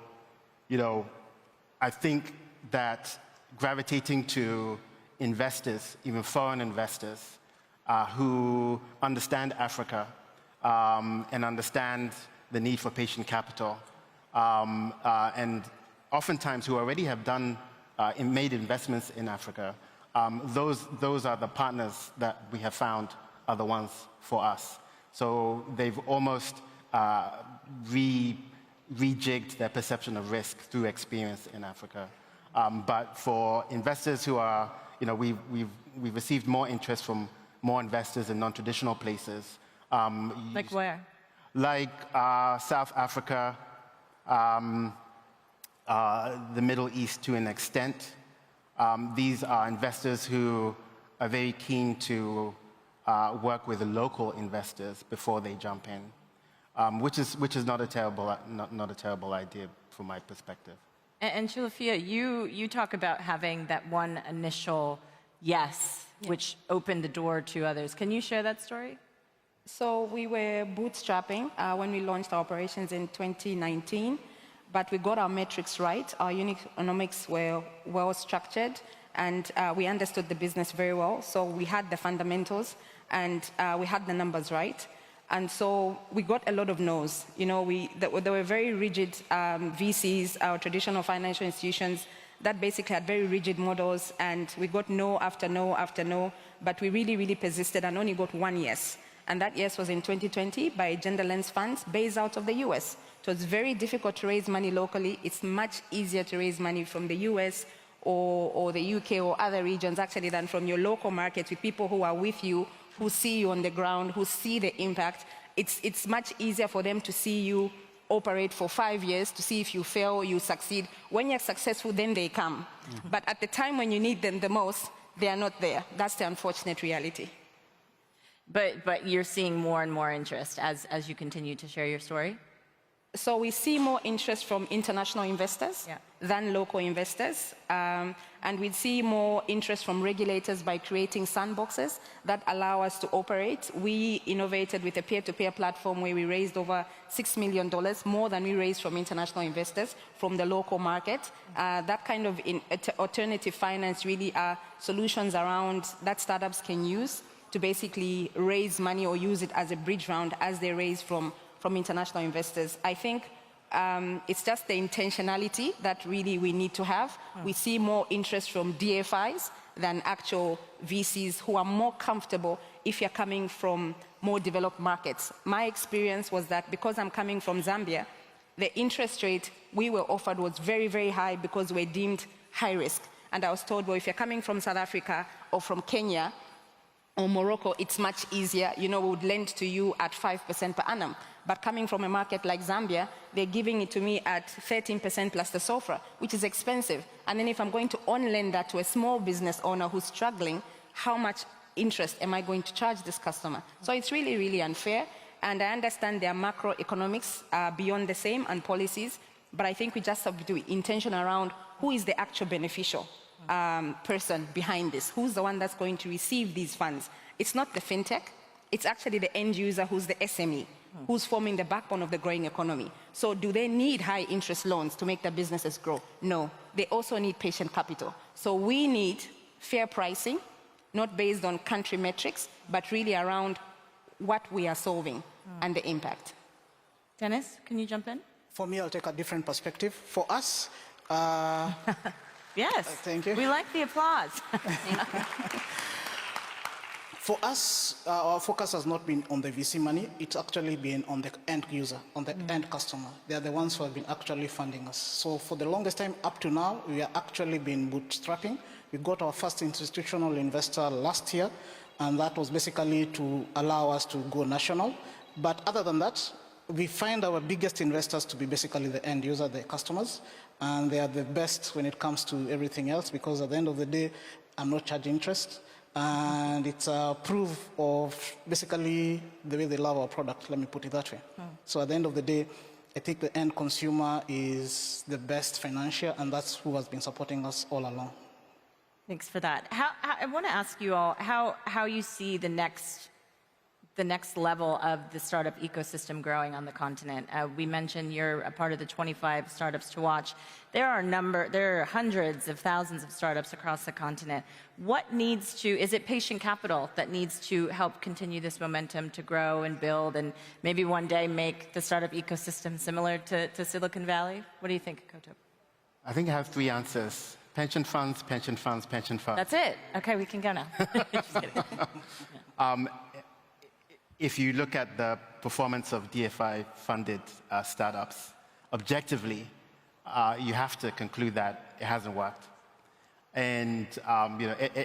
I think that gravitating to investors, even foreign investors, who understand Africa and understand the need for patient capital, and oftentimes who already have made investments in Africa, those are the partners that we have found are the ones for us. So they've almost rejigged their perception of risk through experience in Africa. But for investors who are, we've received more interest from more investors in non-traditional places. Like where? Like South Africa, the Middle East to an extent. These are investors who are very keen to work with the local investors before they jump in, which is not a terrible idea from my perspective. And Chilufia, you talk about having that one initial yes, which opened the door to others. Can you share that story? So we were bootstrapping when we launched our operations in 2019, but we got our metrics right. Our unit economics were well structured, and we understood the business very well. So we had the fundamentals, and we had the numbers right. And so we got a lot of no's. There were very rigid VCs, our traditional financial institutions, that basically had very rigid models, and we got no after no after no, but we really, really persisted and only got one yes. And that yes was in 2020 by Gender Lens Funds based out of the US. So it's very difficult to raise money locally. It's much easier to raise money from the US or the UK or other regions actually than from your local market with people who are with you, who see you on the ground, who see the impact. It's much easier for them to see you operate for 5 years to see if you fail or you succeed. When you're successful, then they come. Mm-hmm. But at the time when you need them the most, they are not there. That's the unfortunate reality. But you're seeing more and more interest as you continue to share your story? So we see more interest from international investors than local investors. And we see more interest from regulators by creating sandboxes that allow us to operate. We innovated with a peer-to-peer platform where we raised over $6 million, more than we raised from international investors from the local market. That kind of alternative finance really are solutions around that startups can use to basically raise money or use it as a bridge round as they raise from international investors. I think it's just the intentionality that really we need to have. We see more interest from DFIs than actual VCs who are more comfortable if you're coming from more developed markets. My experience was that because I'm coming from Zambia, the interest rate we were offered was very, very high because we're deemed high risk. And I was told, well, if you're coming from South Africa or from Kenya or Morocco, it's much easier. You know, we would lend to you at 5% per annum. But coming from a market like Zambia, they're giving it to me at 13% plus the SOFR, which is expensive. And then if I'm going to on-lend that to a small business owner who's struggling, how much interest am I going to charge this customer? So it's really, really unfair. And I understand their macroeconomics are beyond the same and policies, but I think we just have to be intentional around who is the actual beneficial person behind this. Who's the one that's going to receive these funds? It's not the fintech. It's actually the end user who's the SME, who's forming the backbone of the growing economy. So do they need high interest loans to make their businesses grow? No. They also need patient capital. So we need fair pricing, not based on country metrics, but really around what we are solving and the impact. Dennis, can you jump in? For me, I'll take a different perspective. For us, yes. Thank you. We like the applause. For us, our focus has not been on the VC money. It's actually been on the end user, on the end customer. They are the ones who have been actually funding us. So for the longest time up to now, we are actually been bootstrapping. We got our first institutional investor last year, and that was basically to allow us to go national. But other than that, we find our biggest investors to be basically the end user, the customers, and they are the best when it comes to everything else, because at the end of the day, I'm not charging interest, and it's a proof of basically the way they love our product, let me put it that way. So at the end of the day, I think the end consumer is the best financier, and that's who has been supporting us all along. Thanks for that. I want to ask you all how you see the next level of the startup ecosystem growing on the continent. We mentioned you're a part of the 25 startups to watch. There are hundreds of thousands of startups across the continent. What needs to, is it patient capital that needs to help continue this momentum to grow and build and maybe one day make the startup ecosystem similar to Silicon Valley? What do you think, Koto? I think I have three answers. Pension funds, pension funds, pension funds. That's it. Okay, we can go now. Just kidding. If you look at the performance of DFI-funded startups, objectively, you have to conclude that it hasn't worked. And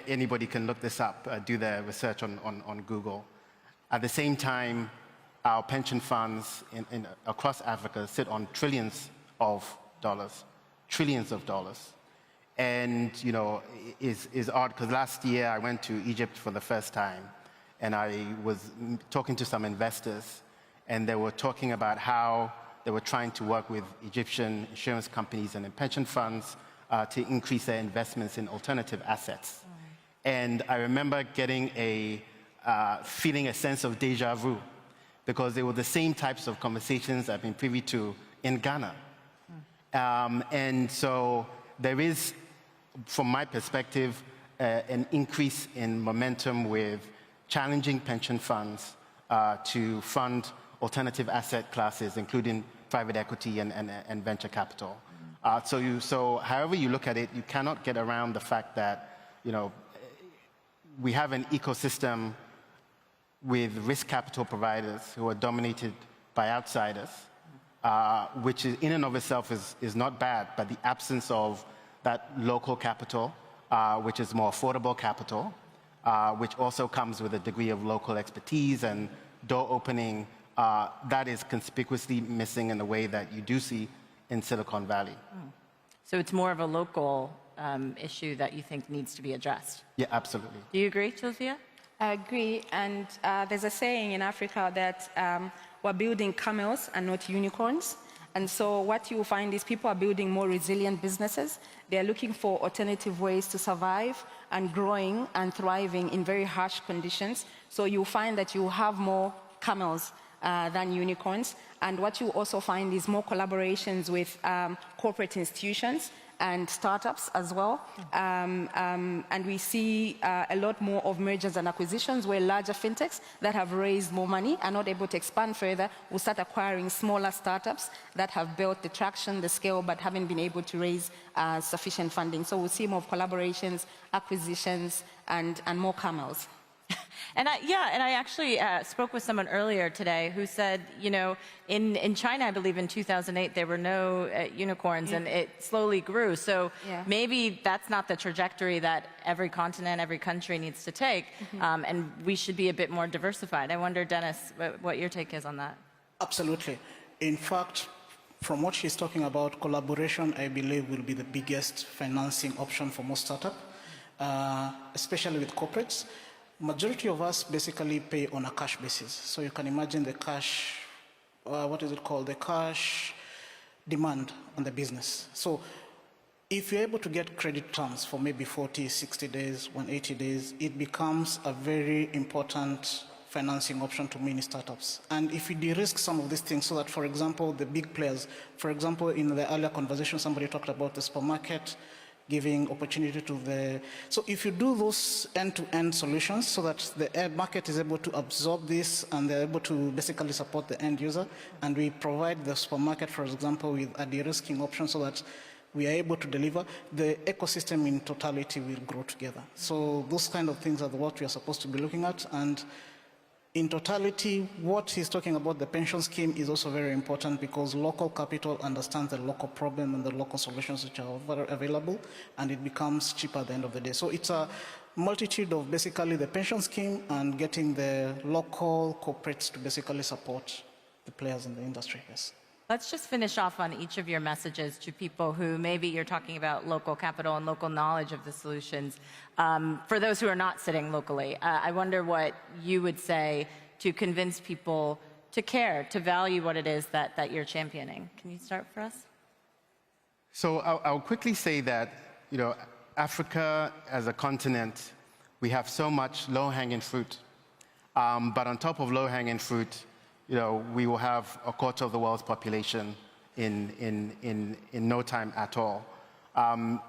anybody can look this up, do their research on Google. At the same time, our pension funds across Africa sit on trillions of dollars. And is odd because last year I went to Egypt for the first time, and I was talking to some investors, and they were talking about how they were trying to work with Egyptian insurance companies and pension funds to increase their investments in alternative assets. And I remember getting feeling a sense of deja vu, because they were the same types of conversations I've been privy to in Ghana. And so there is, from my perspective, an increase in momentum with challenging pension funds to fund alternative asset classes, including private equity and venture capital. So however you look at it, you cannot get around the fact that we have an ecosystem with risk capital providers who are dominated by outsiders, which in and of itself is not bad, but the absence of that local capital, which is more affordable capital, which also comes with a degree of local expertise and door opening, that is conspicuously missing in the way that you do see in Silicon Valley. So it's more of a local issue that you think needs to be addressed? Yeah, absolutely. Do you agree, Sylvia? I agree, and there's a saying in Africa that we're building camels and not unicorns. And so what you will find is people are building more resilient businesses. They're looking for alternative ways to survive and growing and thriving in very harsh conditions. So you'll find that you have more camels than unicorns. And what you also find is more collaborations with corporate institutions and startups as well. And we see a lot more of mergers and acquisitions where larger fintechs that have raised more money are not able to expand further will start acquiring smaller startups that have built the traction, the scale, but haven't been able to raise sufficient funding. So we'll see more of collaborations, acquisitions, and more camels. And I actually spoke with someone earlier today who said, you know, in China, I believe in 2008, there were no unicorns, and it slowly grew. So maybe that's not the trajectory that every continent, every country needs to take, and we should be a bit more diversified. I wonder, Dennis, what your take is on that. Absolutely. In fact, from what she's talking about, collaboration, I believe, will be the biggest financing option for most startups, especially with corporates. Majority of us basically pay on a cash basis. So you can imagine the cash, what is it called? The cash demand on the business. So if you're able to get credit terms for maybe 40, 60 days, 180 days, it becomes a very important financing option to many startups. And if you de-risk some of these things so that, for example, the big players, for example, in the earlier conversation, somebody talked about the supermarket, giving opportunity to the... So if you do those end-to-end solutions so that the market is able to absorb this and they're able to basically support the end user, and we provide the supermarket, for example, with a de-risking option so that we are able to deliver, the ecosystem in totality will grow together. So those kind of things are what we are supposed to be looking at. And in totality, what he's talking about, the pension scheme, is also very important because local capital understands the local problem and the local solutions which are available, and it becomes cheaper at the end of the day. So it's a multitude of basically the pension scheme and getting the local corporates to basically support the players in the industry, yes. Let's just finish off on each of your messages to people who maybe you're talking about local capital and local knowledge of the solutions. For those who are not sitting locally, I wonder what you would say to convince people to care, to value what it is that you're championing. Can you start for us? So I'll quickly say that, you know, Africa as a continent, we have so much low-hanging fruit. But on top of low-hanging fruit, you know, we will have a quarter of the world's population in no time at all.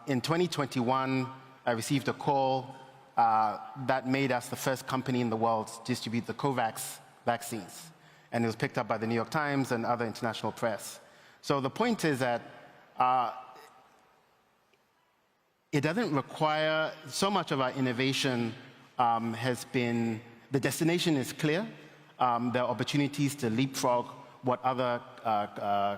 In 2021, I received a call that made us the first company in the world to distribute the COVAX vaccines. And it was picked up by the New York Times and other international press. So the point is that it doesn't require, so much of our innovation has been, the destination is clear. There are opportunities to leapfrog what other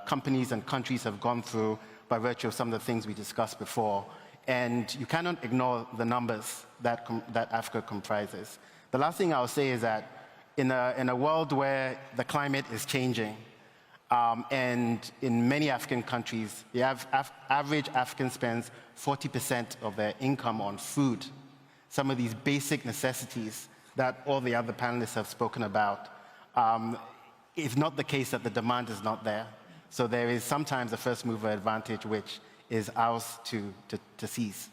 companies and countries have gone through by virtue of some of the things we discussed before. And you cannot ignore the numbers that Africa comprises. The last thing I'll say is that in a world where the climate is changing, and in many African countries, the average African spends 40% of their income on food, some of these basic necessities that all the other panelists have spoken about. It's not the case that the demand is not there. So there is sometimes a first mover advantage, which is ours to seize.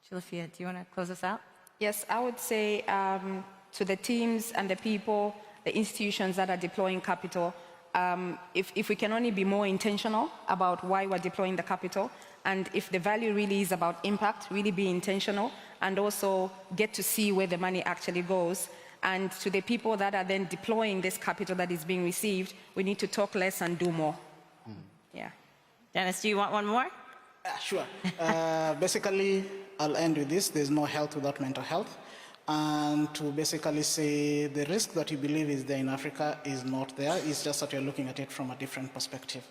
Chilafia, do you want to close us out? Yes, I would say to the teams and the people, the institutions that are deploying capital, if we can only be more intentional about why we're deploying the capital, and if the value really is about impact, really be intentional, and also get to see where the money actually goes. And to the people that are then deploying this capital that is being received, we need to talk less and do more. Yeah. Dennis, do you want one more? Sure. Basically, I'll end with this. There's no health without mental health. And to basically say the risk that you believe is there in Africa is not there. It's just that you're looking at it from a different perspective.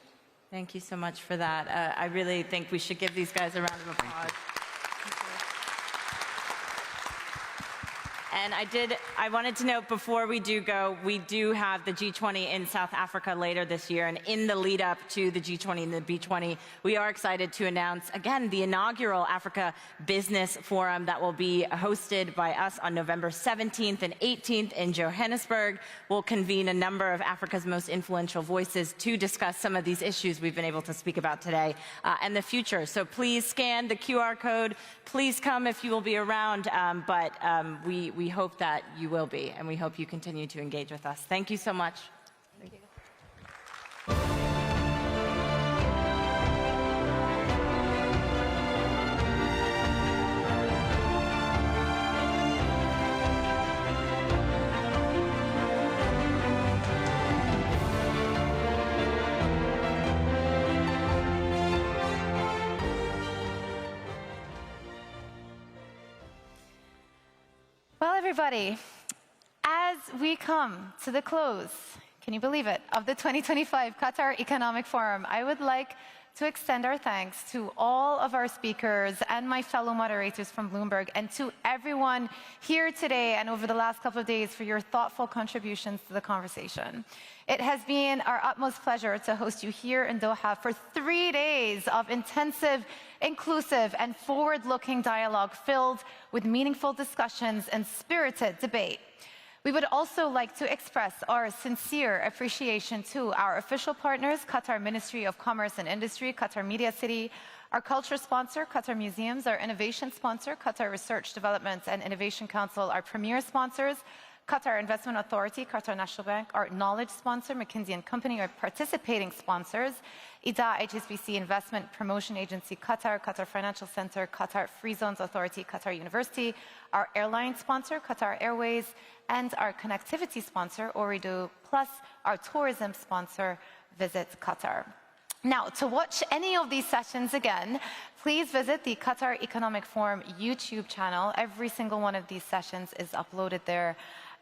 Thank you so much for that. I really think we should give these guys a round of applause. And I wanted to note before we do go, we do have the G20 in South Africa later this year. And in the lead up to the G20 and the B20, we are excited to announce, again, the inaugural Africa Business Forum that will be hosted by us on November 17th and 18th in Johannesburg. We'll convene a number of Africa's most influential voices to discuss some of these issues we've been able to speak about today and the future. So please scan the QR code. Please come if you will be around. But we hope that you will be, and we hope you continue to engage with us. Thank you so much. Thank you. Well, everybody, As we come to the close, can you believe it, of the 2025 Qatar Economic Forum, I would like to extend our thanks to all of our speakers and my fellow moderators from Bloomberg, and to everyone here today and over the last couple of days for your thoughtful contributions to the conversation. It has been our utmost pleasure to host you here in Doha for 3 days of intensive, inclusive, and forward-looking dialogue filled with meaningful discussions and spirited debate. We would also like to express our sincere appreciation to our official partners, Qatar Ministry of Commerce and Industry, Qatar Media City, our culture sponsor, Qatar Museums, our innovation sponsor, Qatar Research, Development and Innovation Council, our premier sponsors, Qatar Investment Authority, Qatar National Bank, our knowledge sponsor, McKinsey & Company, our participating sponsors, IDA, HSBC Investment Promotion Agency, Qatar, Qatar Financial Center, Qatar Free Zones Authority, Qatar University, our airline sponsor, Qatar Airways, and our connectivity sponsor, Ooredoo, plus our tourism sponsor, Visit Qatar. Now, to watch any of these sessions again, please visit the Qatar Economic Forum YouTube channel. Every single one of these sessions is uploaded there.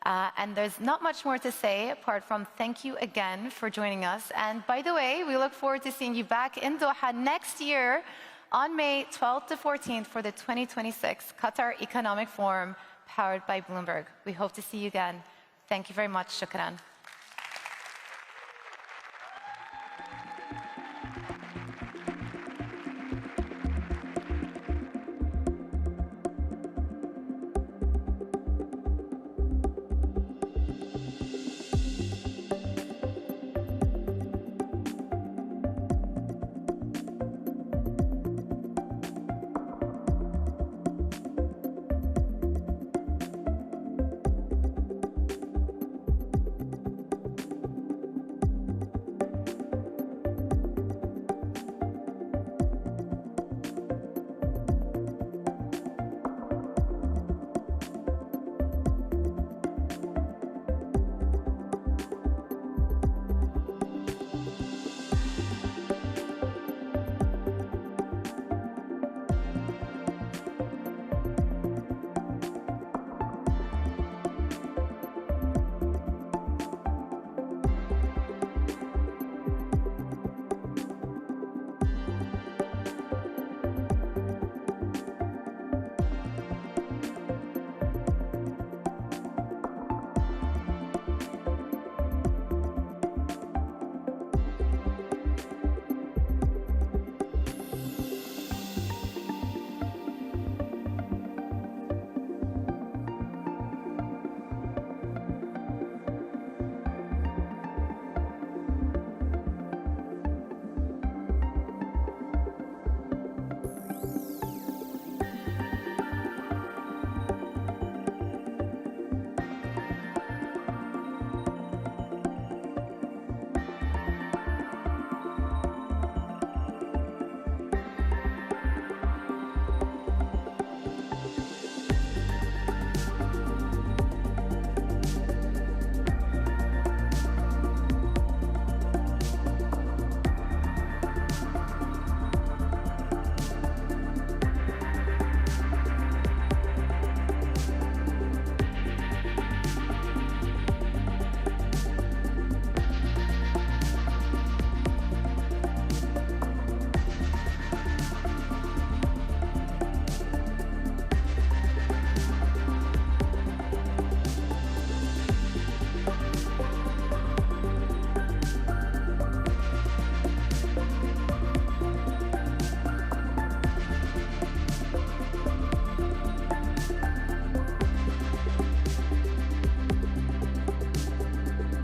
And there's not much more to say apart from thank you again for joining us. And by the way, we look forward to seeing you back in Doha next year on May 12th to 14th for the 2026 Qatar Economic Forum powered by Bloomberg. We hope to see you again. Thank you very much. Shukran.